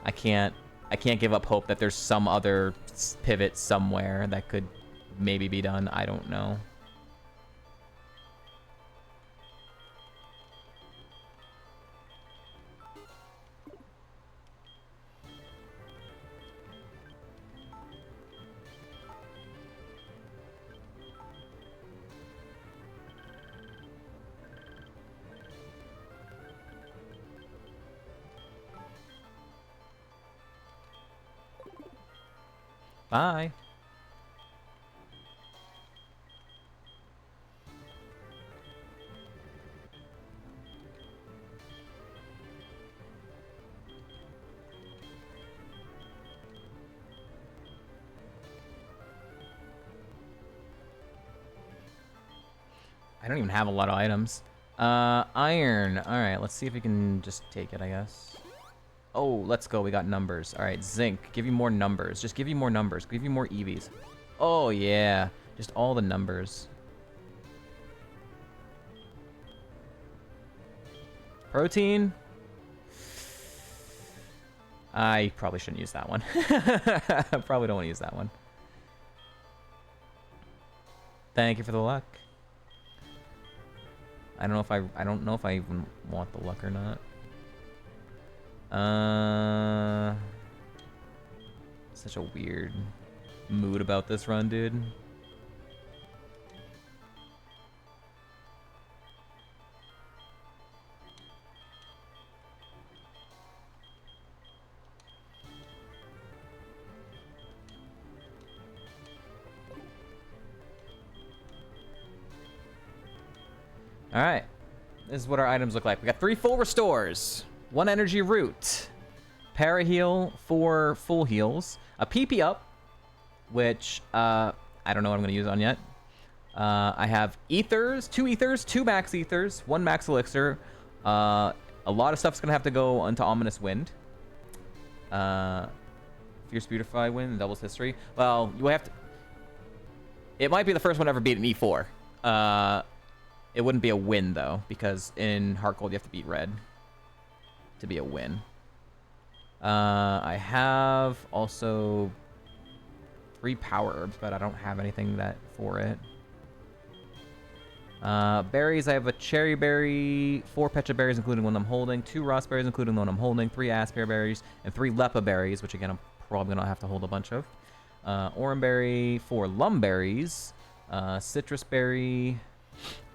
I can't give up hope that there's some other pivot somewhere that could maybe be done. I don't know. Bye. I don't even have a lot of items. Iron. All right, let's see if we can just take it, I guess. Oh, let's go. We got numbers. All right, zinc. Give you more numbers. Just give you more numbers. Give you more EVs. Oh, yeah. Just all the numbers. Protein. I probably shouldn't use that one. I probably don't want to use that one. Thank you for the luck. I don't know if I even want the luck or not. Such a weird mood about this run, dude. All right, this is what our items look like. We got 3 full restores, 1 energy root, para heal, 4 full heals, a PP up, which I don't know what I'm gonna use on yet. I have ethers, 2 ethers, 2 max ethers, 1 max elixir. A lot of stuff's gonna have to go into Ominous Wind. Fierce Beautify win, doubles history. Well, you have to... It might be the first one ever beat an E4. It wouldn't be a win, though, because in HeartGold you have to beat red to be a win. I have also 3 power herbs, but I don't have anything that for it. Berries, I have a cherry berry, 4 pecha berries, including one I'm holding, 2 raspberries, including one I'm holding, 3 aspare berries, and 3 lepa berries, which again I'm probably gonna have to hold a bunch of. Oranberry, 4 lum berries, citrus berry.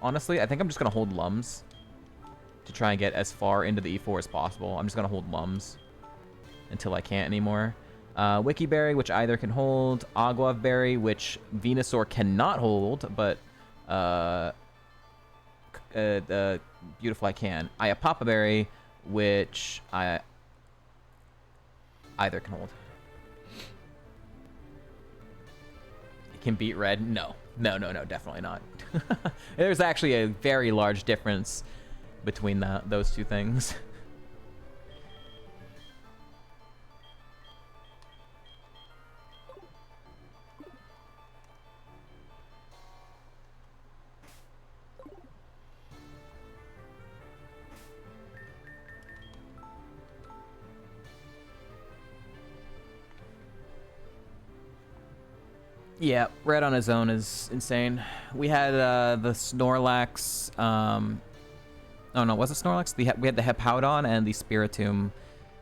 Honestly, I think I'm just gonna hold lums to try and get as far into the E4 as possible. I'm just gonna hold lums until I can't anymore. Wiki berry, which either can hold, Aguav berry, which Venusaur cannot hold, but Beautifly can. Ayapapa berry, which I either can hold. It can beat red? No, definitely not. There's actually a very large difference between those two things. Yeah, red on his own is insane. We had the Snorlax. Oh no, was it Snorlax? We had the Hippowdon and the Spiritomb,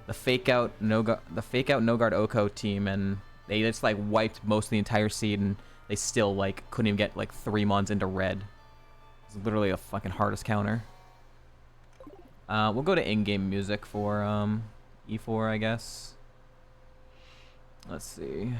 the fake out Nogard Oko team, and they just like wiped most of the entire seed, and they still like couldn't even get like 3 months into red. It's literally the fucking hardest counter. We'll go to in-game music for E4, I guess. Let's see.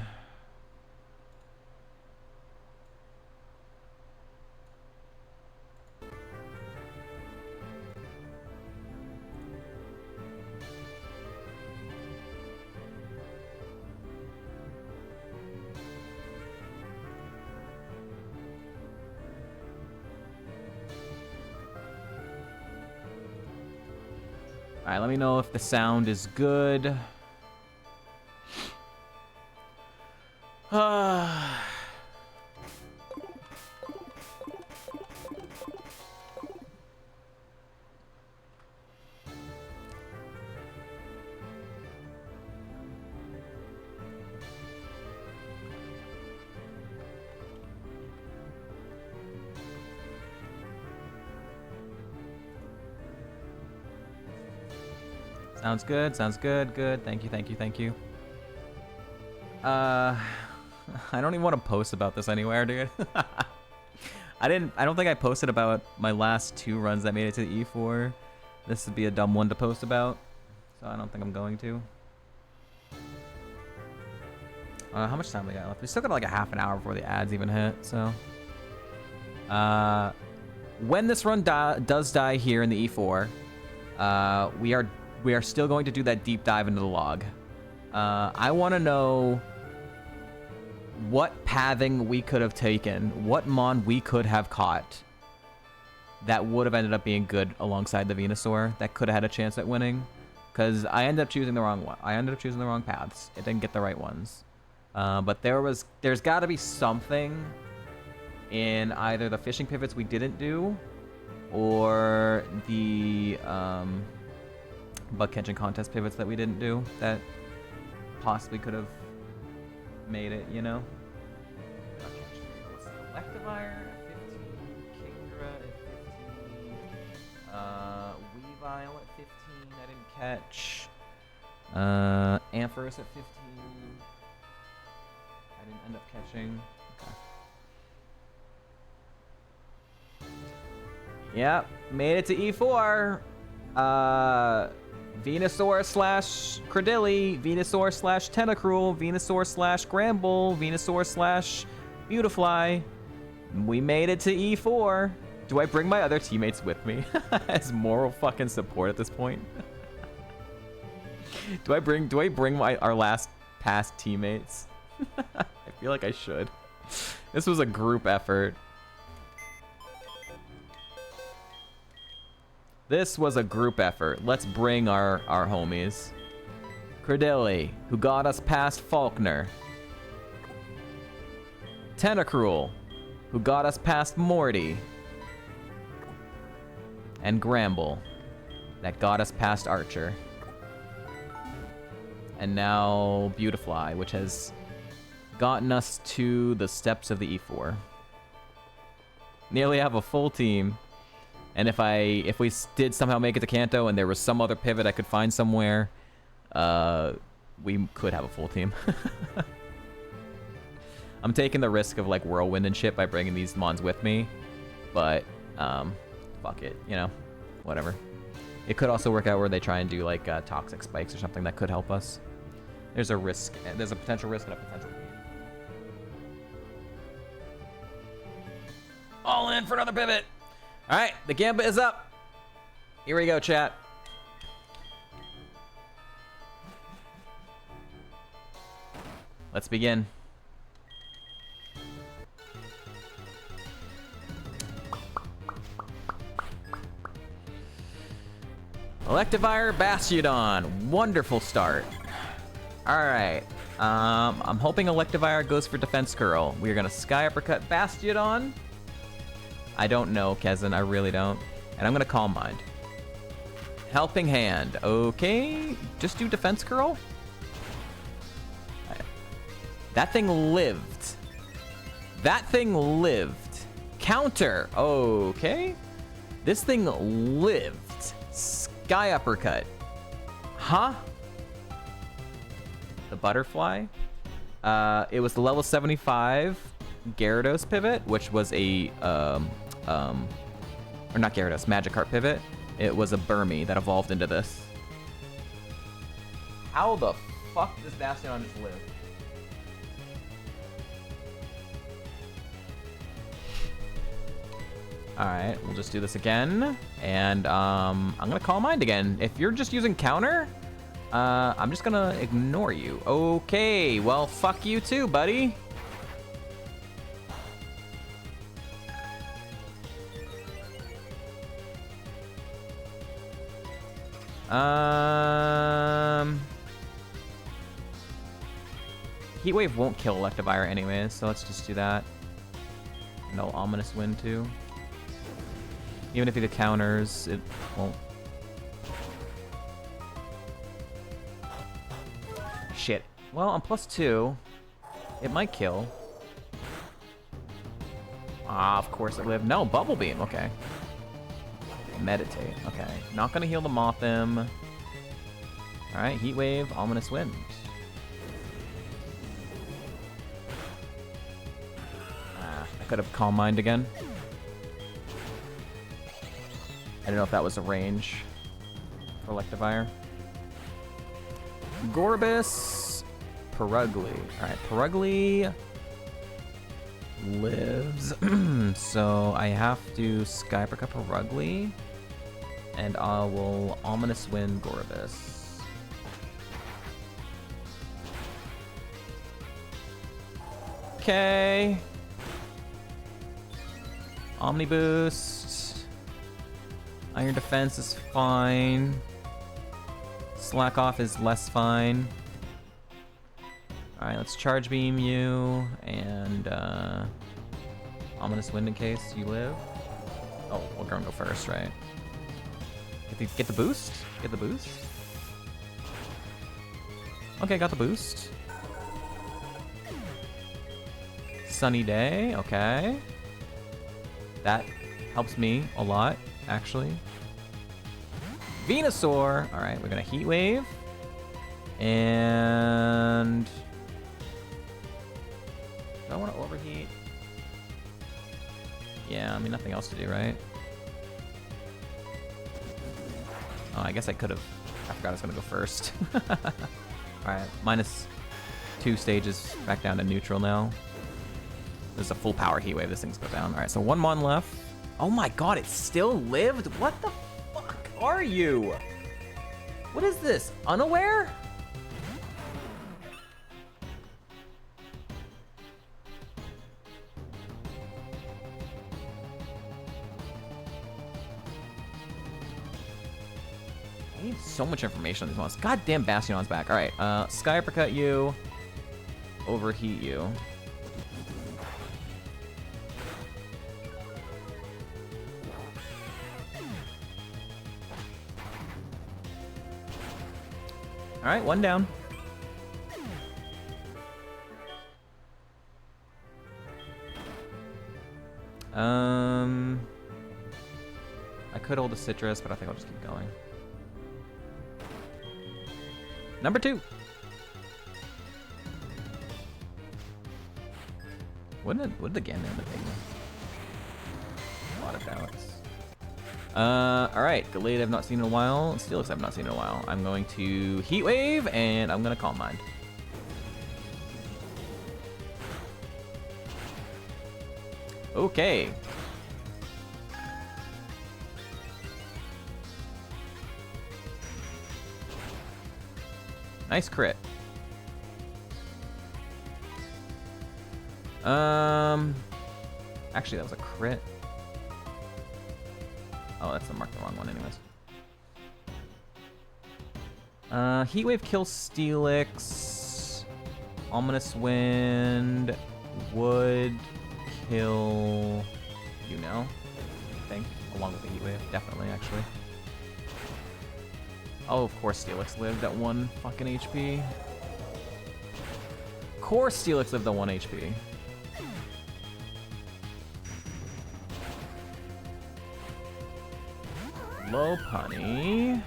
Alright, let me know if the sound is good. Sounds good, sounds good, good. Thank you, thank you, thank you. I don't even want to post about this anywhere, dude. I don't think I posted about my last 2 runs that made it to the E4. This would be a dumb one to post about, so I don't think I'm going to. How much time we got left? We still got like a half an hour before the ads even hit, so. When this run does die here in the E4, we are still going to do that deep dive into the log. I want to know what pathing we could have taken, what Mon we could have caught that would have ended up being good alongside the Venusaur that could have had a chance at winning. Because I ended up choosing the wrong one. I ended up choosing the wrong paths. It didn't get the right ones. But there's got to be something in either the fishing pivots we didn't do or the bug catching contest pivots that we didn't do that possibly could have made it, you know? Electivire at 15, Kingdra at 15, Weavile at 15, I didn't catch. Ampharos at 15, I didn't end up catching. Okay. Yep, made it to E4. Venusaur slash Credilli, Venusaur slash Tentacruel, Venusaur slash Gramble, Venusaur slash Beautifly. We made it to E4. Do I bring my other teammates with me as moral fucking support at this point? Do I bring our last past teammates? I feel like I should. This was a group effort. This was a group effort. Let's bring our homies. Credilli, who got us past Faulkner. Tentacruel, who got us past Morty. And Gramble, that got us past Archer. And now Beautifly, which has gotten us to the steps of the E4. Nearly have a full team. And if we did somehow make it to Kanto and there was some other pivot I could find somewhere, we could have a full team. I'm taking the risk of like whirlwind and shit by bringing these mons with me, but fuck it, you know, whatever. It could also work out where they try and do like toxic spikes or something that could help us. There's a risk. There's a potential risk and a potential. All in for another pivot. All right, the gambit is up. Here we go, chat. Let's begin. Electivire, Bastiodon. Wonderful start. All right. I'm hoping Electivire goes for Defense Curl. We're going to Sky Uppercut Bastiodon. I don't know, Kezin. I really don't. And I'm going to Calm Mind. Helping Hand. Okay. Just do Defense Curl. That thing lived. That thing lived. Counter. Okay. This thing lived. Sky Uppercut. Huh? The Butterfly. It was the level 75 Gyarados pivot, which was a or not Gyarados, Magikarp pivot. It was a Burmy that evolved into this. How the fuck does Bastiodon just live? Alright, we'll just do this again. And I'm gonna Calm Mind again. If you're just using counter, I'm just gonna ignore you. Okay, well, fuck you too, buddy. Heat Wave won't kill Electivire anyways, so let's just do that. No Ominous Wind too. Even if he counters, it won't. Shit. Well, on +2, it might kill. Ah, of course it lived. No, Bubble Beam. Okay. Meditate. Okay. Not gonna heal the Mothim. Alright, Heat Wave, Ominous Wind. I could have Calm Mind again. I don't know if that was a range for Electivire. Gorbis, Perugly. Alright, Perugly lives. So I have to Sky Uppercut Perugly. And I will Ominous Wind Gorbis. Okay. Omni Boost. Iron Defense is fine. Slack Off is less fine. Alright, let's Charge Beam you, and Ominous Wind in case you live. Oh, we're gonna go first, right? Get the boost? Get the boost? Okay, got the boost. Sunny Day, okay. That helps me a lot, actually. Venusaur. All right, we're gonna Heat Wave. And do I want to overheat? Yeah, I mean, nothing else to do, right? Oh, I guess I could have. I forgot I was gonna go first. All right, -2 stages back down to neutral now. There's a full power Heat Wave. This thing's go down. All right, so 1 mon left. Oh my god, it still lived? What the fuck are you? What is this? Unaware? I need so much information on these ones. Goddamn Bastion's back. Alright, Sky Uppercut you. Overheat you. Alright, one down. I could hold a Citrus, but I think I'll just keep going. Number 2. Wouldn't the Ganon end up being? A lot of doubts. Alright, Gallade I've not seen in a while. Steelix I've not seen in a while. I'm going to Heat Wave, and I'm going to Calm Mind. Okay. Nice crit. Actually, that was a crit. Oh, that's marked the wrong one anyways. Heat Wave kills Steelix. Ominous Wind would kill I think, along with the Heat Wave. Definitely, actually. Oh, of course Steelix lived at 1 fucking HP. Of course Steelix lived at 1 HP. Lopunny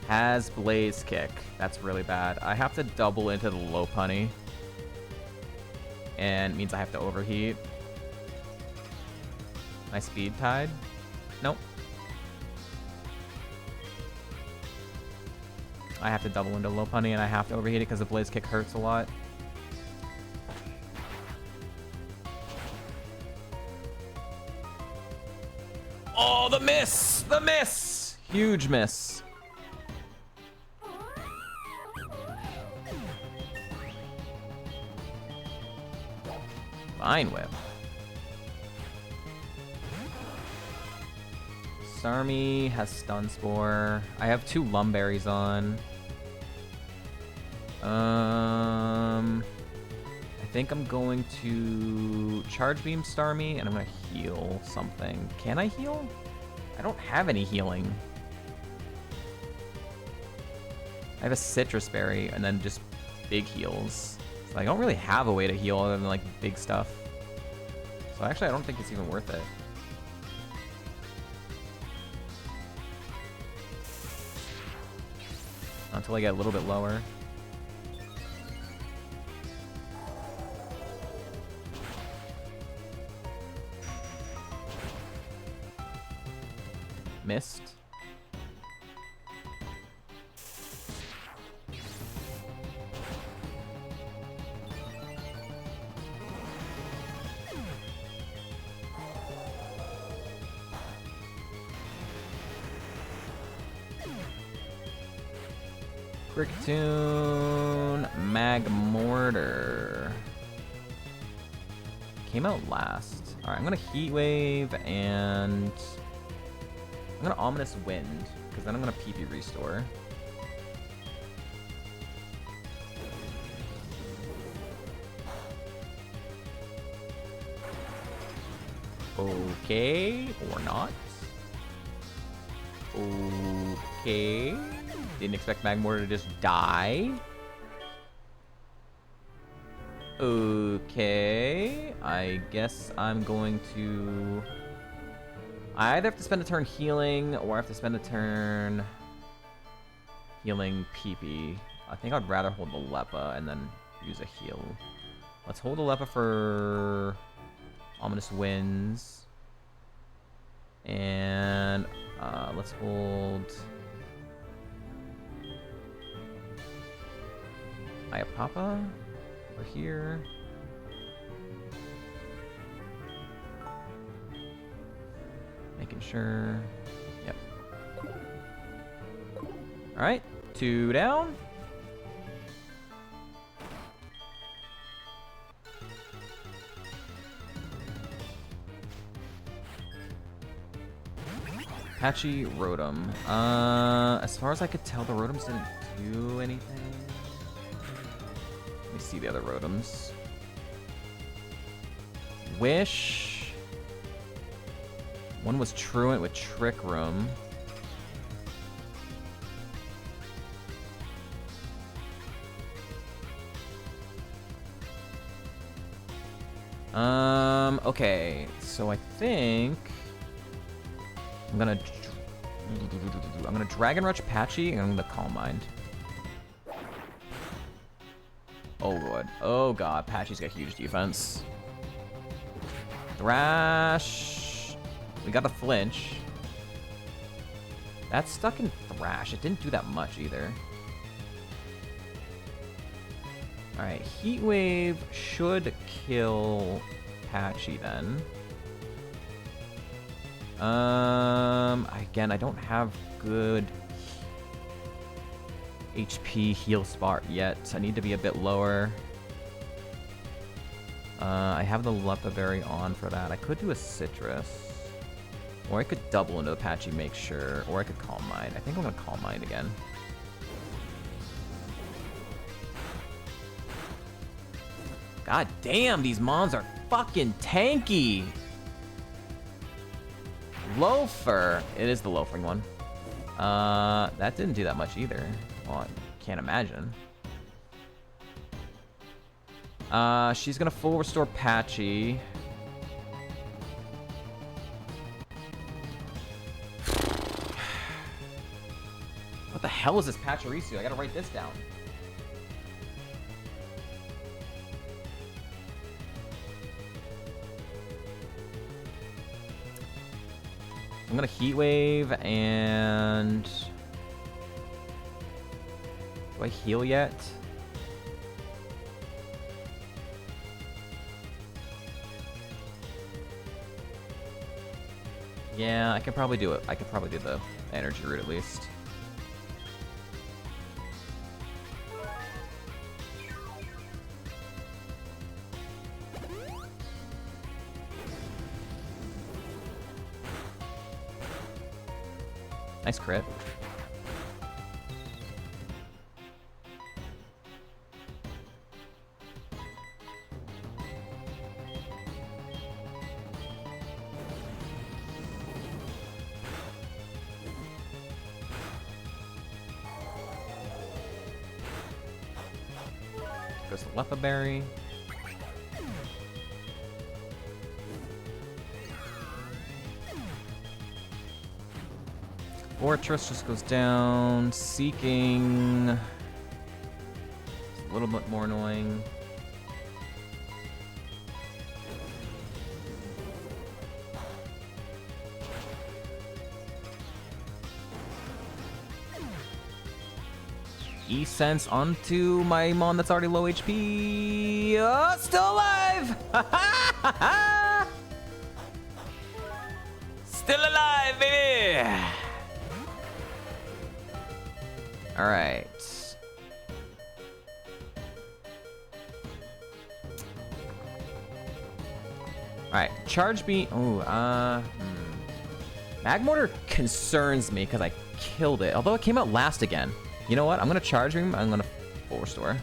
has Blaze Kick. That's really bad. I have to double into the Lopunny. And it means I have to overheat. My Speed Tide? Nope. I have to double into Lopunny and I have to overheat it because the Blaze Kick hurts a lot. Oh, the miss! The miss! Huge miss. Vine Whip. Starmie has Stun Spore. I have 2 Lumberries on. I think I'm going to Charge Beam Starmie, and I'm going to heal something. Can I heal? I don't have any healing. I have a Citrus Berry, and then just big heals. So I don't really have a way to heal other than, like, big stuff. So actually, I don't think it's even worth it. Until I get a little bit lower. Missed. Bricktoon, Magmortar. Came out last. Alright, I'm gonna Heat Wave and I'm gonna Ominous Wind, because then I'm gonna PP Restore. Okay, or not. Okay. Didn't expect Magmortar to just die. Okay. I guess I'm going to... I either have to spend a turn healing, or I have to spend a turn healing PP. I think I'd rather hold the Leppa and then use a heal. Let's hold the Leppa for Ominous Winds. And let's hold Iapapa over here. Making sure. Yep. Alright, 2 down. Patchy Rotom. As far as I could tell, the Rotoms didn't do anything. Let me see the other Rotoms. Wish. One was Truant with Trick Room. Okay, so I think I'm gonna Dragon Rush Patchy and I'm gonna Calm Mind. Oh god. Oh god, Patchy's got huge defense. Thrash. We got the flinch. That's stuck in Thrash. It didn't do that much either. Alright, Heat Wave should kill Patchy then. Again, I don't have good HP heal spot yet. I need to be a bit lower. I have the Leppa Berry on for that. I could do a Citrus. Or I could double into the Patchy, make sure. Or I could Calm Mind. I think I'm going to Calm Mind again. God damn, these mons are fucking tanky. Loafer. It is the loafering one. That didn't do that much either. Well, I can't imagine. She's gonna full restore Patchy. What the hell is this Pachirisu? I gotta write this down. I'm gonna Heat Wave and... Do I heal yet? Yeah, I can probably do it. I could probably do the energy route at least. Nice crit. Goes the Leppa Berry. Fortress just goes down. Seeking. It's a little bit more annoying. E-Sense onto my Mon that's already low HP. Oh, still alive! Still alive, baby! Alright. Alright, Charge Beam. Ooh, Magmortar concerns me because I killed it. Although it came out last again. You know what? I'm gonna Charge Beam. I'm gonna full restore.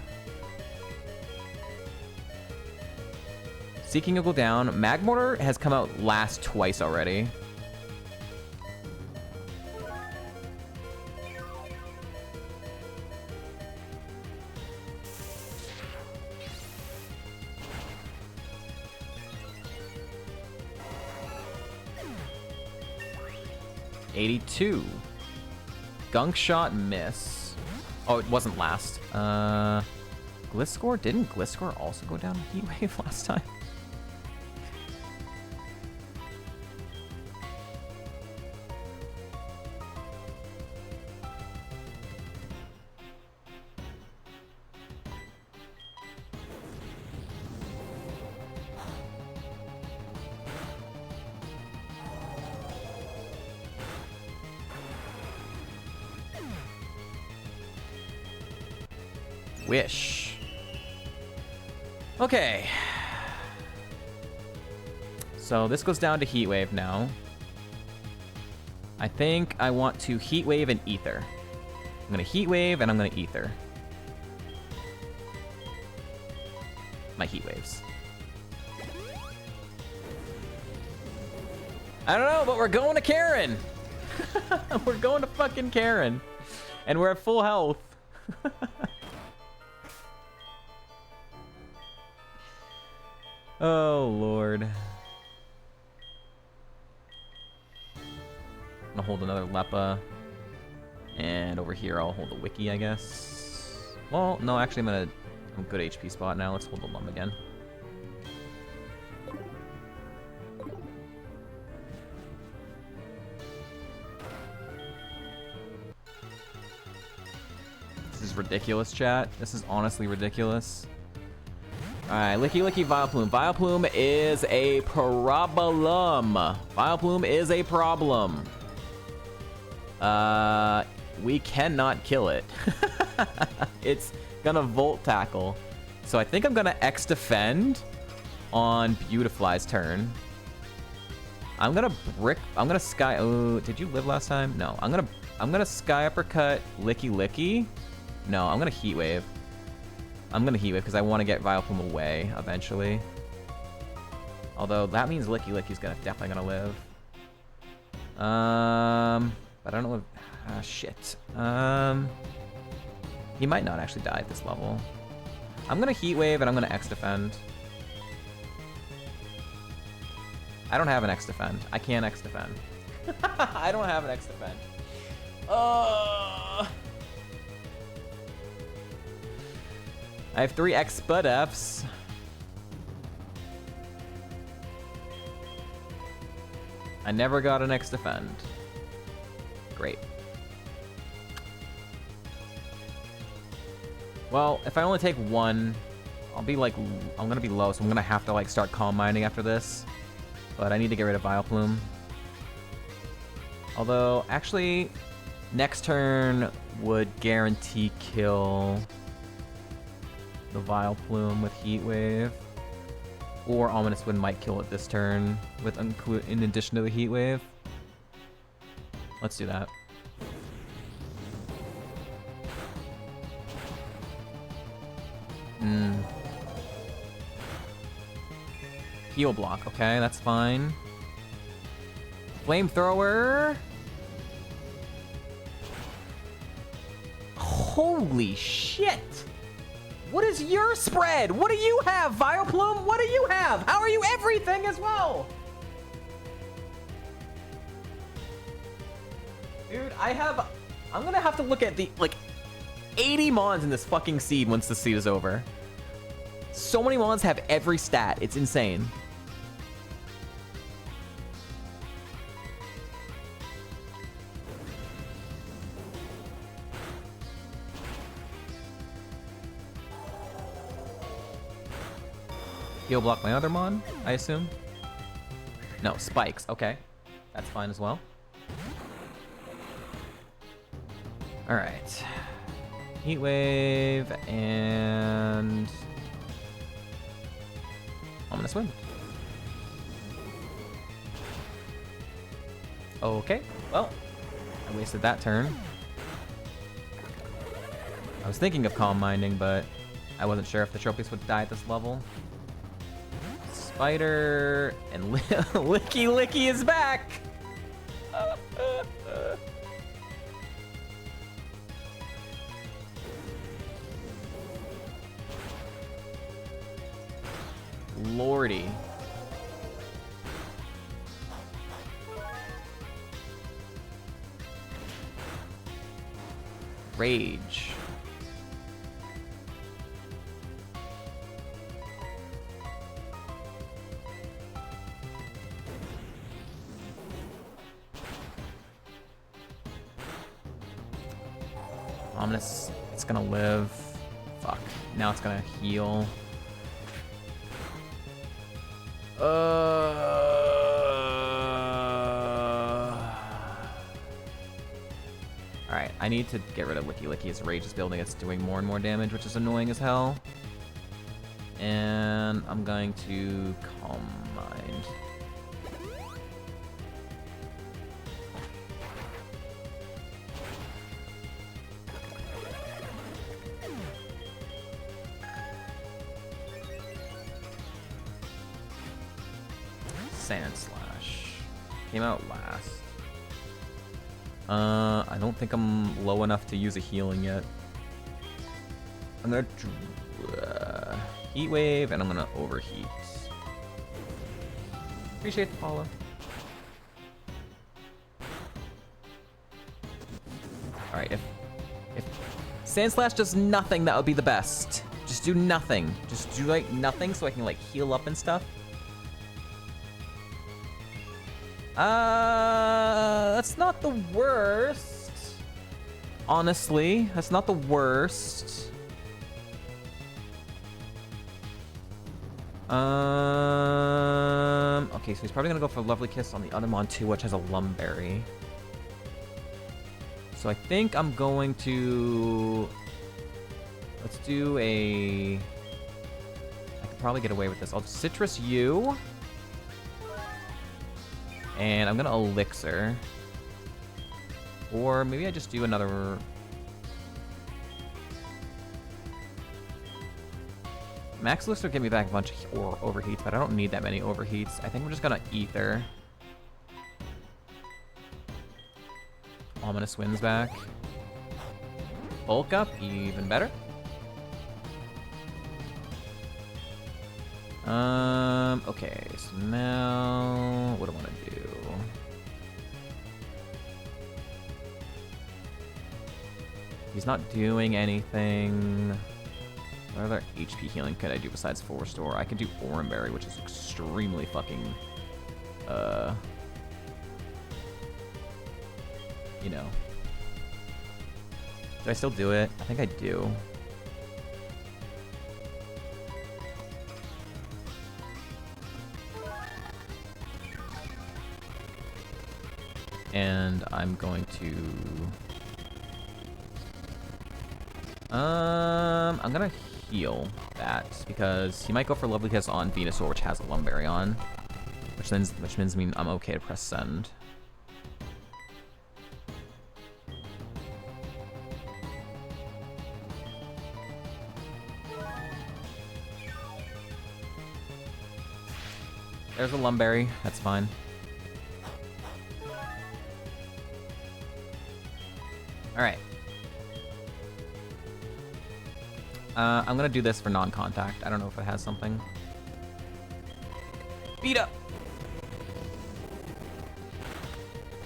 Seeking will go down. Magmortar has come out last twice already. $82. Gunk Shot miss. Oh, it wasn't last. Gliscor? Didn't Gliscor also go down Heat Wave last time? Wish. Okay. So this goes down to Heat Wave now. I think I want to Heat Wave and Ether. I'm gonna Heat Wave and I'm gonna Ether. My Heat Waves. I don't know, but we're going to Karen. We're going to fucking Karen. And we're at full health. Oh, Lord. I'm gonna hold another Leppa. And over here, I'll hold the Wiki, I guess. Well, no, actually, I'm a good HP spot now. Let's hold the Lum again. This is ridiculous, chat. This is honestly ridiculous. Alright, Licky Licky Vileplume. Vileplume is a problem. Vileplume is a problem. We cannot kill it. It's gonna Volt Tackle. So I think I'm gonna X defend on Beautifly's turn. I'm gonna Sky... Oh, did you live last time? No. I'm gonna Sky Uppercut Licky Licky. No, I'm gonna Heat Wave. I'm gonna Heat Wave because I want to get Vileplume away eventually. Although that means Licky Licky's definitely gonna live. But I don't know if... Ah, shit. He might not actually die at this level. I'm gonna Heat Wave and I'm gonna X defend. I don't have an X defend. I can't X defend. I don't have an X defend. I have 3 X Spud Fs. I never got an X defend. Great. Well, if I only take 1, I'll be like, I'm gonna be low, so I'm gonna have to like start Calm Minding after this. But I need to get rid of Vileplume. Although, actually, next turn would guarantee kill the Vileplume with Heat Wave. Or Ominous Wind might kill it this turn with in addition to the Heat Wave. Let's do that. Heal block, okay, that's fine. Flamethrower. Holy shit! What is your spread? What do you have, Vileplume? What do you have? How are you everything as well? Dude, I'm gonna have to look at the, like, 80 mons in this fucking seed once the seed is over. So many mons have every stat. It's insane. Heal block my other mon, I assume? No, spikes. Okay. That's fine as well. Alright. Heat Wave and Ominous Wind. Okay. Well, I wasted that turn. I was thinking of Calm Minding, but I wasn't sure if the Tropius would die at this level. Spider and Licky Licky is back. Lordy. Rage. Ominous, it's gonna live. Fuck. Now it's gonna heal. Alright, I need to get rid of Licky Licky. His Rage is building. It's doing more and more damage, which is annoying as hell. And I'm going to Calm Mind. Sand Slash. Came out last. I don't think I'm low enough to use a healing yet. I'm gonna Heat Wave, and I'm gonna Overheat. Appreciate the follow. Alright, if Sand Slash does nothing, that would be the best. Just do nothing. Just do, like, nothing so I can, like, heal up and stuff. That's not the worst. Honestly, that's not the worst. Okay, so he's probably gonna go for Lovely Kiss on the other Mon too, which has a Lumberry. So I think I'm going to... Let's do a... I could probably get away with this. I'll Citrus U. And I'm gonna Elixir. Or maybe I just do another... Max Elixir will give me back a bunch of overheats, but I don't need that many overheats. I think we're just gonna Ether. Ominous Winds back. Bulk up, even better. Okay, so now what do I want to do? He's not doing anything. What other HP healing could I do besides Full Restore? I could do Oranberry, which is extremely fucking, you know. Do I still do it? I think I do. And I'm going to... I'm gonna heal that because he might go for Lovely Kiss on Venusaur, which has a Lumberry on, which means I'm okay to press send. There's a Lumberry. That's fine. All right. I'm gonna do this for non-contact. I don't know if it has something. Beat up.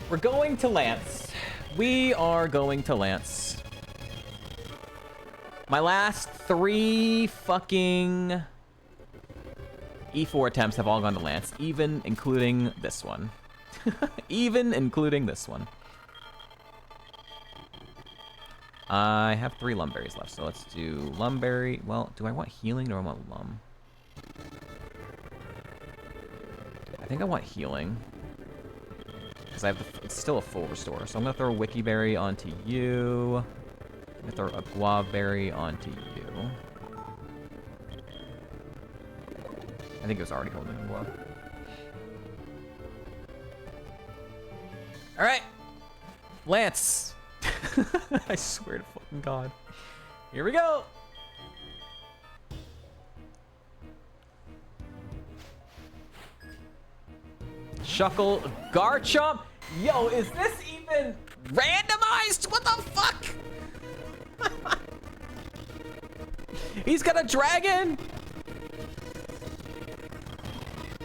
We're going to Lance. We are going to Lance. My last 3 fucking E4 attempts have all gone to Lance, even including this one. Even including this one. I have 3 Lumberries left, so let's do Lumberry. Well, do I want healing or do I want Lum? I think I want healing. Because I have it's still a Full Restore. So I'm going to throw a Wiki Berry onto you. I'm going to throw a Guava Berry onto you. I think it was already holding a Guava. Alright. Lance. I swear to fucking God. Here we go. Shuckle Garchomp. Yo, is this even randomized? What the fuck? He's got a dragon.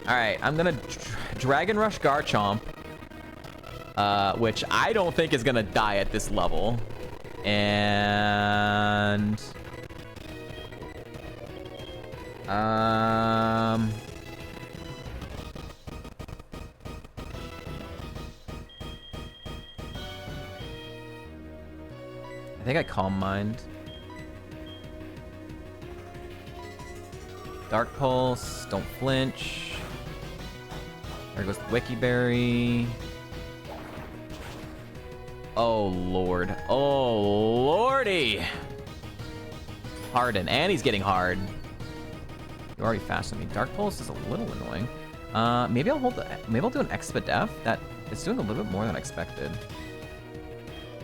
All right, I'm gonna Dragon Rush Garchomp. Which I don't think is gonna die at this level. And... I think I Calm Mind. Dark Pulse, don't flinch. There goes the Wiki Berry. Oh, Lord. Oh, Lordy. Harden. And he's getting hard. You're already faster than me. Dark Pulse is a little annoying. Maybe I'll do an Expedef. That is doing a little bit more than I expected.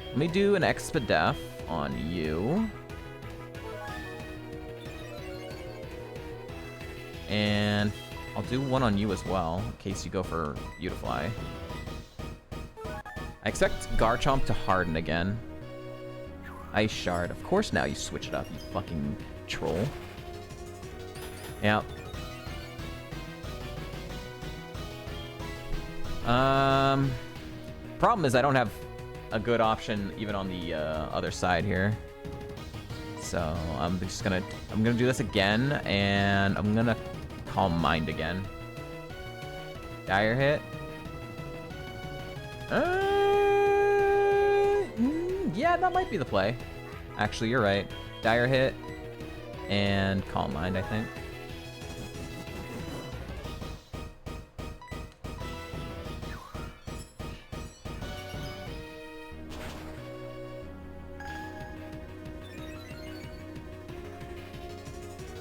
Let me do an Expedef on you. And I'll do one on you as well, in case you go for Beautifly. I expect Garchomp to harden again. Ice Shard. Of course now you switch it up, you fucking troll. Yeah. Problem is I don't have a good option even on the other side here. So I'm gonna do this again, and I'm gonna Calm Mind again. Dire Hit. Yeah, that might be the play. Actually, you're right. Dire Hit and Calm Mind, I think.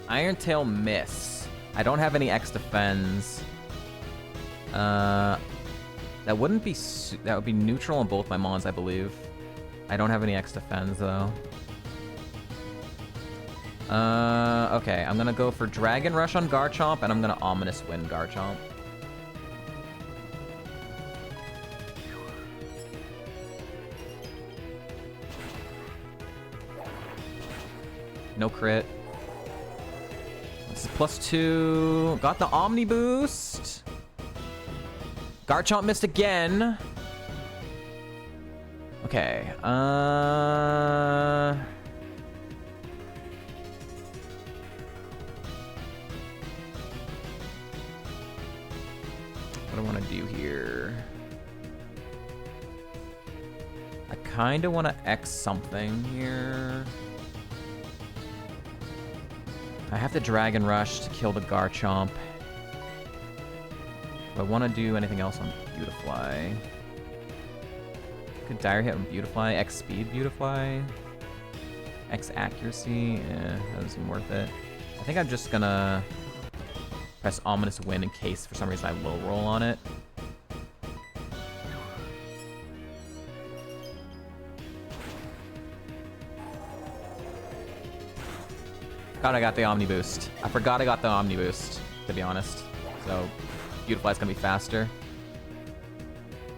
Iron Tail miss. I don't have any X defense. That wouldn't be... that would be neutral on both my mons, I believe. I don't have any X defense, though. Okay. I'm gonna go for Dragon Rush on Garchomp, and I'm gonna Ominous Wind Garchomp. No crit. This is +2. Got the Omni Boost. Garchomp missed again. Okay. What do I want to do here? I kind of want to X something here. I have to Dragon Rush to kill the Garchomp. Do I want to do anything else on Beautifly? Could Dire Hit on Beautifly, X Speed Beautifly, X Accuracy, that doesn't seem worth it. I think I'm just gonna press Ominous Wind in case for some reason I low roll on it. God, I got the Omni Boost. I forgot I got the Omni Boost, to be honest. So, Beautifly's gonna be faster.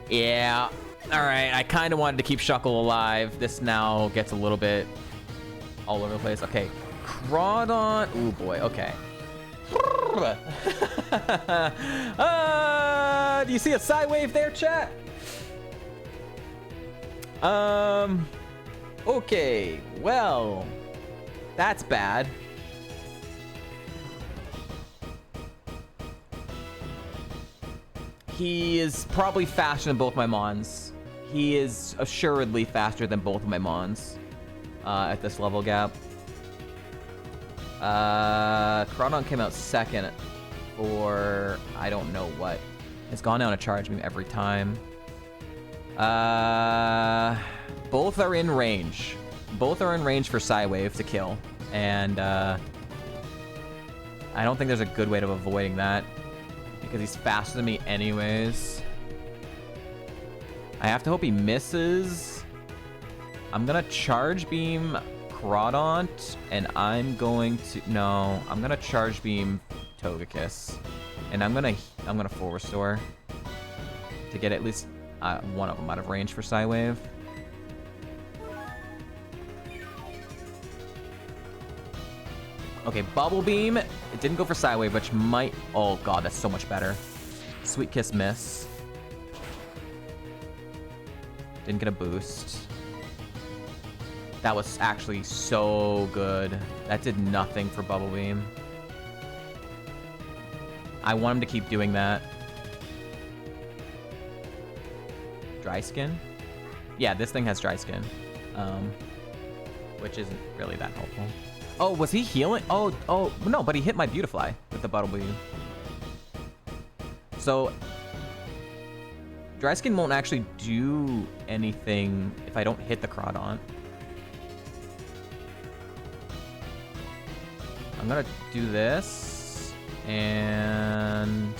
Yeah. Alright, I kind of wanted to keep Shuckle alive. This now gets a little bit all over the place. Okay. Crawdon. Ooh, boy. Okay. Do you see a side wave there, chat? Okay. Well, that's bad. He is probably faster than both my mons. He is assuredly faster than both of my mons at this level gap. Crawdon came out second for I don't know what. It's gone down a Charge Beam every time. Both are in range. Both are in range for Psywave to kill. And I don't think there's a good way of avoiding that, because he's faster than me anyways. I have to hope he misses. I'm gonna Charge Beam Crawdon, and I'm going to... No, I'm gonna Charge Beam Togekiss. And I'm gonna Full Restore to get at least one of them out of range for Psywave. Okay, Bubble Beam. It didn't go for Psywave, which might... Oh, God, that's so much better. Sweet Kiss miss. Didn't get a boost. That was actually so good. That did nothing for Bubble Beam. I want him to keep doing that. Dry Skin? Yeah, this thing has Dry Skin. Which isn't really that helpful. Oh, was he healing? Oh, no, but he hit my Beautifly with the Bubble Beam. So, Dry Skin won't actually do anything if I don't hit the Crawdon. I'm gonna do this, and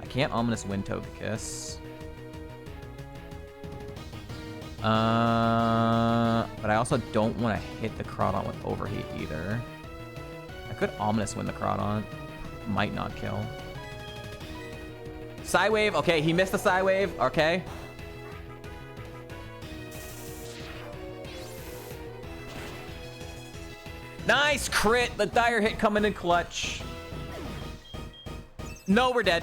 I can't Ominous Wind Togekiss. But I also don't want to hit the Crawdon with Overheat either. I could Ominous Wind the Crawdon. might not kill. Psy Wave. Okay, he missed the Psy Wave. Okay. Nice crit. The dire hit coming in clutch. No, we're dead.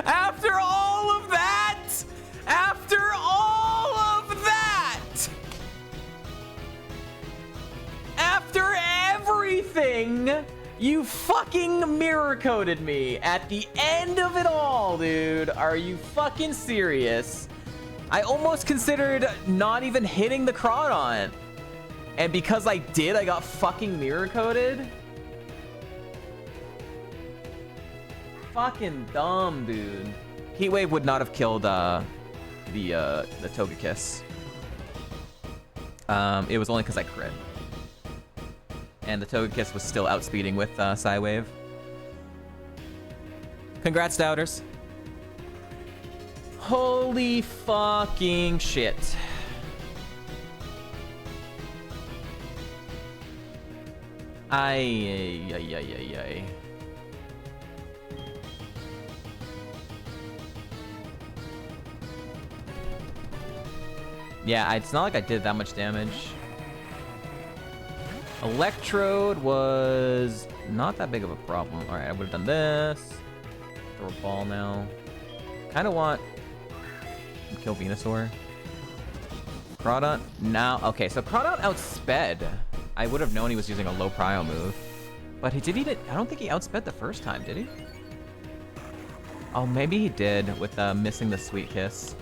After all of that, after all of that, after everything, you fucking mirror coded me at the end of it all, dude. Are you fucking serious? I almost considered not even hitting the Crawdon. And because I did, I got fucking mirror coded. Fucking dumb, dude. Heat Wave would not have killed the Togekiss. It was only because I crit. And the Togekiss was still outspeeding with Psy Wave. Congrats, doubters. Holy fucking shit. Ay. Yeah, it's not like I did that much damage. Electrode was not that big of a problem. All right, I would have done this. Throw a ball now. Kind of want to kill Venusaur. Crawdon now. Okay, so Crawdon outsped. I would have known he was using a low prio move, but he did eat it. I don't think he outsped the first time, did he? Oh, maybe he did with missing the Sweet Kiss.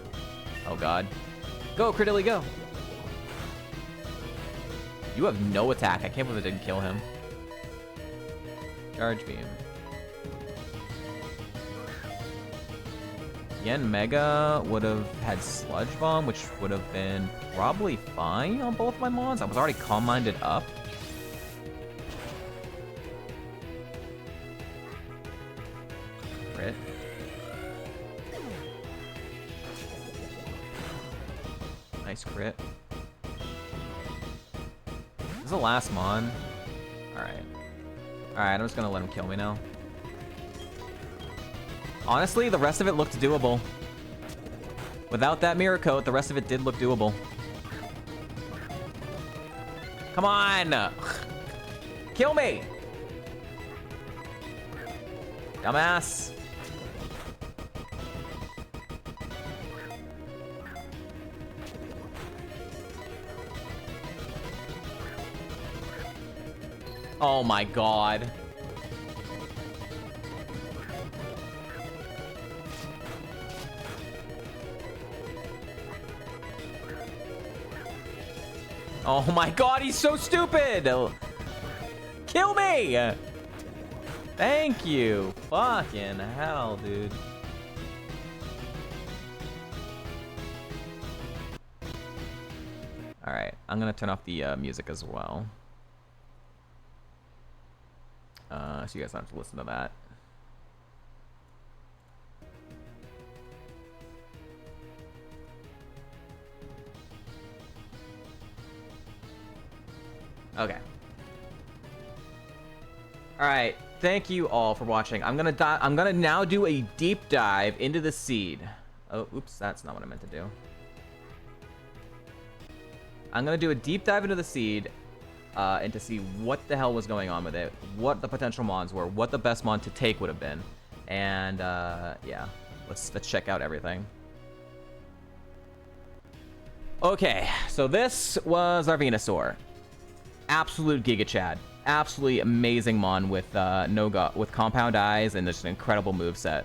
Oh God. Go, Cridilly, go. You have no attack. I can't believe it didn't kill him. Charge Beam. Yen Mega would have had Sludge Bomb, which would have been probably fine on both my mons. I was already Calm Minded up. Crit. Nice crit. This is the last mon. Alright. Alright, I'm just gonna let him kill me now. Honestly, the rest of it looked doable. Without that mirror coat, the rest of it did look doable. Come on! Kill me! Dumbass! Oh my God. Oh my God, he's so stupid! Kill me! Thank you. Fucking hell, dude. Alright, I'm gonna turn off the music as well. So you guys don't have to listen to that. Okay. All right. Thank you all for watching. I'm gonna now do a deep dive into the seed. Oh, oops, that's not what I meant to do. I'm gonna do a deep dive into the seed, and to see what the hell was going on with it, what the potential mons were, what the best mon to take would have been, and yeah, let's check out everything. Okay, so this was our Venusaur. Absolute Giga Chad. Absolutely amazing mon with with compound eyes and just an incredible moveset.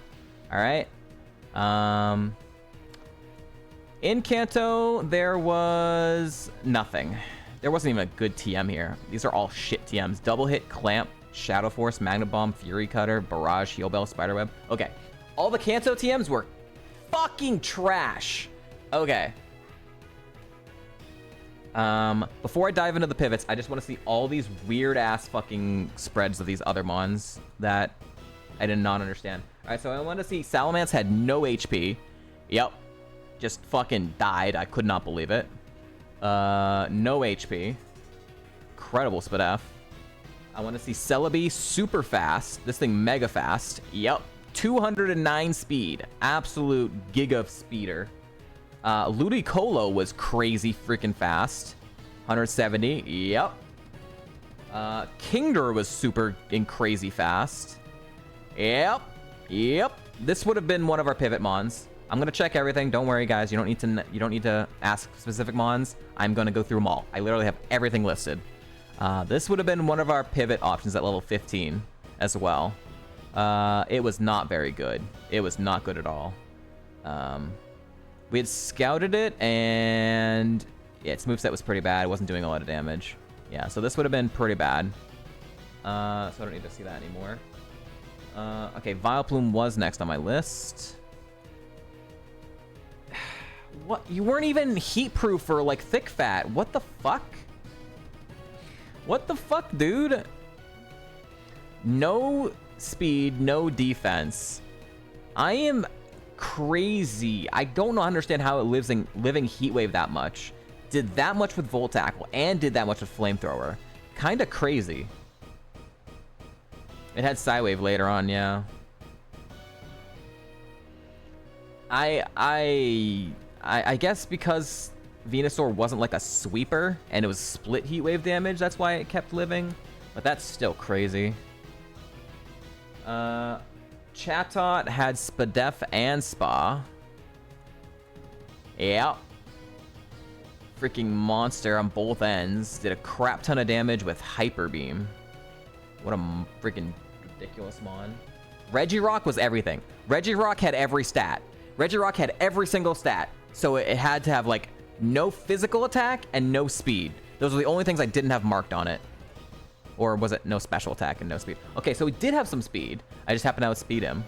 All right. In Kanto, there was nothing. There wasn't even a good TM here. These are all shit TMs. Double Hit, Clamp, Shadow Force, Magna Bomb, Fury Cutter, Barrage, Heal Bell, Spiderweb. Okay. All the Kanto TMs were fucking trash. Okay. Before I dive into the pivots, I just want to see all these weird ass fucking spreads of these other mons that I did not understand. All right, so I want to see Salamence had no HP. Yep. Just fucking died. I could not believe it. No HP. incredible Spadef. I want to see Celebi super fast. This thing mega fast. Yep. 209 speed. Absolute giga speeder. Ludicolo was crazy freaking fast. 170. Yep. Kingdra was super and crazy fast. Yep. Yep. This would have been one of our pivot mons. I'm gonna check everything. Don't worry, guys. You don't need to ask specific mons. I'm gonna go through them all. I literally have everything listed. This would have been one of our pivot options at level 15 as well. It was not very good. It was not good at all. We had scouted it, and yeah, its moveset was pretty bad. It wasn't doing a lot of damage. Yeah, so this would have been pretty bad. So I don't need to see that anymore. Okay, Vileplume was next on my list. What? You weren't even heat-proof for, like, thick fat. What the fuck? What the fuck, dude? No speed, no defense. I am crazy. I don't understand how it lives in living heat wave that much. Did that much with Volt Tackle and did that much with Flamethrower. Kind of crazy. It had Psywave later on, yeah. I guess because Venusaur wasn't like a sweeper and it was split heat wave damage, that's why it kept living. But that's still crazy. Chatot had Spadef and Spa. Yeah. Freaking monster on both ends. Did a crap ton of damage with Hyper Beam. What a freaking ridiculous mon. Regirock was everything. Regirock had every stat. Regirock had every single stat. So it had to have like no physical attack and no speed. Those are the only things I didn't have marked on it. Or was it no special attack and no speed? Okay, so he did have some speed. I just happened to outspeed him.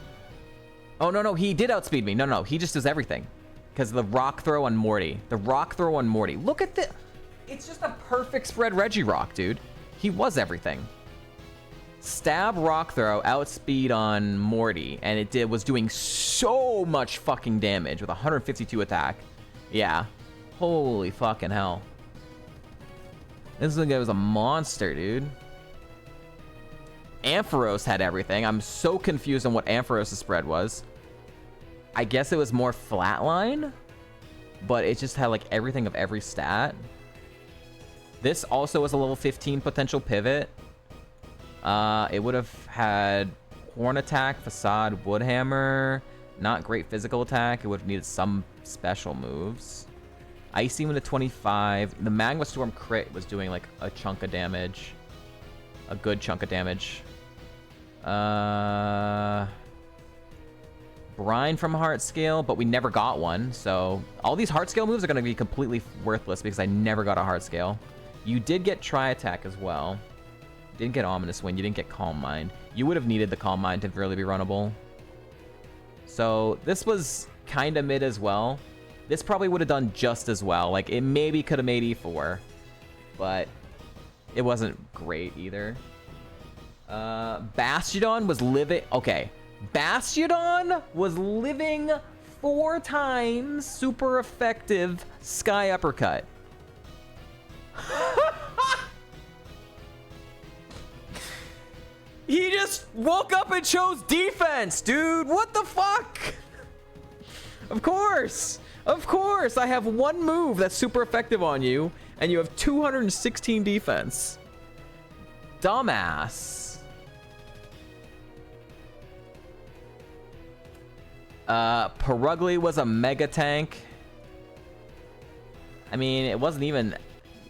Oh, no, he did outspeed me. No, he just does everything. Because the rock throw on Morty. The rock throw on Morty. Look at this. It's just a perfect spread Regirock, dude. He was everything. Stab, rock throw, outspeed on Morty. And it was doing so much fucking damage with 152 attack. Yeah. Holy fucking hell. This guy was a monster, dude. Ampharos had everything. I'm so confused on what Ampharos' spread was. I guess it was more flatline, but it just had like everything of every stat. This also was a level 15 potential pivot. It would have had Horn Attack, Facade, Woodhammer. Not great physical attack. It would have needed some special moves. Icy went to 25. The Magma Storm crit was doing like a chunk of damage. A good chunk of damage. Brine from Heart Scale, but we never got one. So all these Heart Scale moves are going to be completely worthless because I never got a Heart Scale. You did get Tri Attack as well. You didn't get Ominous Wind. You didn't get Calm Mind. You would have needed the Calm Mind to really be runnable. So this was kind of mid as well. This probably would have done just as well. Like, it maybe could have made E4, but it wasn't great either. Bastiodon was living... Okay. Bastiodon was living 4 times super effective Sky Uppercut. He just woke up and chose defense, dude. What the fuck? Of course. Of course. I have one move that's super effective on you, and you have 216 defense. Dumbass. Perugly was a mega tank. I mean, it wasn't even...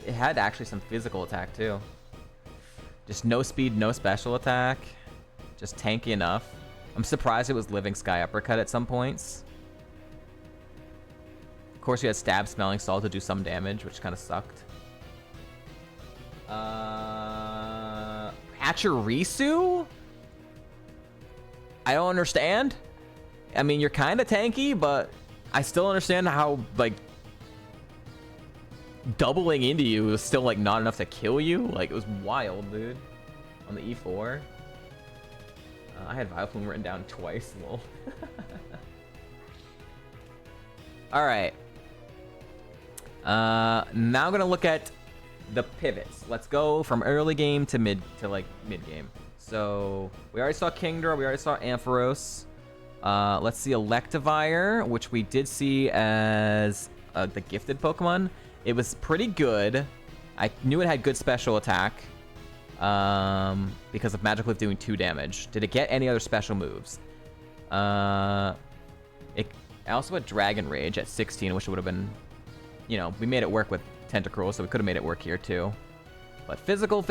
It had actually some physical attack, too. Just no speed, no special attack. Just tanky enough. I'm surprised it was living Sky Uppercut at some points. Of course, you had Stab, Smelling Salt to do some damage, which kind of sucked. Pachirisu? I don't understand. I mean, you're kind of tanky, but I still understand how, like, doubling into you was still, like, not enough to kill you. Like, it was wild, dude. On the E4. I had Vileplume written down twice, lol. Alright. Now I'm going to look at the pivots. Let's go from early game to mid game. So we already saw Kingdra, we already saw Ampharos. Let's see Electivire, which we did see as the gifted Pokemon. It was pretty good. I knew it had good special attack because of Magic Leaf doing 2 damage. Did it get any other special moves? I also had Dragon Rage at 16, which would have been, you know, we made it work with Tentacruel, so we could have made it work here too. But physical,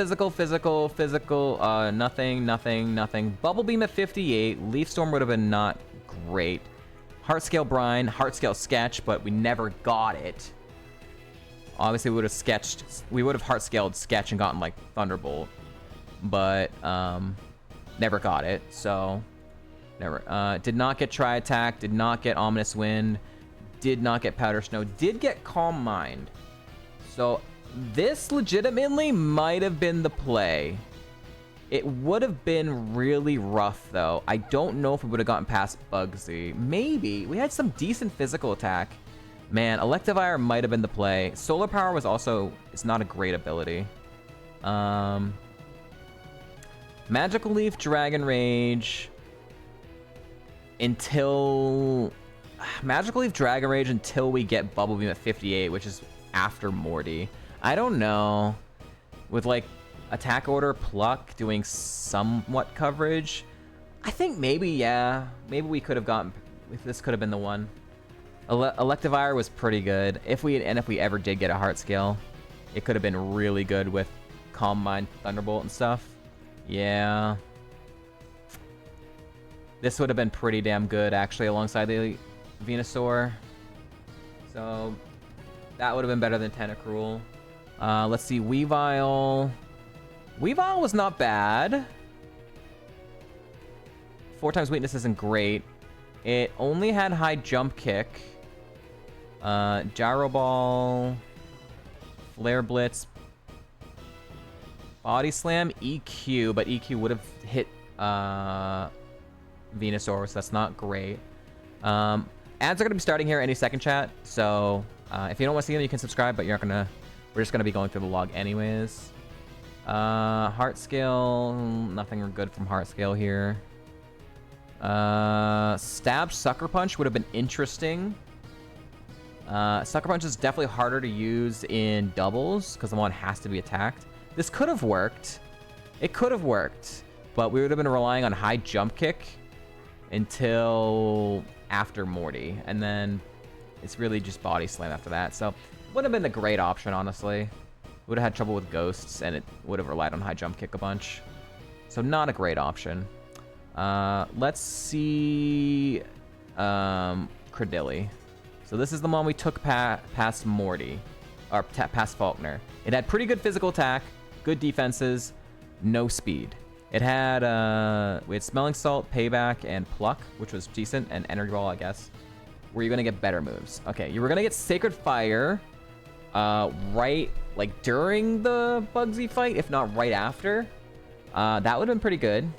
nothing. Bubble Beam at 58. Leaf Storm would have been not great. Heartscale Brine, Heartscale Sketch, but we never got it. Obviously, we would have Heartscaled Sketch and gotten like Thunderbolt, but never got it. So never. Did not get Tri Attack. Did not get Ominous Wind. Did not get Powder Snow. Did get Calm Mind. So this legitimately might have been the play. It would have been really rough, though. I don't know if we would have gotten past Bugsy. Maybe. We had some decent physical attack. Man, Electivire might have been the play. Solar Power was also... It's not a great ability. Magical Leaf, Dragon Rage... Until... Magical Leaf, Dragon Rage until we get Bubble Beam at 58, which is after Morty. I don't know. With, like, Attack Order, Pluck doing somewhat coverage. I think maybe, yeah. Maybe we could have gotten... If this could have been the one. Electivire was pretty good. If we ever did get a Heartscale, it could have been really good with Calm Mind, Thunderbolt, and stuff. Yeah. This would have been pretty damn good, actually, alongside the Venusaur. So, that would have been better than Tentacruel. Let's see, Weavile. Weavile was not bad. 4 times weakness isn't great. It only had high jump kick. Gyro Ball. Flare Blitz. Body Slam, EQ, but EQ would have hit Venusaur, so that's not great. Ads are going to be starting here any second, chat. So if you don't want to see them, you can subscribe, but you're not going to... We're just going to be going through the log anyways. Heartscale, nothing good from Heartscale here. Stab Sucker Punch would have been interesting. Sucker Punch is definitely harder to use in doubles because the one has to be attacked. This could have worked. It could have worked, but we would have been relying on high jump kick until after Morty, and then it's really just Body Slam after that. So would have been a great option, honestly. Would have had trouble with ghosts, and it would have relied on high jump kick a bunch. So not a great option. Let's see Credilli. So this is the one we took past Morty, or past Faulkner. It had pretty good physical attack, good defenses, no speed. It had we had Smelling Salt, Payback, and Pluck, which was decent, and Energy Ball, I guess. Were you gonna get better moves? Okay, you were gonna get Sacred Fire, right, like during the Bugsy fight, if not right after. That would have been pretty good.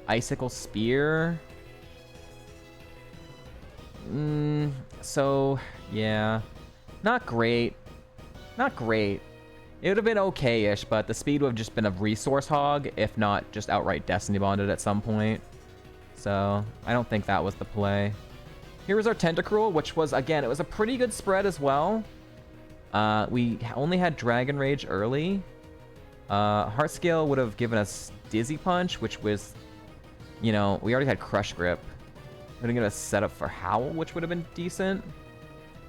Icicle Spear. So, yeah. Not great. Not great. It would have been okay-ish, but the speed would have just been a resource hog, if not just outright Destiny Bonded at some point. So, I don't think that was the play. Here was our Tentacruel, which was, again, it was a pretty good spread as well. We only had Dragon Rage early. Heartscale would have given us Dizzy Punch, which was, you know, we already had Crush Grip. Would have given us setup for Howl, which would have been decent.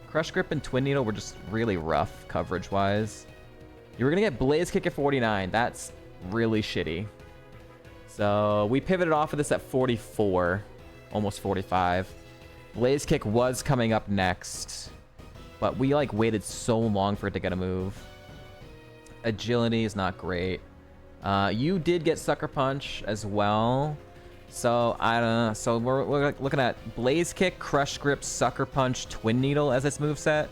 Crush Grip and Twin Needle were just really rough coverage-wise. You were going to get Blaze Kick at 49. That's really shitty. So we pivoted off of this at 44, almost 45. Blaze Kick was coming up next, but we like waited so long for it to get a move. Agility is not great. You did get Sucker Punch as well. So, I don't know. So, we're looking at Blaze Kick, Crush Grip, Sucker Punch, Twin Needle as its moveset.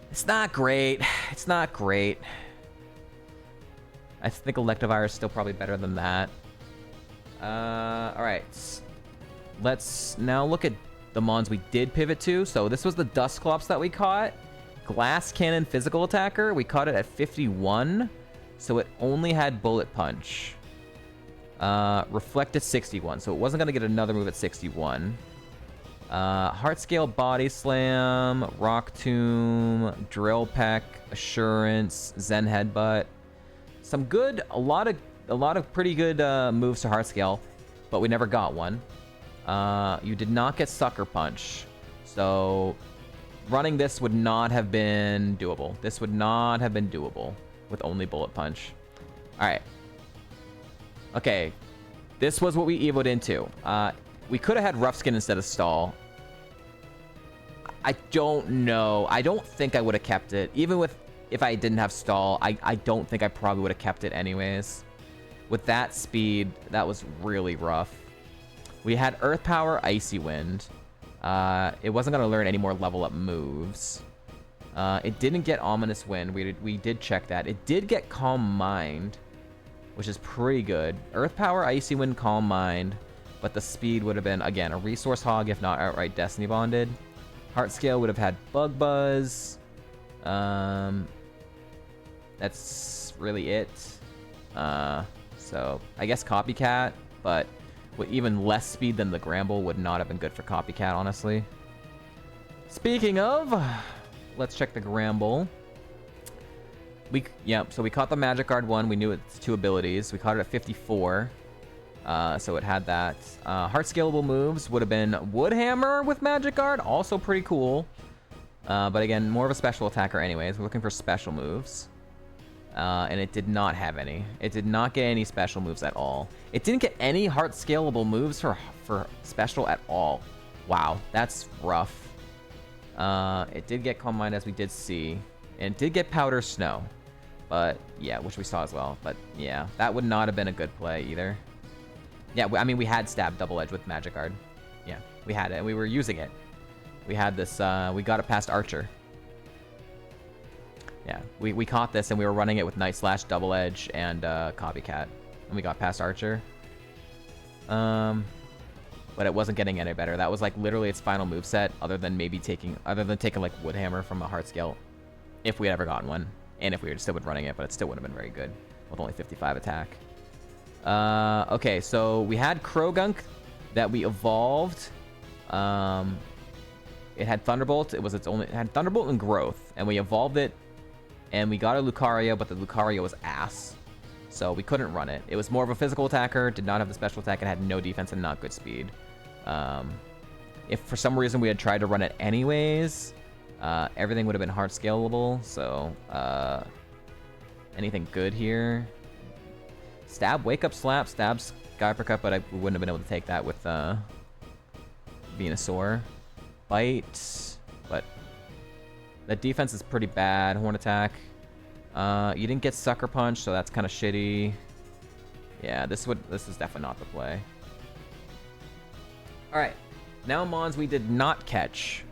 It's not great. It's not great. I think Electivire is still probably better than that. Alright. Let's now look at the mons we did pivot to. So this was the Dusclops that we caught. Glass Cannon Physical Attacker, we caught it at 51, so it only had Bullet Punch. Reflect at 61, so it wasn't going to get another move at 61. Heart Scale Body Slam, Rock Tomb, Drill Peck, Assurance, Zen Headbutt. Some good, a lot of pretty good moves to Heart Scale, but we never got one. You did not get Sucker Punch, so running this would not have been doable. This would not have been doable with only Bullet Punch. All right. Okay, this was what we evoed into. We could have had Rough Skin instead of Stall. I don't know. I don't think I would have kept it. Even if I didn't have Stall, I don't think I probably would have kept it anyways. With that speed, that was really rough. We had Earth Power, Icy Wind. It wasn't going to learn any more level up moves. It didn't get Ominous Wind. We did check that. It did get Calm Mind, which is pretty good. Earth Power, Icy Wind, Calm Mind. But the speed would have been, again, a Resource Hog, if not outright Destiny Bonded. Heart Scale would have had Bug Buzz. That's really it. So I guess Copycat, but with even less speed than the Gramble would not have been good for Copycat, honestly. Speaking of, let's check the Gramble. So we caught the Magic Guard one. We knew its 2 abilities. We caught it at 54. So it had that. Heart Scalable moves would have been Woodhammer with Magic Guard. Also pretty cool. But again, more of a special attacker anyways. We're looking for special moves. And it did not have any. It did not get any special moves at all. It didn't get any heart scalable moves for special at all. Wow, that's rough. It did get Calm Mind, as we did see. And it did get Powder Snow. But yeah, which we saw as well. But yeah, that would not have been a good play either. Yeah, I mean, we had Stab Double Edge with Magic Guard. Yeah, we had it, and we were using it. We had this, we got it past Archer. Yeah, we caught this and we were running it with Night Slash, Double Edge, and Copycat. And we got past Archer. But it wasn't getting any better. That was like literally its final moveset, other than taking like Woodhammer from a Heart Scale. If we had ever gotten one. And if we were still running it, but it still would have been very good. With only 55 attack. Okay, so we had Krogunk that we evolved. It had Thunderbolt. It had Thunderbolt and Growth. And we evolved it. And we got a Lucario, but the Lucario was ass. So we couldn't run it. It was more of a physical attacker, did not have the special attack, and had no defense and not good speed. If for some reason we had tried to run it anyways, everything would have been heart scalable. So anything good here? Stab, Wake Up Slap, Stab, Sky Uppercut, but we wouldn't have been able to take that with Venusaur. Bite, but the defense is pretty bad. Horn Attack. You didn't get Sucker Punch, so that's kind of shitty. Yeah, this is definitely not the play. All right, now mons we did not catch.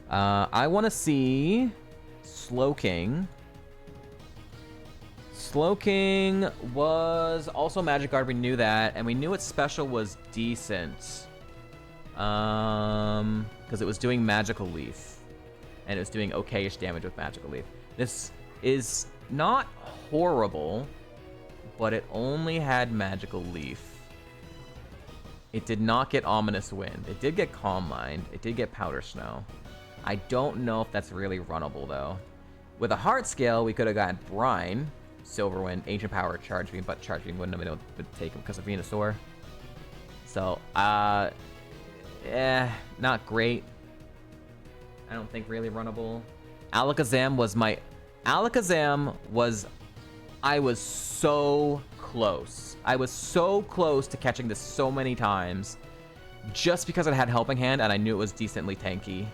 I want to see Slowking. Slowking was also Magic Guard. We knew that, and we knew its special was decent. Because it was doing Magical Leaf. And it was doing okay-ish damage with Magical Leaf. This is not horrible, but it only had Magical Leaf. It did not get Ominous Wind. It did get Calm Mind. It did get Powder Snow. I don't know if that's really runnable, though. With a Heart Scale, we could have gotten Brine, Silver Wind, Ancient Power, Charge Beam, but Charge Beam wouldn't have been able to take him because of Venusaur. So, not great. I don't think really runnable. Alakazam was I was so close. I was so close to catching this so many times just because it had Helping Hand and I knew it was decently tanky.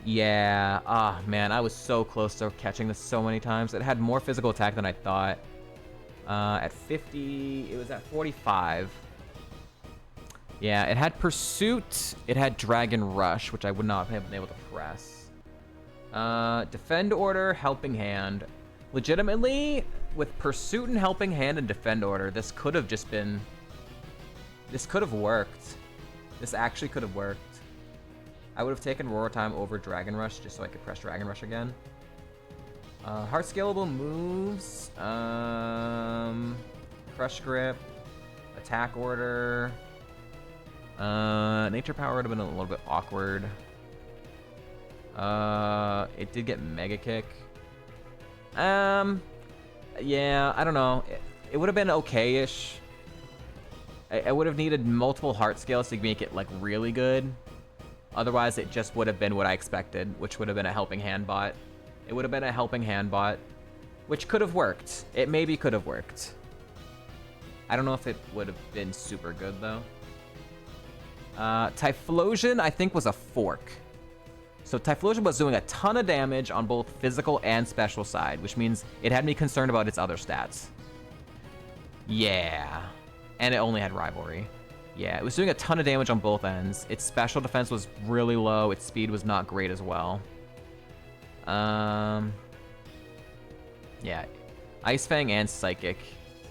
Yeah, man, I was so close to catching this so many times. It had more physical attack than I thought. At 50, it was at 45. Yeah, it had Pursuit, it had Dragon Rush, which I would not have been able to press. Defend Order, Helping Hand. Legitimately, with Pursuit and Helping Hand and Defend Order, this could have worked. This actually could have worked. I would have taken Roar Time over Dragon Rush just so I could press Dragon Rush again. Heart scalable moves. Crush Grip. Attack Order. Nature Power would have been a little bit awkward. It did get Mega Kick. Yeah, I don't know. It would have been okay-ish. I would have needed multiple heart scales to make it like really good. Otherwise, it just would have been what I expected, which would have been a Helping Hand bot. It would have been a Helping Hand bot, which could have worked. It maybe could have worked. I don't know if it would have been super good, though. Typhlosion, I think, was a fork. So Typhlosion was doing a ton of damage on both physical and special side, which means it had me concerned about its other stats. Yeah. And it only had Rivalry. Yeah, it was doing a ton of damage on both ends. Its special defense was really low. Its speed was not great as well. Yeah. Ice Fang and Psychic.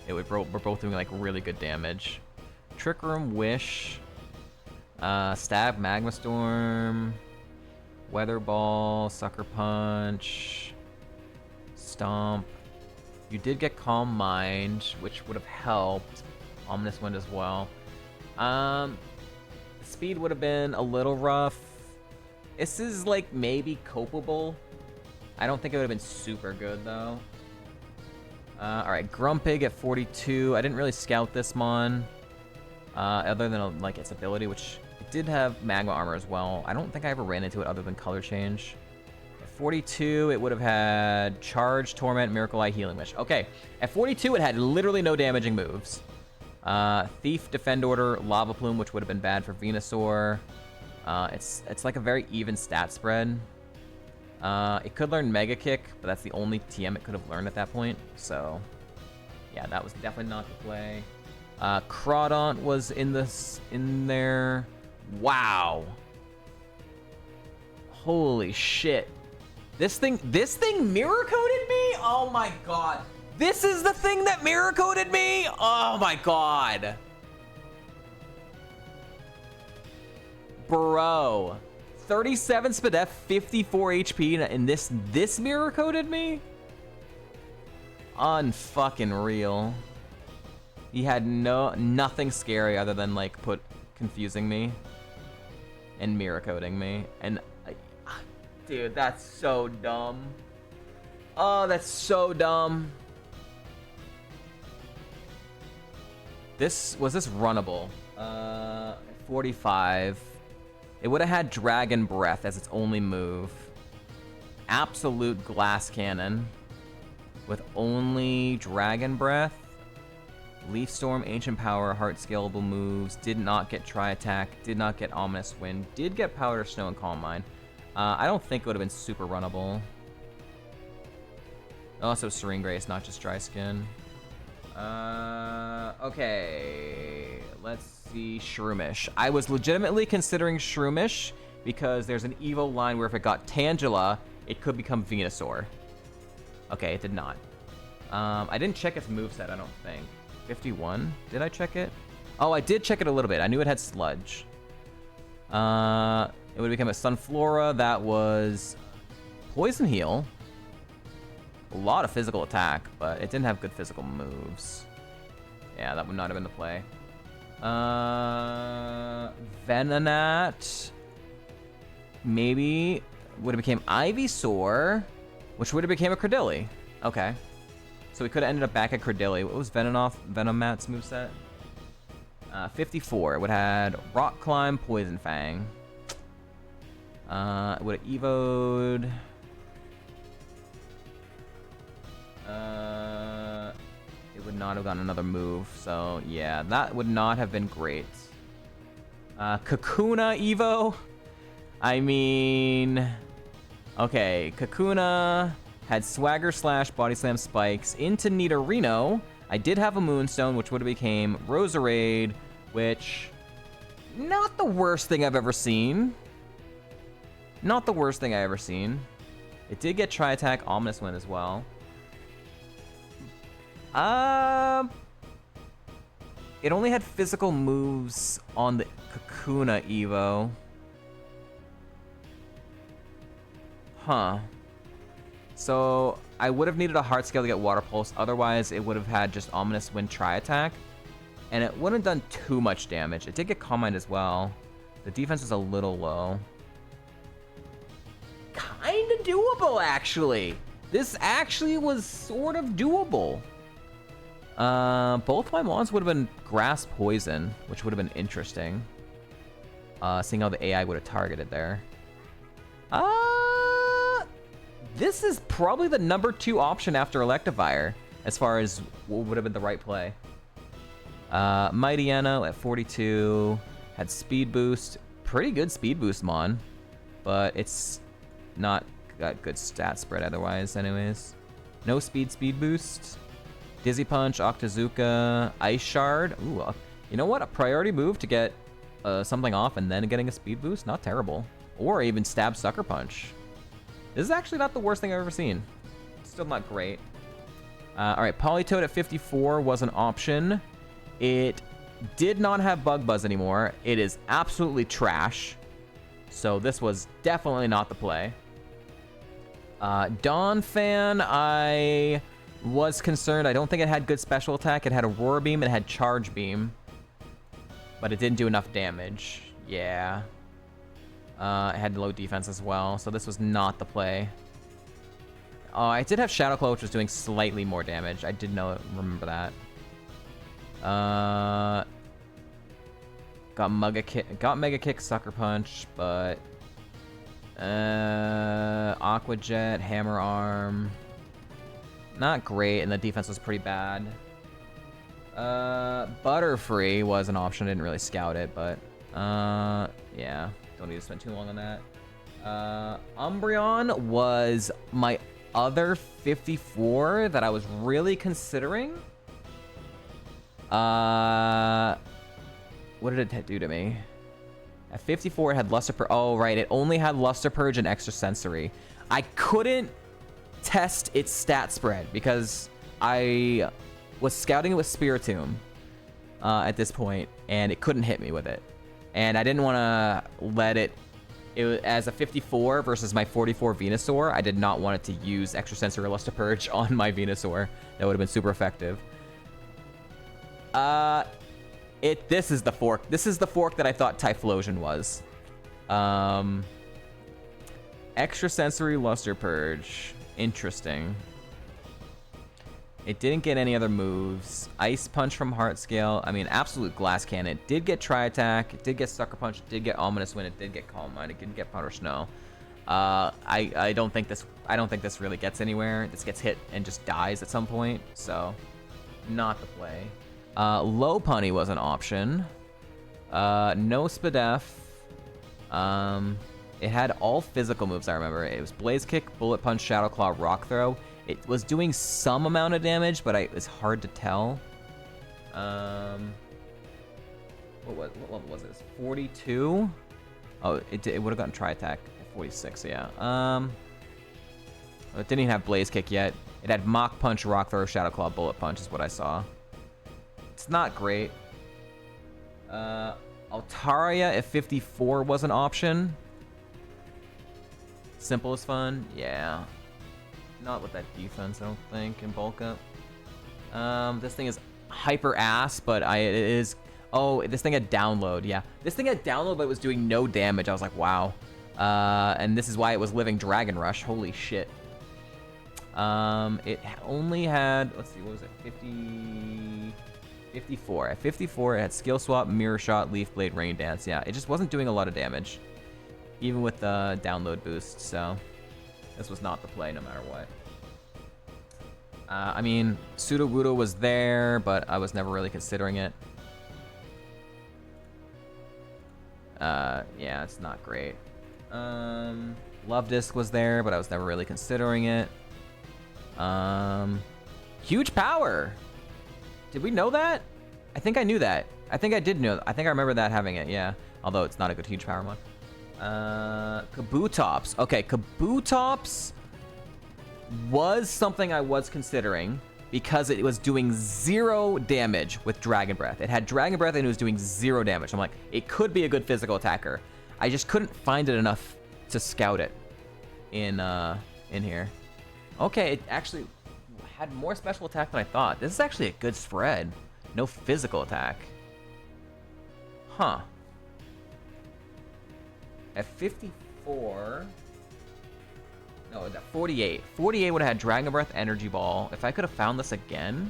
Were both doing like really good damage. Trick Room, Wish. Stab, Magma Storm. Weather Ball, Sucker Punch. Stomp. You did get Calm Mind, which would have helped. Ominous Wind as well. Speed would have been a little rough. This is like maybe copeable. I don't think it would have been super good though. Alright, Grumpig at 42. I didn't really scout this mon. Other than like its ability, which it did have Magma Armor as well. I don't think I ever ran into it other than Color Change. At 42, it would have had Charge, Torment, Miracle Eye, Healing Wish. Okay, at 42, it had literally no damaging moves. Thief, Defend Order, Lava Plume, which would have been bad for Venusaur. It's like a very even stat spread. It could learn Mega Kick, but that's the only TM it could have learned at that point. So, yeah, that was definitely not the play. Crawdaunt was in there. Wow. Holy shit. This thing mirror coded me? Oh my god. This is the thing that mirror coded me? Oh my god. Bro. 37 Spadef, 54 HP, and this mirror coded me? Unfucking real. He had nothing scary other than like confusing me and mirror coding me. And dude, that's so dumb. Oh, that's so dumb. Was this runnable? 45. It would have had Dragon Breath as its only move. Absolute Glass Cannon with only Dragon Breath. Leaf Storm, Ancient Power, Heart Scalable moves. Did not get Tri-Attack. Did not get Ominous Wind. Did get Powder Snow and Calm Mind. I don't think it would have been super runnable. Also Serene Grace, not just Dry Skin. Okay. Let's see. Shroomish. I was legitimately considering Shroomish because there's an Evo line where if it got Tangela, it could become Venusaur. Okay, it did not. I didn't check its moveset, I don't think. 51? Did I check it? Oh, I did check it a little bit. I knew it had Sludge. It would become a Sunflora. That was Poison Heal. A lot of physical attack, but it didn't have good physical moves. Yeah, that would not have been the play. Venonat. Maybe would have became Ivysaur, which would have became a Cradilly. Okay. So we could have ended up back at Cradilly. What was Venomat's moveset? 54. It would have had Rock Climb, Poison Fang. It would have evoed. It would not have gotten another move. So yeah, that would not have been great. Kakuna Evo. I mean, okay, Kakuna had Swagger Slash, Body Slam Spikes into Nidorino. I did have a Moonstone, which would have became Roserade, which not the worst thing I've ever seen. Not the worst thing I ever seen. It did get Tri-Attack, Ominous Wind as well. it only had physical moves on the Kakuna Evo. Huh. So I would have needed a Heart Scale to get Water Pulse. Otherwise, it would have had just Ominous Wind Tri-Attack. And it wouldn't have done too much damage. It did get Calm Mind as well. The defense was a little low. Kinda doable, actually. This actually was sort of doable. Both my mons would have been Grass Poison, which would have been interesting. Seeing how the AI would have targeted there. This is probably the number 2 option after Electivire, as far as what would have been the right play. Mighty Eno at 42, had Speed Boost. Pretty good Speed Boost, Mon. But it's not got good stat spread otherwise, anyways. No Speed Boost. Dizzy Punch, Octazooka, Ice Shard. Ooh, you know what? A priority move to get something off and then getting a Speed Boost? Not terrible. Or even Stab Sucker Punch. This is actually not the worst thing I've ever seen. Still not great. Alright, Politoed at 54 was an option. It did not have Bug Buzz anymore. It is absolutely trash. So this was definitely not the play. Dawn Fan, I was concerned. I don't think it had good special attack. It had Aurora Beam, it had Charge Beam. But it didn't do enough damage. Yeah. It had low defense as well, so this was not the play. I did have Shadow Claw, which was doing slightly more damage. I did remember that. Got Mega Kick, Sucker Punch, but Aqua Jet, Hammer Arm, not great, and the defense was pretty bad. Butterfree was an option. I didn't really scout it, but yeah. Don't need to spend too long on that. Umbreon was my other 54 that I was really considering. What did it do to me? At 54, it had Luster Purge. Oh, right. It only had Luster Purge and Extrasensory. I couldn't test its stat spread because I was scouting it with Spiritomb at this point, and it couldn't hit me with it. And I didn't want to let it as a 54 versus my 44 Venusaur. I did not want it to use Extrasensory or Luster Purge on my Venusaur. That would have been super effective. This is the fork. This is the fork that I thought Typhlosion was. Extrasensory Luster Purge. Interesting. It didn't get any other moves. Ice Punch from Heart Scale. I mean, absolute Glass Cannon. It did get Tri-Attack. It did get Sucker Punch. It did get Ominous Wind. It did get Calm Mind. It didn't get Powder Snow. I don't think this really gets anywhere. This gets hit and just dies at some point. So, not the play. Lopunny was an option. No Spadef. It had all physical moves, I remember. It was Blaze Kick, Bullet Punch, Shadow Claw, Rock Throw. It was doing some amount of damage, but it was hard to tell. What level was it? 42? Oh, it would have gotten Tri-Attack at 46, yeah. It didn't even have Blaze Kick yet. It had Mach Punch, Rock Throw, Shadow Claw, Bullet Punch is what I saw. It's not great. Altaria at 54 was an option. Simple as fun, yeah. Not with that defense, I don't think, in bulk up. This thing is hyper ass, but it is... Oh, this thing had download, yeah. This thing had download, but it was doing no damage. I was like, wow. And this is why it was living Dragon Rush. Holy shit. It only had... Let's see, what was it? 54. At 54, it had Skill Swap, Mirror Shot, Leaf Blade, Rain Dance. Yeah, it just wasn't doing a lot of damage. Even with the download boost, so... This was not the play, no matter what. I mean, Sudowoodo was there, but I was never really considering it. Yeah, it's not great. Love Disc was there, but I was never really considering it. Huge Power! Did we know that? I think I knew that. I think I did know. I think I remember that having it, yeah. Although it's not a good Huge Power mod. Kabutops. Okay, Kabutops was something I was considering because it was doing 0 damage with Dragon Breath. It had Dragon Breath and it was doing 0 damage. I'm like, it could be a good physical attacker. I just couldn't find it enough to scout it in here. Okay, it actually had more special attack than I thought. This is actually a good spread. No physical attack. Huh. At 54... No, at 48. 48 would have had Dragon Breath, Energy Ball. If I could have found this again...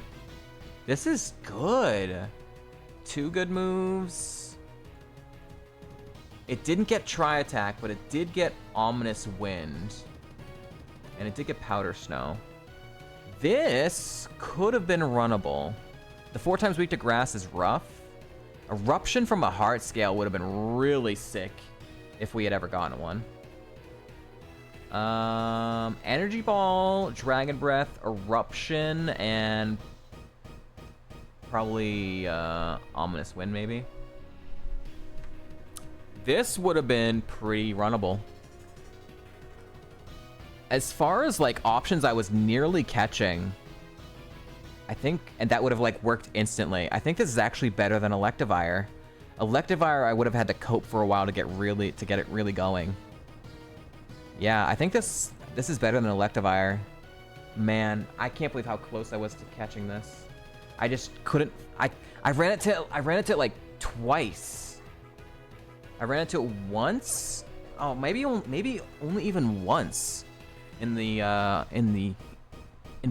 This is good. 2 good moves. It didn't get Tri-Attack, but it did get Ominous Wind. And it did get Powder Snow. This could have been runnable. The 4 times weak to grass is rough. Eruption from a heart scale would have been really sick if we had ever gotten one. Energy Ball, Dragon Breath, Eruption, and probably Ominous Wind maybe. This would have been pretty runnable. As far as like options I was nearly catching, I think, and that would have like worked instantly. I think this is actually better than Electivire. Electivire I would have had to cope for a while to get it really going. Yeah, I think this is better than Electivire. Man, I can't believe how close I was to catching this. I just couldn't. I ran it like twice. I ran into it once. Oh, maybe only even once in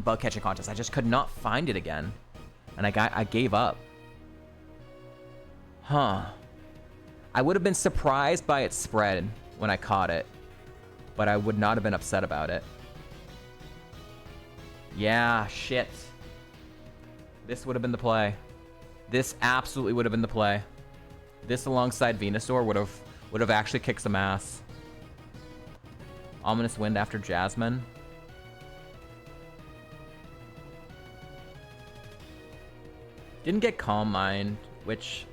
bug catching contest. I just could not find it again, and I gave up. Huh. I would have been surprised by its spread when I caught it, but I would not have been upset about it. Yeah, shit. This would have been the play. This absolutely would have been the play. This alongside Venusaur would have actually kicked some ass. Ominous Wind after Jasmine. Didn't get Calm Mind, which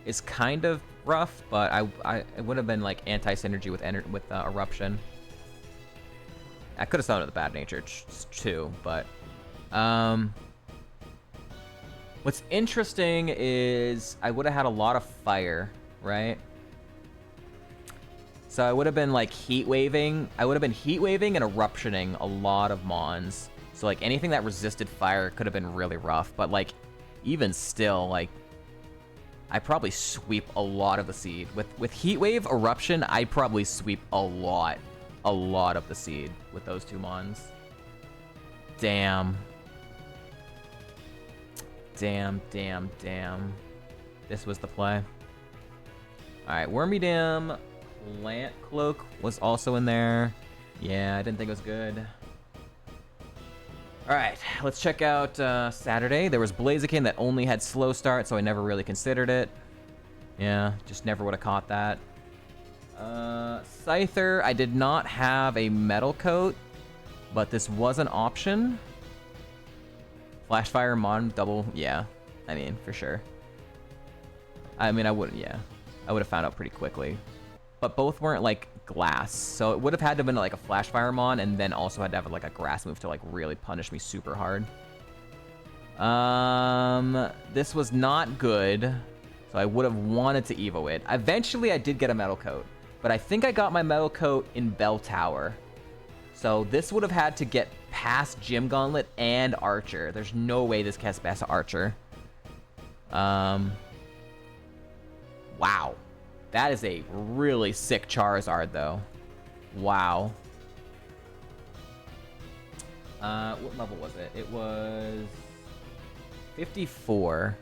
is kind of rough, but it would have been like anti-synergy with Eruption. I could have thrown it with Bad Nature too, but what's interesting is I would have had a lot of fire, right? So I would have been like heat waving. I would have been heat waving and eruptioning a lot of Mons. So like anything that resisted fire could have been really rough, but like even still, like I probably sweep a lot of the seed. With heat wave, eruption, I probably sweep a lot of the seed with those 2 Mons. Damn. Damn. This was the play. Alright, Wormydam, Plant Cloak was also in there. Yeah, I didn't think it was good. Alright, let's check out Saturday. There was Blaziken that only had Slow Start, so I never really considered it. Yeah, just never would have caught that. Scyther, I did not have a Metal Coat, but this was an option. Flashfire, Mon, double, yeah. I mean, for sure. I mean, I would have found out pretty quickly. But both weren't, like, glass. So it would have had to have been, like, a Flashfire Mon, and then also had to have, like, a grass move to, like, really punish me super hard. This was not good. So I would have wanted to Evo it. Eventually, I did get a Metal Coat. But I think I got my Metal Coat in Bell Tower. So this would have had to get past Gym Gauntlet and Archer. There's no way this gets past Archer. Wow. That is a really sick Charizard, though. Wow. What level was it? It was 54.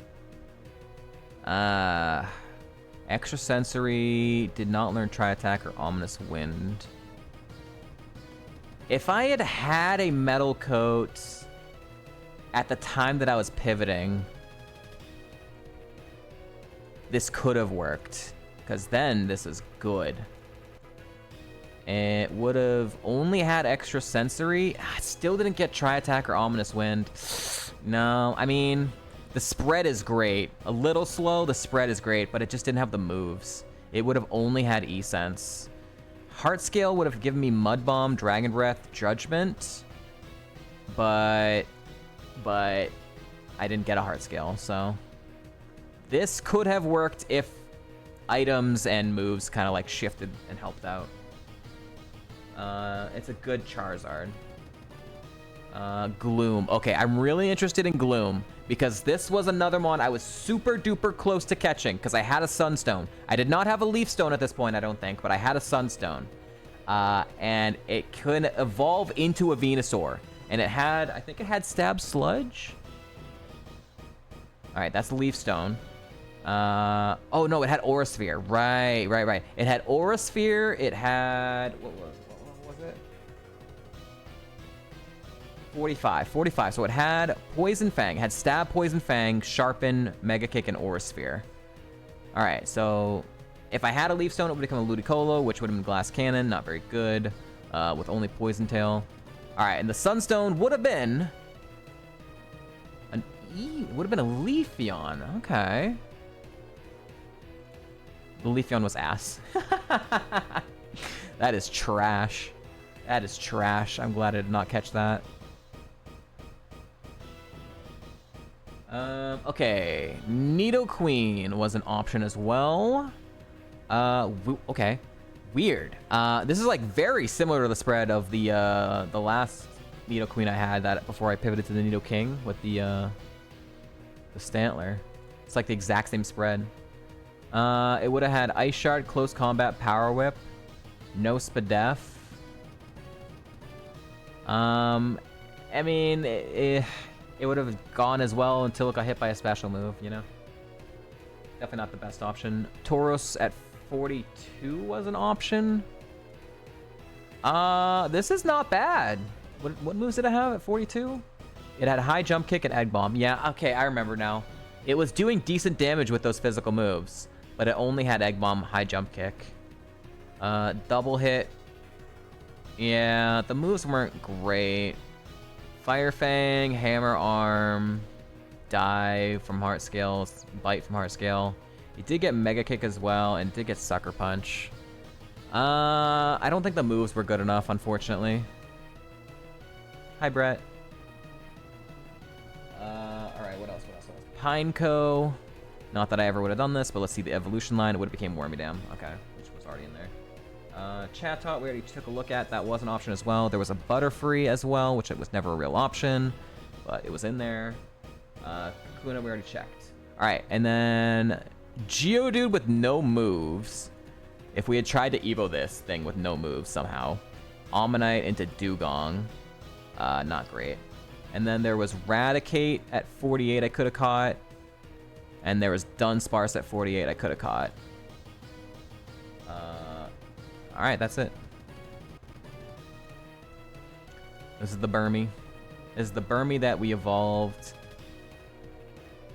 Extrasensory, did not learn Tri-Attack or Ominous Wind. If I had had a Metal Coat at the time that I was pivoting, this could have worked, because then this is good. It would have only had Extrasensory. Still didn't get Tri-Attack or Ominous Wind. No, I mean, the spread is great. A little slow, the spread is great, but it just didn't have the moves. It would have only had E-Sense. Heart Scale would have given me Mud Bomb, Dragon Breath, Judgment, but but I didn't get a heart scale, so this could have worked if items and moves kind of like shifted and helped out. It's a good Charizard. Gloom. Okay, I'm really interested in Gloom because this was another one I was super duper close to catching because I had a Sunstone. I did not have a Leaf Stone at this point, I don't think, but I had a Sunstone. And it could evolve into a Venusaur. And it had, I think it had Stab Sludge. All right, that's the Leaf Stone. Oh no, it had Aura Sphere. Right. It had Aura Sphere. It had, what was it? 45. So it had Poison Fang. It had Stab, Poison Fang, Sharpen, Mega Kick, and Aura Sphere. All right, so if I had a Leaf Stone, it would become a Ludicolo, which would have been Glass Cannon. Not very good, with only Poison Tail. All right, and the Sunstone would have been would have been a Leafeon. Okay. The Leafeon was ass. That is trash. That is trash. I'm glad I did not catch that. Okay. Nidoqueen was an option as well. Okay. Weird. This is like very similar to the spread of the last Nidoqueen I had that before I pivoted to the Nidoking with the Stantler. It's like the exact same spread. It would have had Ice Shard, Close Combat, Power Whip, no Spadef. I mean, it would have gone as well until it got hit by a special move, you know? Definitely not the best option. Tauros at 42 was an option. This is not bad. What moves did it have at 42? It had High Jump Kick and Egg Bomb. Yeah, okay, I remember now. It was doing decent damage with those physical moves, but it only had Egg Bomb, High Jump Kick. Double Hit. Yeah, the moves weren't great. Fire Fang, Hammer Arm, Dive from Heart Scale, Bite from Heart Scale. It did get Mega Kick as well, and did get Sucker Punch. I don't think the moves were good enough, unfortunately. Hi, Brett. Alright, what else? Pineco. Not that I ever would have done this, but let's see the evolution line. It would have became Wormydam. Okay, which was already in there. Chatot, we already took a look at. That was an option as well. There was a Butterfree as well, which was never a real option, but it was in there. Kakuna, we already checked. Alright, and then Geodude with no moves. If we had tried to Evo this thing with no moves somehow. Omanyte into Dugong. Not great. And then there was Raticate at 48 I could have caught. And there was Dunsparce at 48 I could have caught. Alright, that's it. This is the Burmy. This is the Burmy that we evolved.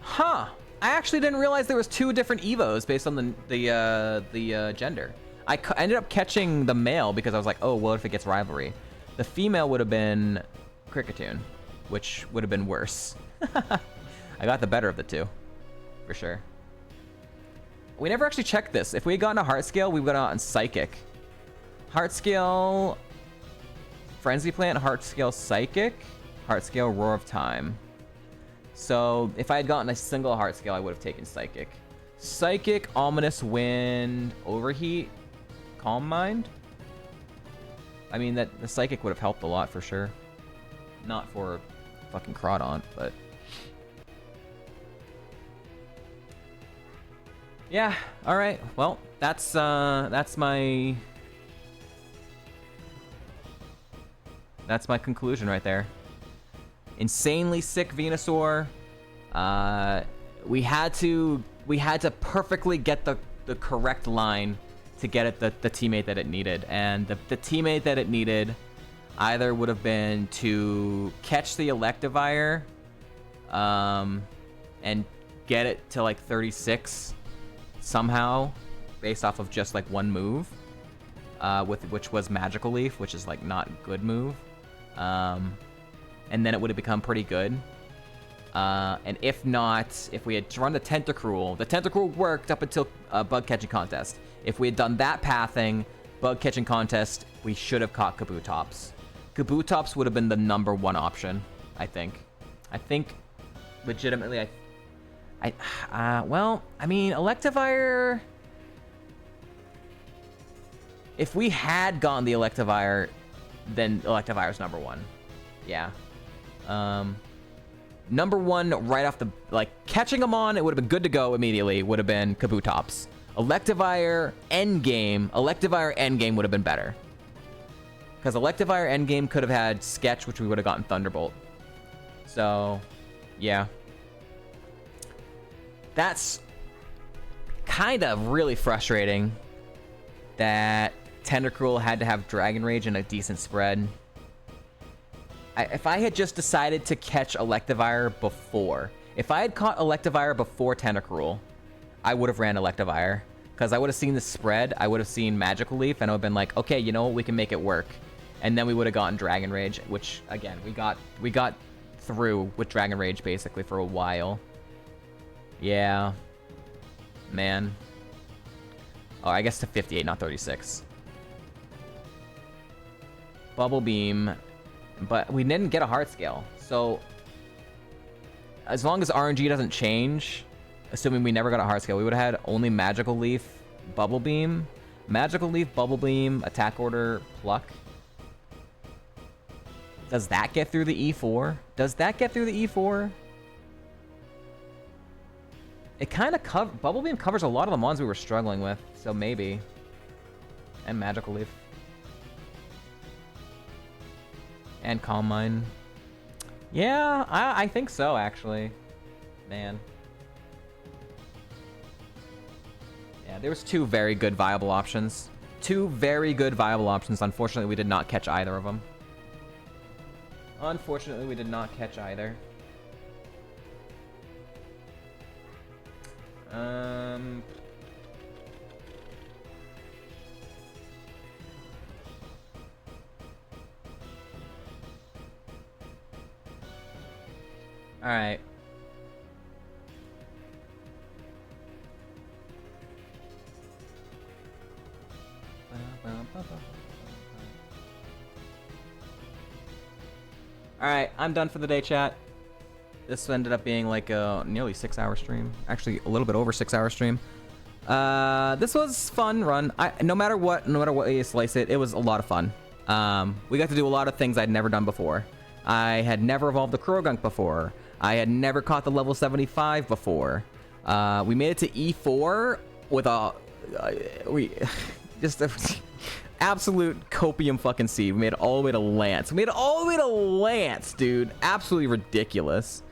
Huh! I actually didn't realize there was two different Evos based on the gender. I ended up catching the male because I was like, oh, what if it gets rivalry? The female would have been Kricketune, which would have been worse. I got the better of the two, for sure. We never actually checked this. If we had gotten a Heart Scale, we would have gotten Psychic. Heart Scale, Frenzy Plant, Heart Scale, Psychic, Heart Scale, Roar of Time. So if I had gotten a single Heart Scale, I would have taken Psychic. Psychic, Ominous Wind, Overheat, Calm Mind. I mean, the Psychic would have helped a lot for sure. Not for fucking Crawdaunt, but... Yeah, alright. Well, that's my... That's my conclusion right there. Insanely sick Venusaur. We had to perfectly get the correct line to get it the teammate that it needed, and the teammate that it needed either would have been to catch the Electivire, and get it to like 36 somehow, based off of just like one move, which was Magical Leaf, which is like not a good move. And then it would have become pretty good. And if not, if we had run the Tentacruel worked up until Bug Catching Contest. If we had done that pathing, Bug Catching Contest, we should have caught Kabutops. Kabutops would have been the #1 option, I think. I think, legitimately, well, I mean, Electivire... If we had gotten the Electivire, then Electivire's number one. Yeah. Number one right off the... Like, catching them on, it would have been good to go immediately, would have been Kabutops. Electivire Endgame would have been better. Because Electivire Endgame could have had Sketch, which we would have gotten Thunderbolt. So, yeah. That's kind of really frustrating that Tentacruel had to have Dragon Rage and a decent spread. If I had just decided to catch Electivire before, if I had caught Electivire before Tentacruel, I would have ran Electivire. Because I would have seen the spread, I would have seen Magical Leaf, and I would have been like, okay, you know what, we can make it work. And then we would have gotten Dragon Rage, which, again, we got through with Dragon Rage, basically, for a while. Yeah. Man. Oh, I guess to 58, not 36. Bubble Beam. But we didn't get a Heart Scale. So, as long as RNG doesn't change, assuming we never got a Heart Scale, we would have had only Magical Leaf, Bubble Beam. Magical Leaf, Bubble Beam, Attack Order, Pluck. Does that get through the E4? Does that get through the E4? It kind of Bubble Beam covers a lot of the ones we were struggling with, so maybe. And Magical Leaf. And Calm Mind. Yeah, I think so, actually. Man. Yeah, there was two very good viable options. Two very good viable options. Unfortunately, we did not catch either of them. Unfortunately, we did not catch either. All right. All right, I'm done for the day, chat. This ended up being like a nearly 6-hour stream. Actually, a little bit over 6-hour stream. This was fun run. No matter what way you slice it, it was a lot of fun. We got to do a lot of things I'd never done before. I had never evolved the Kurogunk before. I had never caught the level 75 before. We made it to E4 with a absolute copium fucking seed. We made it all the way to Lance. We made it all the way to Lance, dude. Absolutely ridiculous.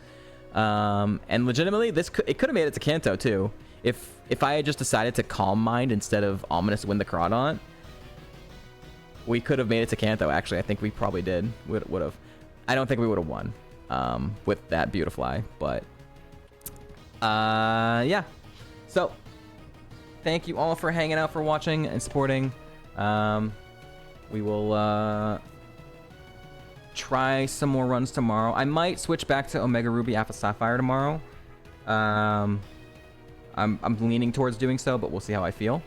And legitimately, it could have made it to Kanto too. If I had just decided to Calm Mind instead of Ominous Wind the Crawdaunt, we could have made it to Kanto. Actually, I think we probably did. Would have. I don't think we would have won with that Beautifly, but yeah. So thank you all for hanging out, for watching and supporting. We will try some more runs tomorrow. I might switch back to Omega Ruby Alpha Sapphire tomorrow. I'm leaning towards doing so, but we'll see how I feel.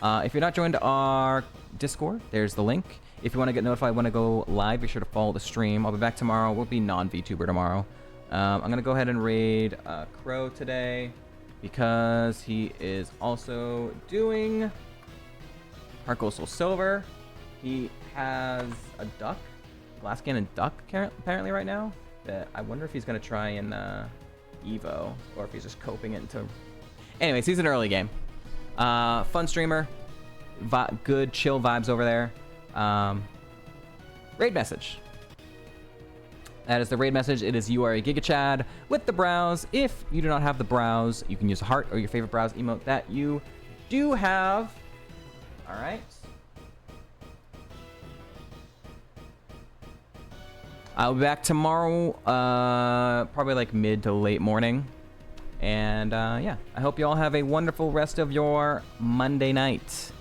If you're not joined our Discord, there's the link. If you want to get notified when I go live, be sure to follow the stream. I'll be back tomorrow. We'll be non-VTuber tomorrow. I'm going to go ahead and raid Crow today because he is also doing HeartGold Soul Silver. He has a duck, Glass Cannon duck apparently right now. That I wonder if he's going to try and Evo or if he's just coping it into... Anyways, he's an early game. Fun streamer. Good chill vibes over there. Raid message. That is the raid message. It is you are a Giga Chad with the browse. If you do not have the browse, you can use a heart or your favorite browse emote that you do have. All right. I'll be back tomorrow, probably like mid to late morning. And yeah, I hope you all have a wonderful rest of your Monday night.